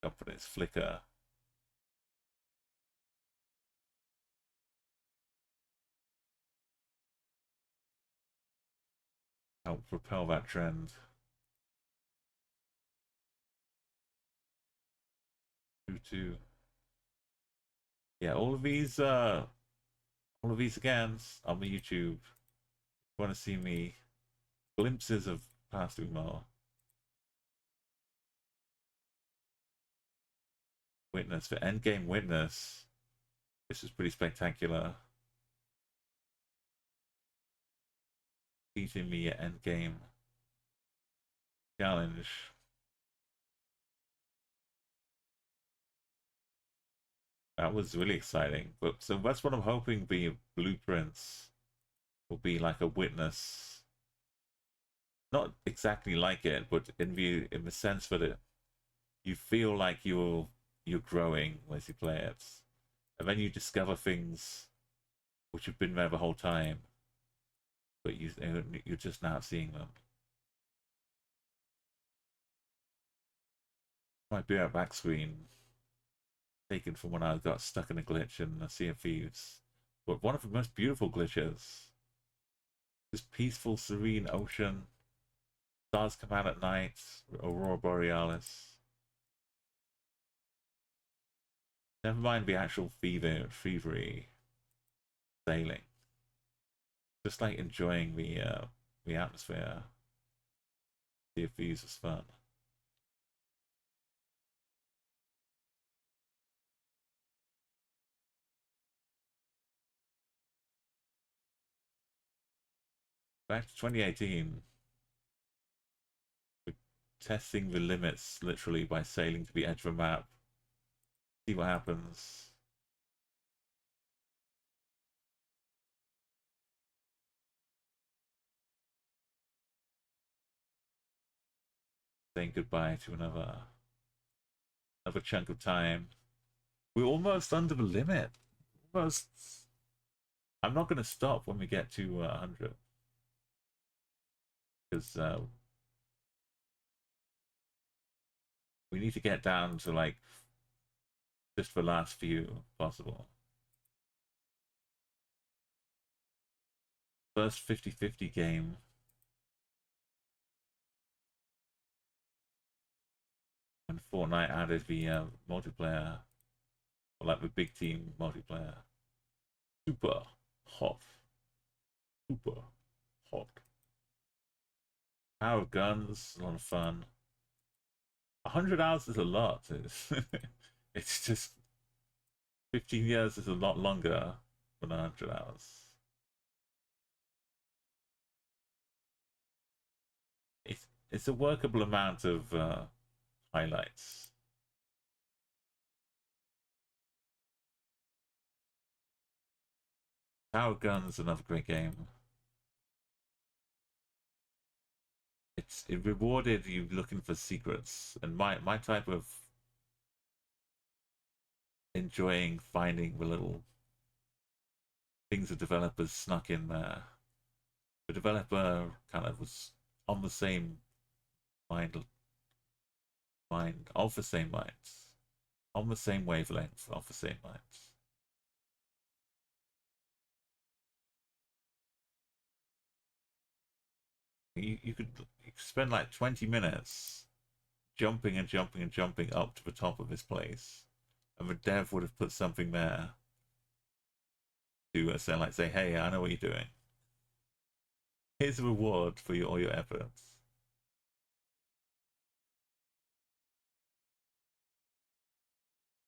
Speaker 3: companies, Flickr. Help propel that trend. To yeah, all of these again on the YouTube. If you want to see me glimpses of past Umar. Witness for Endgame Witness. This is pretty spectacular. Beating me at Endgame challenge. That was really exciting. But so that's what I'm hoping the blueprints will be, like a Witness. Not exactly like it, but in the sense that you feel like you're growing as you play it. And then you discover things which have been there the whole time, but you're just now seeing them. Might be our back screen taken from when I got stuck in a glitch in Sea of Thieves but one of the most beautiful glitches. This peaceful, serene ocean. Stars come out at night. Aurora Borealis. Never mind the actual fevery sailing. Just like enjoying the atmosphere. The views is fun. Back to 2018. We're testing the limits literally by sailing to the edge of a map. See what happens. Saying goodbye to another chunk of time. We're almost under the limit. Almost. I'm not going to stop when we get to 100. Because we need to get down to like just the last few possible. First 50-50 game. When Fortnite added the multiplayer, or like the big team multiplayer. Super hot. Super hot. Power of guns, a lot of fun. 100 hours is a lot. It's just 15 years is a lot longer than 100 hours. It's a workable amount of highlights. Power Guns, another great game. It rewarded you looking for secrets, and my type of enjoying finding the little things the developers snuck in there. The developer kind of was on the same mind of the same minds, on the same wavelength of the same minds. You could spend like 20 minutes jumping and jumping and jumping up to the top of this place, and the dev would have put something there to say, hey, I know what you're doing. Here's a reward for all your efforts.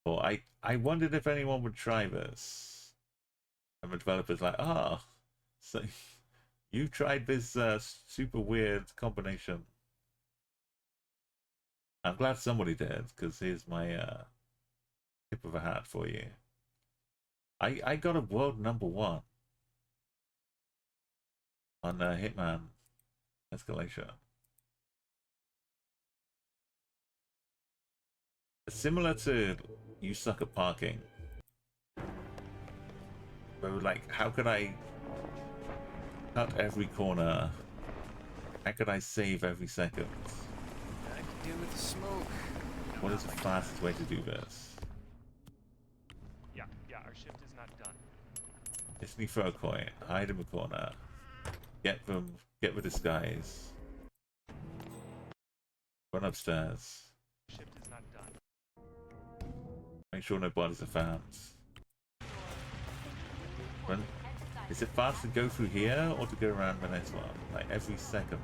Speaker 3: Or I wondered if anyone would try this. And the developer's like, so you tried this super weird combination. I'm glad somebody did, because here's my tip of a hat for you. I got a world #1 on Hitman Escalation. Similar to You Suck at Parking. Where like, how could I cut every corner? How could I save every second?
Speaker 8: I can do with the smoke.
Speaker 3: What is the fastest way to do this?
Speaker 8: Yeah, our shift is not done.
Speaker 3: Instantly throw a coin, hide in the corner, get the disguise, run upstairs,
Speaker 8: Shift is not done.
Speaker 3: make sure no bodies are found. Run. Is it faster to go through here or to go around the next one? Like every second.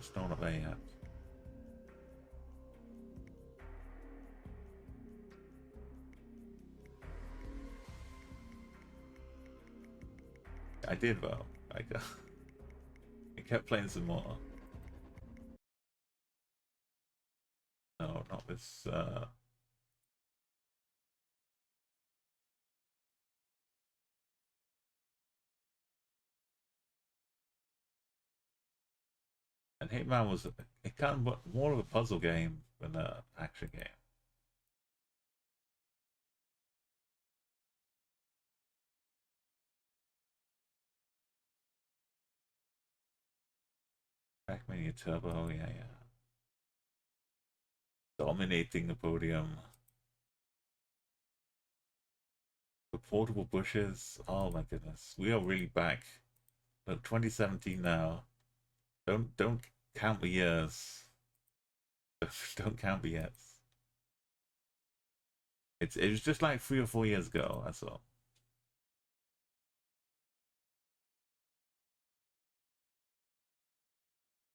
Speaker 3: Still not there yet. I did though. I kept playing some more. No, not this. And Hitman was it kind of more of a puzzle game than an action game. Junior Turbo, yeah. Dominating the podium. The portable bushes, oh my goodness. We are really back. Look, 2017 now. Don't count the years. Don't count the years. It was just like 3 or 4 years ago, that's all.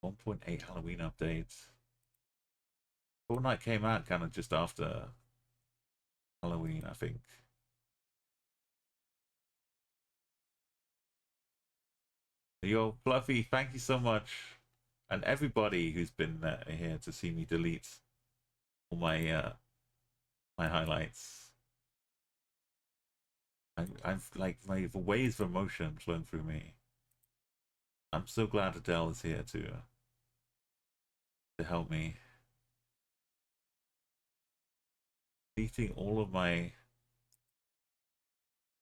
Speaker 3: .8 Halloween update. Fortnite came out kind of just after Halloween, I think. Yo, Fluffy, thank you so much. And everybody who's been here to see me delete all my my highlights. I've like my waves of emotion flowing through me. I'm so glad Adele is here to help me. Deleting all of my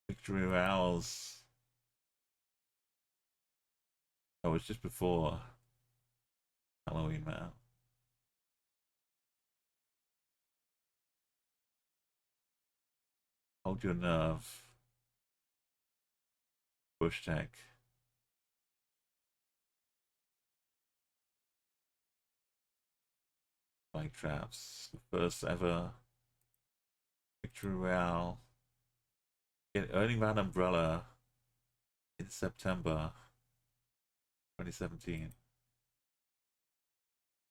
Speaker 3: victory royales. Oh, it's just before Halloween, man. Hold your nerve. Bush tech. Spike traps. The first ever victory royale. Earning that umbrella in September 2017.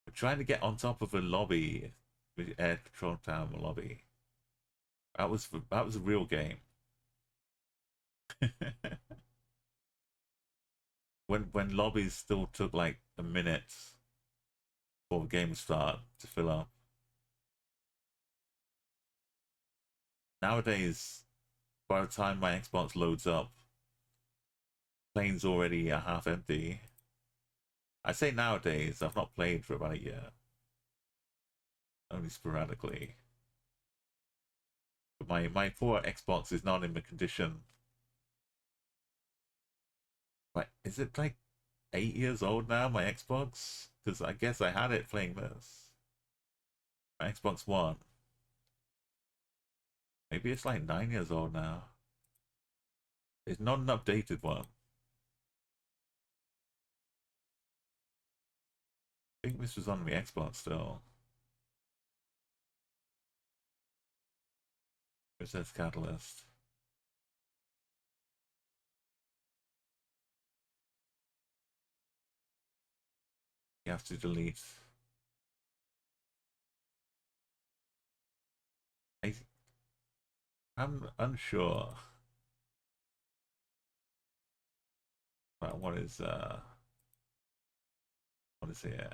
Speaker 3: We're trying to get on top of a lobby, the air control tower lobby. That was a real game. when lobbies still took like a minute before the game would start to fill up. Nowadays, by the time my Xbox loads up, plane's already half empty. I say nowadays, I've not played for about a year. Only sporadically. But my poor Xbox is not in the condition. Right, is it like 8 years old now, my Xbox? Because I guess I had it playing this. My Xbox One. Maybe it's like 9 years old now. It's not an updated one. I think this was on the Xbox still. It says Catalyst. You have to delete. I'm unsure about what is here.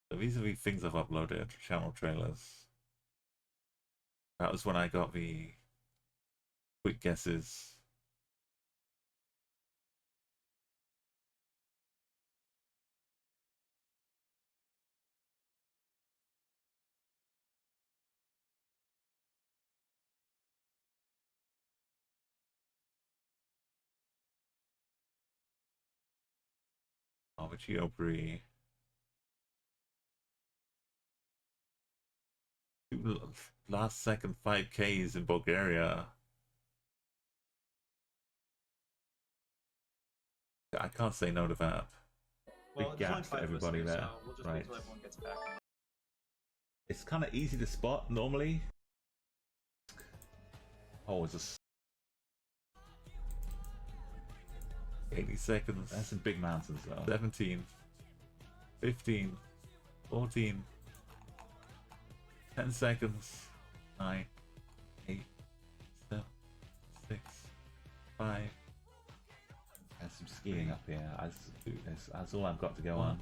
Speaker 3: So these are the things I've uploaded, channel trailers. That was when I got the quick guesses. Armature last second 5Ks in Bulgaria. I can't say no to that.
Speaker 9: Well,
Speaker 3: Big gaps for everybody there.
Speaker 9: So we'll just wait till everyone gets back.
Speaker 3: It's kind of easy to spot normally. Oh, it's just 80 seconds. That's in big mountains though. 17, 15, 14, 10 seconds. 9, 8, 7, 6, 5. There's some skiing up here. That's all I've got to go on.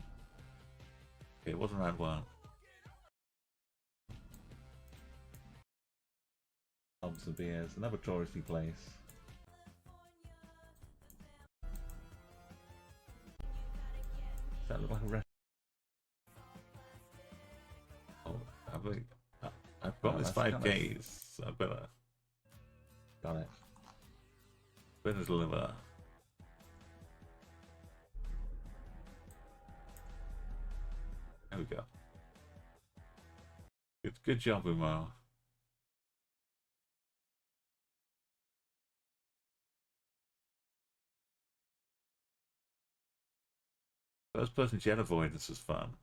Speaker 3: Okay, it wasn't round 1. Pubs and beers, another touristy place. Does that look like a restaurant? Oh, I've got this 5Ks, so I better. Got it. Better deliver. Good job, Umo. First person jet avoidance was fun.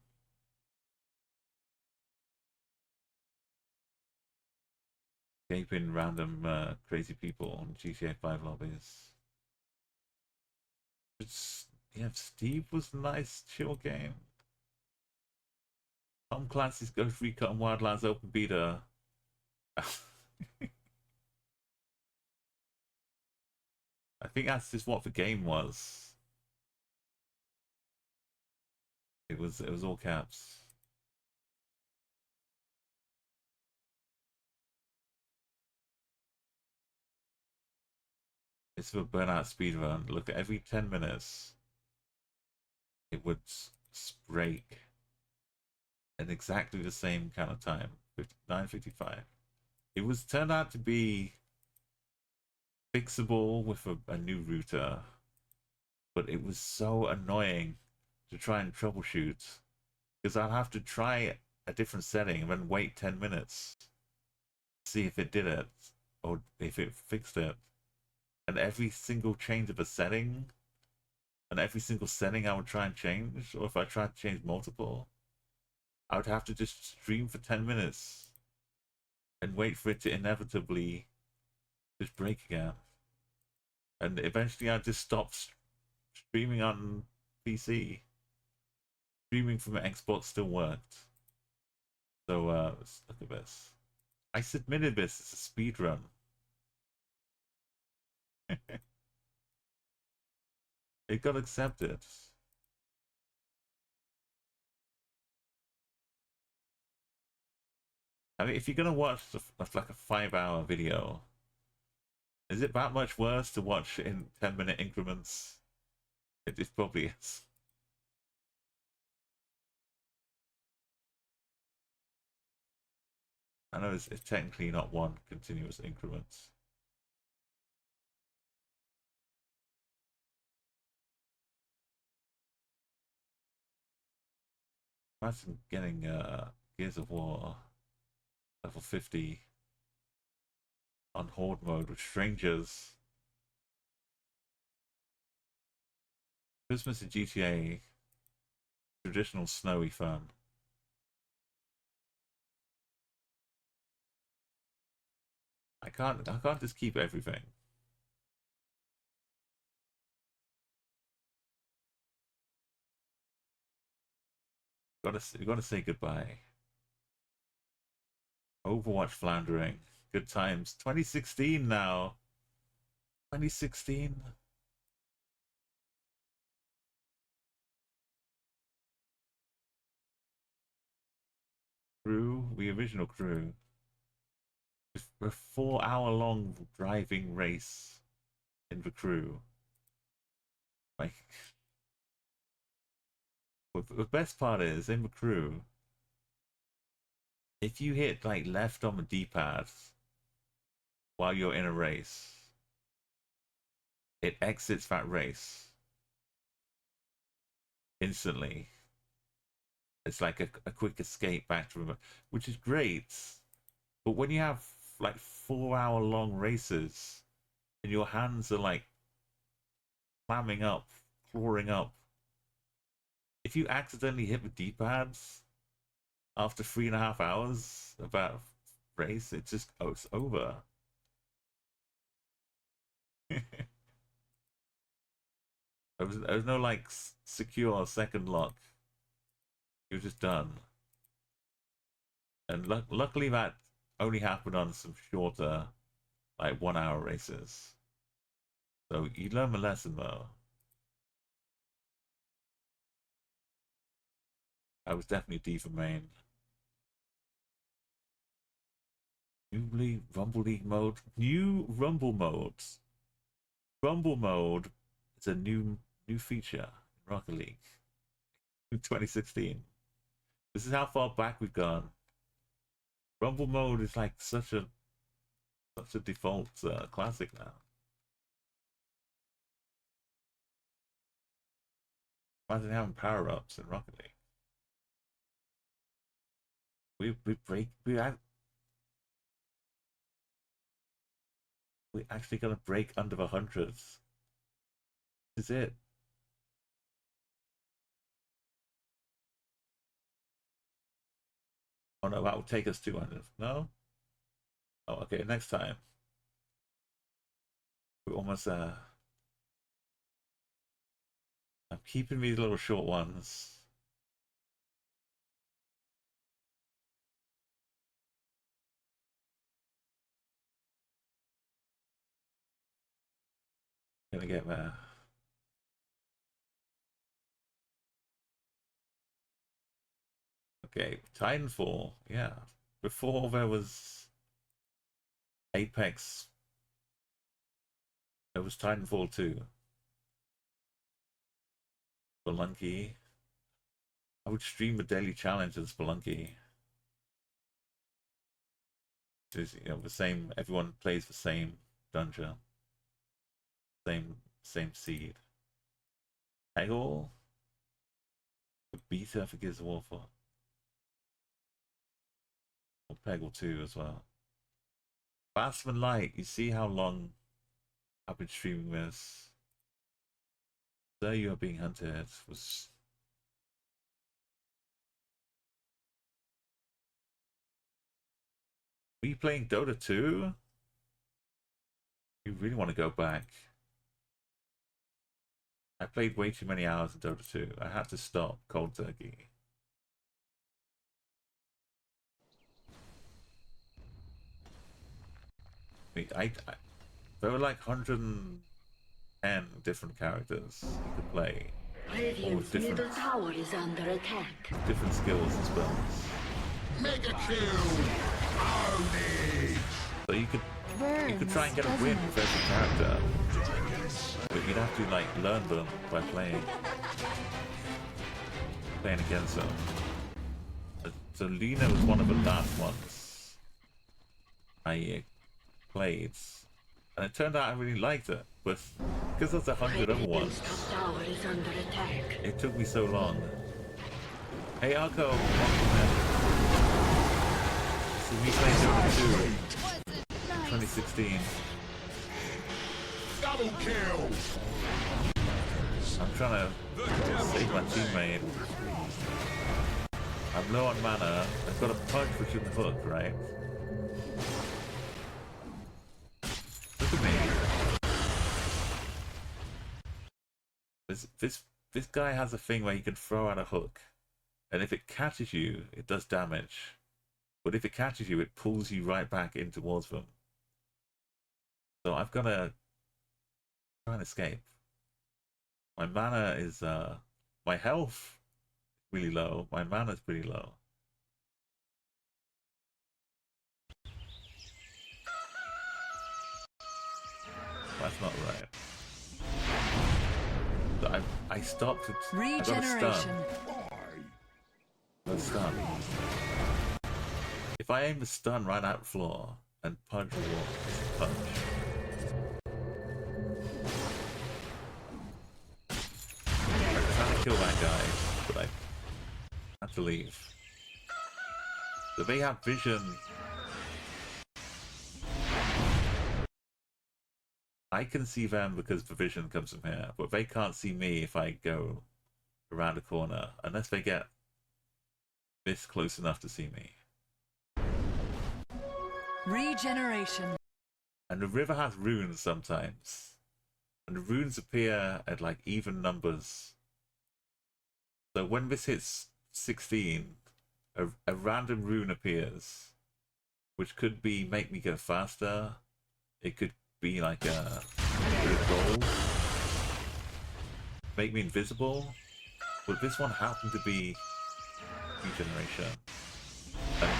Speaker 3: Escaping random crazy people on GTA 5 lobbies. Yeah, Steve was a nice, chill game. Tom Clancy's Ghost Recon Wildlands open beta. I think that's just what the game was. It was all caps. It's for burnout speedrun. Look, at every 10 minutes, it would break in exactly the same kind of time, 9:55. It was turned out to be fixable with a new router, but it was so annoying to try and troubleshoot because I'd have to try a different setting and then wait 10 minutes to see if it did it or if it fixed it. And every single change of a setting, and every single setting I would try and change, or if I tried to change multiple, I would have to just stream for 10 minutes and wait for it to inevitably just break again. And eventually I just stopped streaming on PC. Streaming from an Xbox still worked. So let's look at this. I submitted this as a speed run. It got accepted. I mean, if you're gonna watch like a 5-hour video, is it that much worse to watch in 10-minute increments? It probably is. I know it's technically not one continuous increment. Imagine getting Gears of War level 50 on Horde mode with strangers. Christmas in GTA, traditional snowy fun. I can't just keep everything. Gotta say goodbye. Overwatch floundering. Good times. 2016 now. 2016. Crew, the original crew. A 4-hour-long driving race in the crew. Like, the best part is in the crew, if you hit like left on the D-pad while you're in a race, it exits that race instantly. It's like a quick escape back to the, which is great. But when you have like 4-hour-long races and your hands are like clamming up, clawing up, if you accidentally hit the D-pads after 3.5 hours of that race, it just goes over. There was no like secure second lock. You're just done. And luckily that only happened on some shorter, like 1-hour races. So you learn the lesson though. I was definitely D for main. New Rumble League mode. New Rumble modes. Rumble mode is a new feature in Rocket League in 2016. This is how far back we've gone. Rumble mode is like such a default classic now. Imagine having power-ups in Rocket League. we actually gonna break under the hundreds. This is it. Oh no, that will take us 200. No? Oh, okay, next time. We're almost I'm keeping these little short ones. Gonna get there. Okay, Titanfall, yeah. Before there was Apex, there was Titanfall 2. Spelunky. I would stream a daily challenge as Spelunky. It's, you know, the same, everyone plays the same dungeon. Same seed. Peggle? The beta for Gears of War 4. Or Peggle 2 as well. Batsman Light, you see how long I've been streaming this. There You Are Being Hunted was... Are you playing Dota 2? You really want to go back. I played way too many hours in Dota 2. I had to stop cold turkey. There were like 110 different characters you could play. All with different
Speaker 10: tower is under attack.
Speaker 3: Different skills and spells.
Speaker 2: Mega kill!
Speaker 3: So you could try and get a win with every character. But you'd have to like learn them by playing against them. So Lena was one of the last ones I played, and it turned out I really liked it, but because there's 100 other ones, it took me so long. Hey Arco, welcome in. See me playing Dota 2 2016.
Speaker 2: Double kill!
Speaker 3: I'm trying to save my teammate. I'm low on mana. I've got a punch which is the hook, right? Look at me. This guy has a thing where he can throw out a hook, and if it catches you, it does damage. But if it catches you, it pulls you right back in towards them. So I've got to try and escape. My mana is my health is really low. My mana is pretty low. That's not right. So I stopped it.
Speaker 10: Regeneration.
Speaker 3: I got a stun. If I aim the stun right out the floor and punch the wall, it's a punch. I'm trying to kill that guy, but I have to leave. So they have vision. I can see them because the vision comes from here, but they can't see me if I go around a corner, unless they get this close enough to see me.
Speaker 10: Regeneration.
Speaker 3: And the river has runes sometimes, and the runes appear at like even numbers. So when this hits 16, a random rune appears, which could be make me go faster. It could be like a bit of gold, make me invisible. But this one happened to be regeneration, and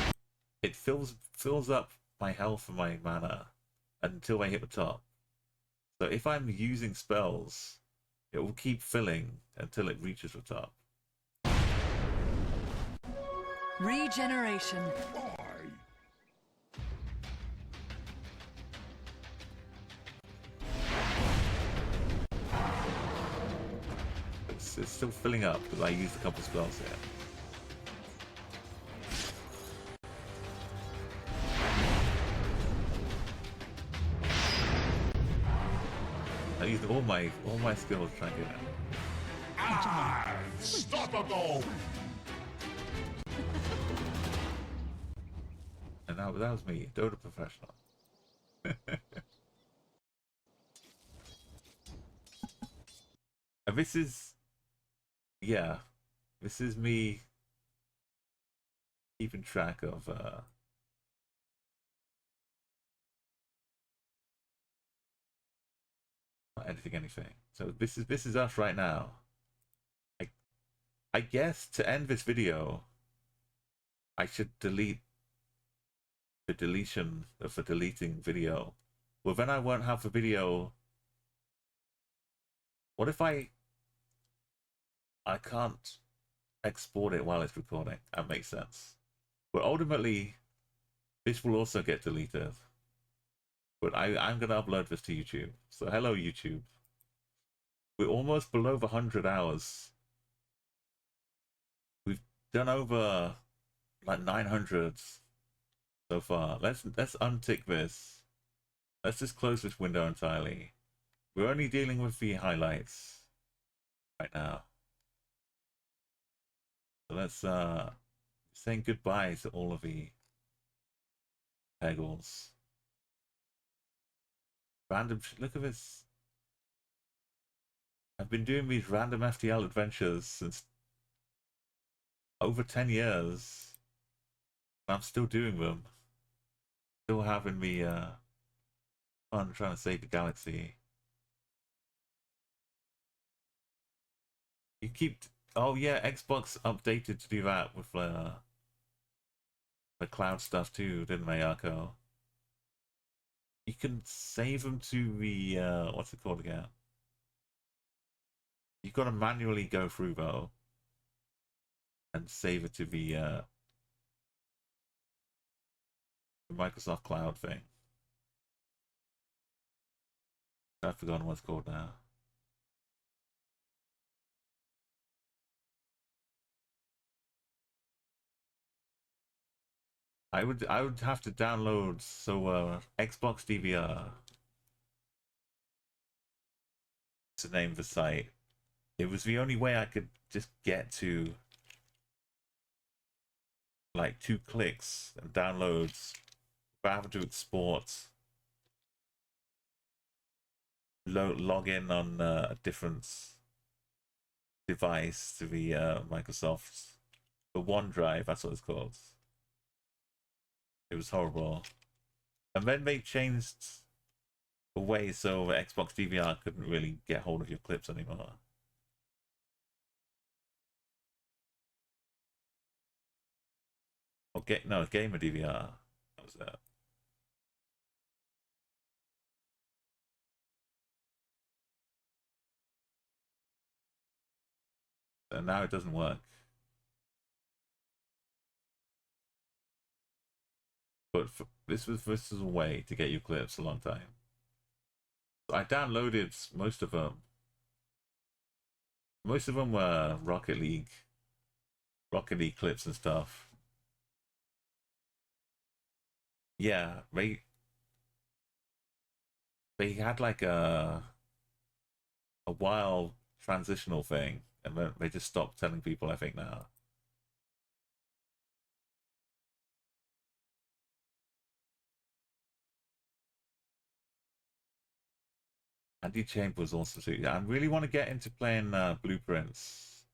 Speaker 3: it fills up my health and my mana until I hit the top. So if I'm using spells, it will keep filling until it reaches the top.
Speaker 10: Regeneration.
Speaker 3: It's still filling up because I used a couple spells here. used all my skills trying to get it.
Speaker 2: Unstoppable!
Speaker 3: And that was me, Dota professional. And this is, yeah, this is me keeping track of not editing anything. So this is us right now. I guess to end this video, I should delete the deletion of the deleting video. Well, then I won't have the video. What if I can't export it while it's recording? That makes sense. But ultimately, this will also get deleted. But I'm going to upload this to YouTube. So hello, YouTube. We're almost below the 100 hours. We've done over like 900 so far. Let's untick this. Let's just close this window entirely. We're only dealing with the highlights right now. So let's saying goodbye to all of the Peggles. Random, look at this. I've been doing these random FTL adventures since over 10 years. I'm still doing them. Still having the fun trying to save the galaxy. You keep, oh yeah, Xbox updated to do that with the cloud stuff too, didn't they, Arco? You can save them to the, what's it called again? You've got to manually go through though and save it to the Microsoft Cloud thing. I've forgotten what it's called now. I would have to download Xbox DVR. To name the site. It was the only way I could just get to like 2 clicks and downloads without having to export. Log in on a different device to the Microsoft, the OneDrive, that's what it's called. It was horrible. And then they changed the way so the Xbox DVR couldn't really get hold of your clips anymore. Or no, Gamer DVR. That was that. And now it doesn't work. But this was a way to get your clips a long time. So I downloaded most of them. Most of them were Rocket League clips and stuff. Yeah, they had like a wild transitional thing, and then they just stopped telling people, I think, now. Andy Chambers also too. Yeah, I really want to get into playing Blueprints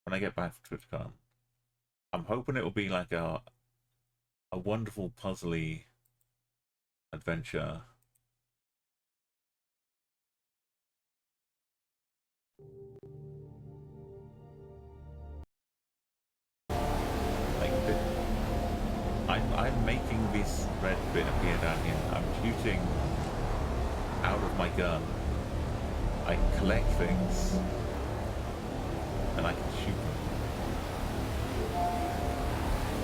Speaker 3: when I get back from TwitchCon. I'm hoping it will be like a wonderful puzzly adventure. Like I'm making this red bit appear down here. I'm shooting out of my gun. I can collect things and I can shoot them.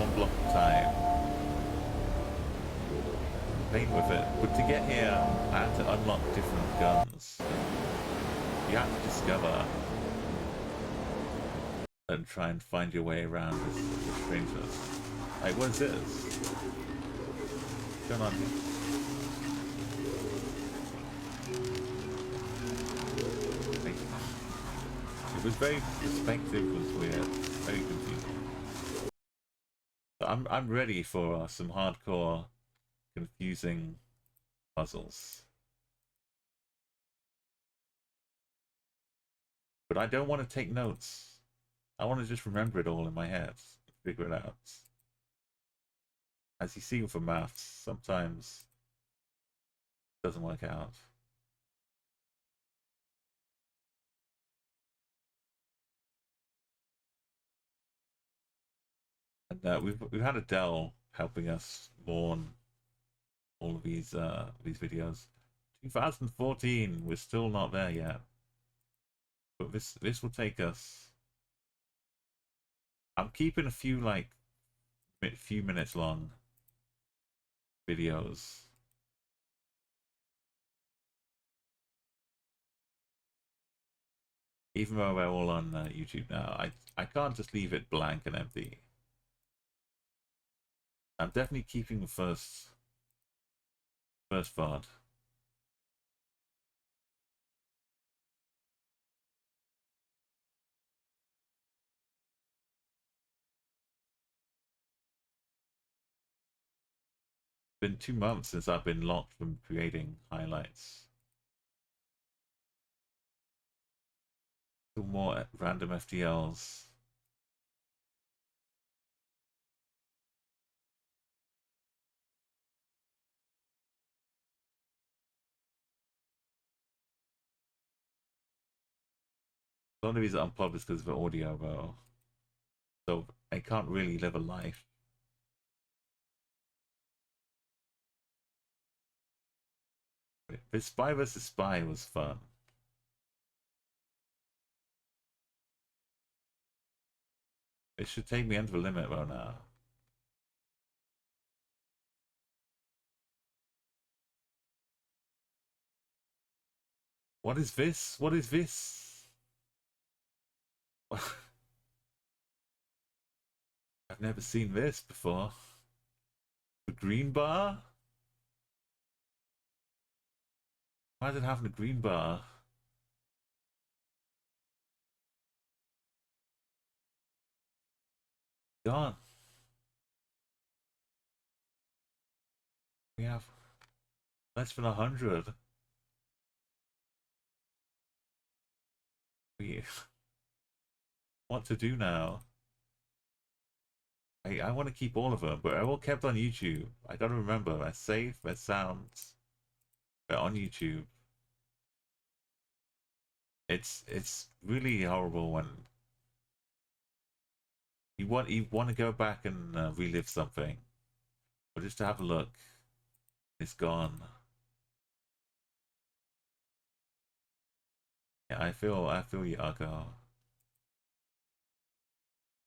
Speaker 3: One block at a time. Playing with it. But to get here, I had to unlock different guns. You have to discover and try and find your way around this strangeness. Like, what is this? What's going on here? It was very perspective was weird, very confusing. So I'm ready for some hardcore, confusing puzzles. But I don't want to take notes. I want to just remember it all in my head, figure it out. As you see for maths, sometimes it doesn't work out. And we've had Adele helping us mourn all of these videos. 2014, we're still not there yet. But this will take us. I'm keeping a few few minutes long videos. Even though we're all on YouTube now, I can't just leave it blank and empty. I'm definitely keeping the first VOD. Been 2 months since I've been locked from creating highlights. Still more random FTLs. A lot of these are unpublished because of the audio though. So I can't really live a life. This Spy vs. Spy was fun. It should take me under the limit though now. What is this? What is this? I've never seen this before. The green bar? Why is it having a green bar? Gone. We have less than 100. What to do now? I want to keep all of them, but they're all kept on YouTube. I gotta remember, they're safe, they're sound, they're on YouTube. It's really horrible when you want to go back and relive something, but just to have a look, it's gone. Yeah, I feel you, Argo.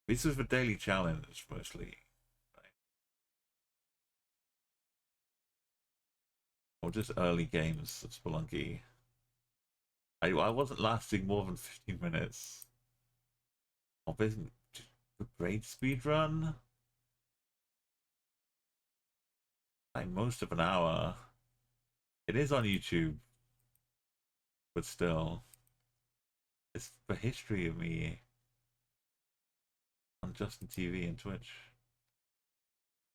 Speaker 3: This was the daily challenge mostly, right? Or just early games of Spelunky. I wasn't lasting more than 15 minutes. Oh, the great speedrun? Like most of an hour. It is on YouTube, but still. It's the history of me on Justin TV and Twitch.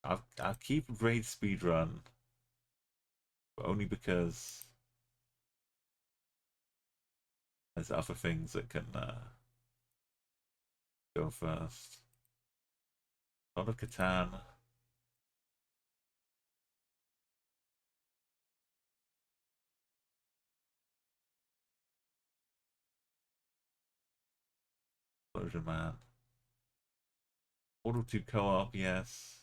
Speaker 3: I'll keep a great speedrun, but only because there's other things that can go first. A lot of Catan. Explosion Man. Portal 2 co-op, yes.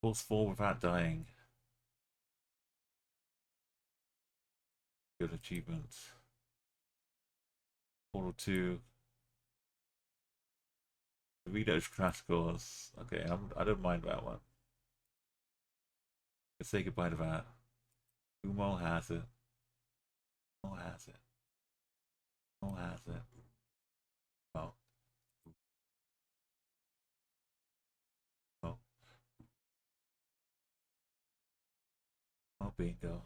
Speaker 3: Force 4 without dying. Good achievement. Portal 2. Doritos Crash Course. Okay, I don't mind that one. Let's say goodbye to that. Umo has it. Umo has it. Umo has it. Oh. Oh. Oh, bingo.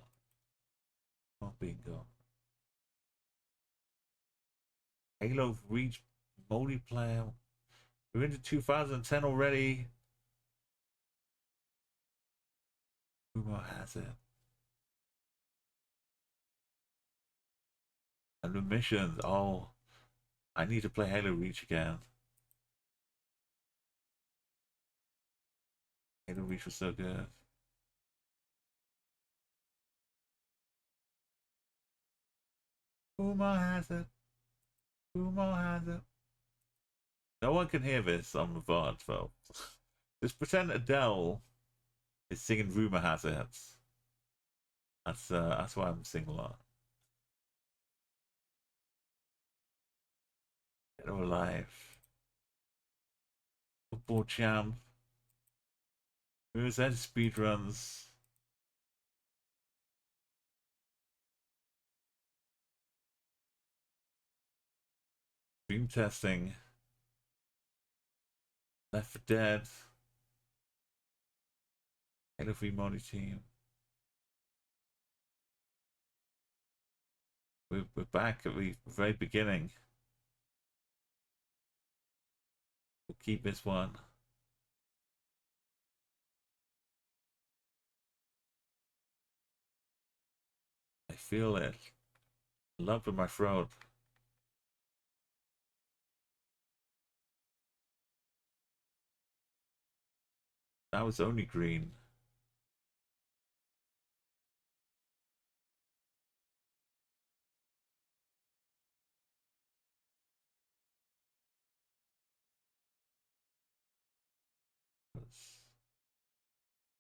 Speaker 3: Oh, bingo. Halo Reach multiplayer. We're into 2010 already. Rumor has it. And the missions. Oh, I need to play Halo Reach again. Halo Reach was so good. Rumor has it. Rumor has it. No one can hear this on the VOD, though. Just pretend Adele is singing Rumor Has It. That's why I'm singing a lot. Get alive. Football champ. Who's that speedruns? Dream testing. Left 4 Dead. Halo 3 Multi Team. We're back at the very beginning. We'll keep this one. I feel it. Lump in my throat. That was only green.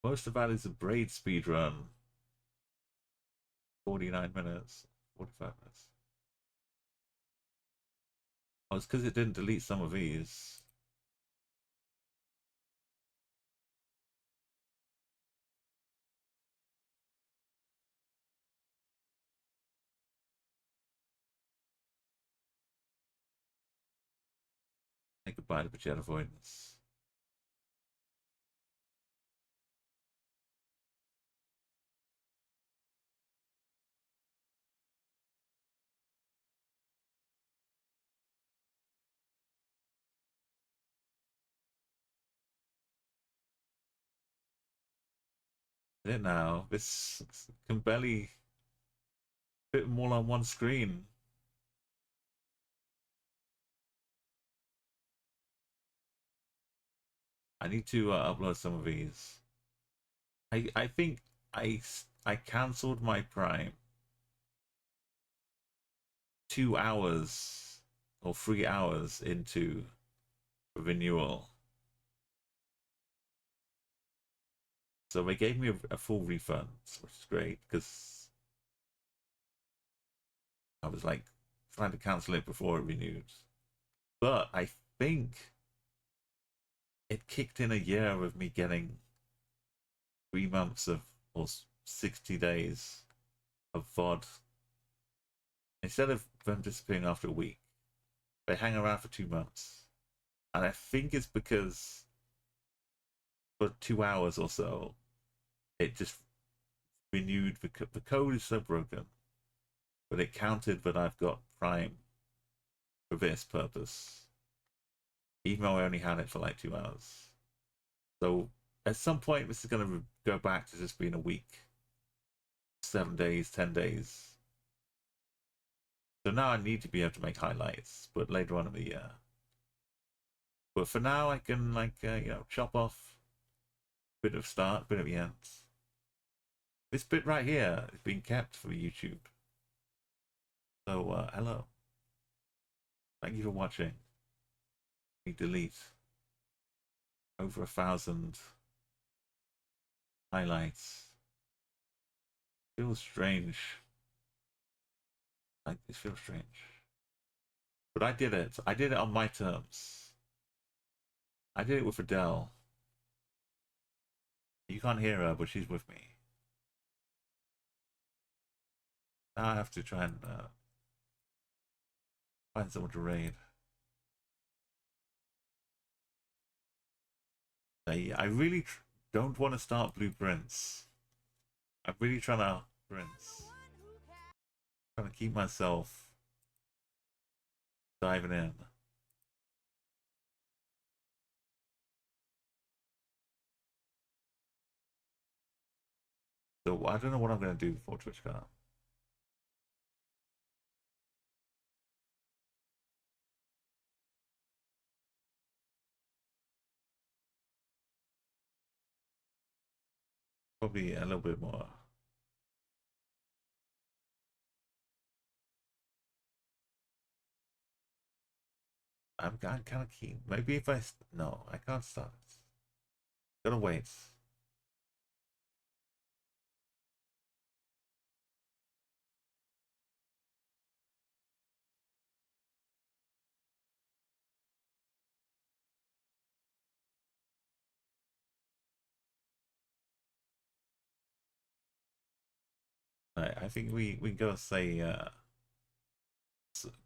Speaker 3: Most of that is a braid speed run. 49 minutes. 45 minutes. Oh, it's because it didn't delete some of these. Say goodbye to jet avoidance. There now. This can barely fit them all on one screen. I need to upload some of these. I think I cancelled my Prime 2 hours or 3 hours into renewal. So they gave me a full refund, which is great because I was like trying to cancel it before it renewed. But I think it kicked in a year of me getting 3 months of, or 60 days of VOD. Instead of them disappearing after a week, they hang around for 2 months. And I think it's because for 2 hours or so, it just renewed. The code is so broken, but it counted that I've got Prime for this purpose, even though I only had it for like 2 hours. So at some point, this is going to go back to just being a week, 7 days, 10 days. So now I need to be able to make highlights, but later on in the year. But for now, I can like chop off a bit of start, a bit of the end. This bit right here is being kept for YouTube. So hello. Thank you for watching. We delete over 1,000 highlights. Feels strange. Like this feels strange. But I did it. I did it on my terms. I did it with Adele. You can't hear her, but she's with me. Now I have to try and find someone to raid. I really don't want to start blueprints. I'm really trying to keep myself diving in. So I don't know what I'm going to do before TwitchCon. Probably a little bit more. I'm kind of keen. Maybe if no, I can't start it. Gotta wait. I think we go say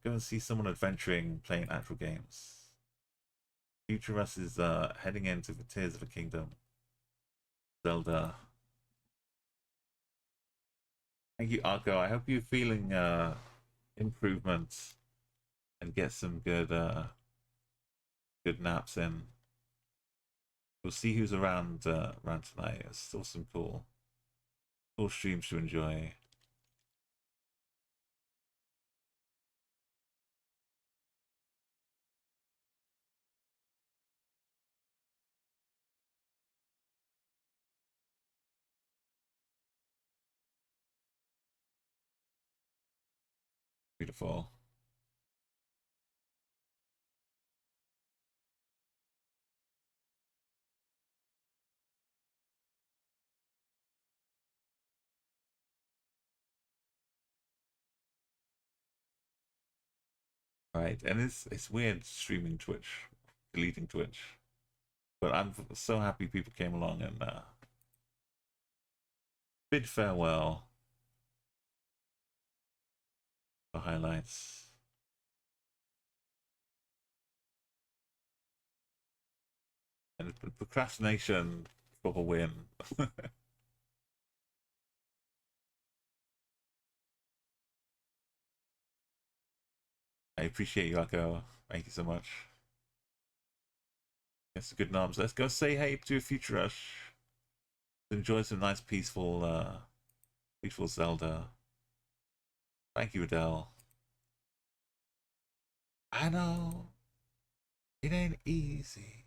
Speaker 3: go and see someone adventuring playing actual games. Future us is heading into the Tears of the Kingdom. Zelda. Thank you, Arco. I hope you're feeling improvement and get some good good naps in. We'll see who's around around tonight. It's still some cool streams to enjoy. Beautiful. Right, and it's weird streaming Twitch, deleting Twitch, but I'm so happy people came along and bid farewell for highlights. And procrastination for a win. I appreciate you, Akko. Thank you so much. That's a good noms. Let's go say hey to a Future Rush. Enjoy some nice peaceful peaceful Zelda. Thank you, Adele. I know it ain't easy.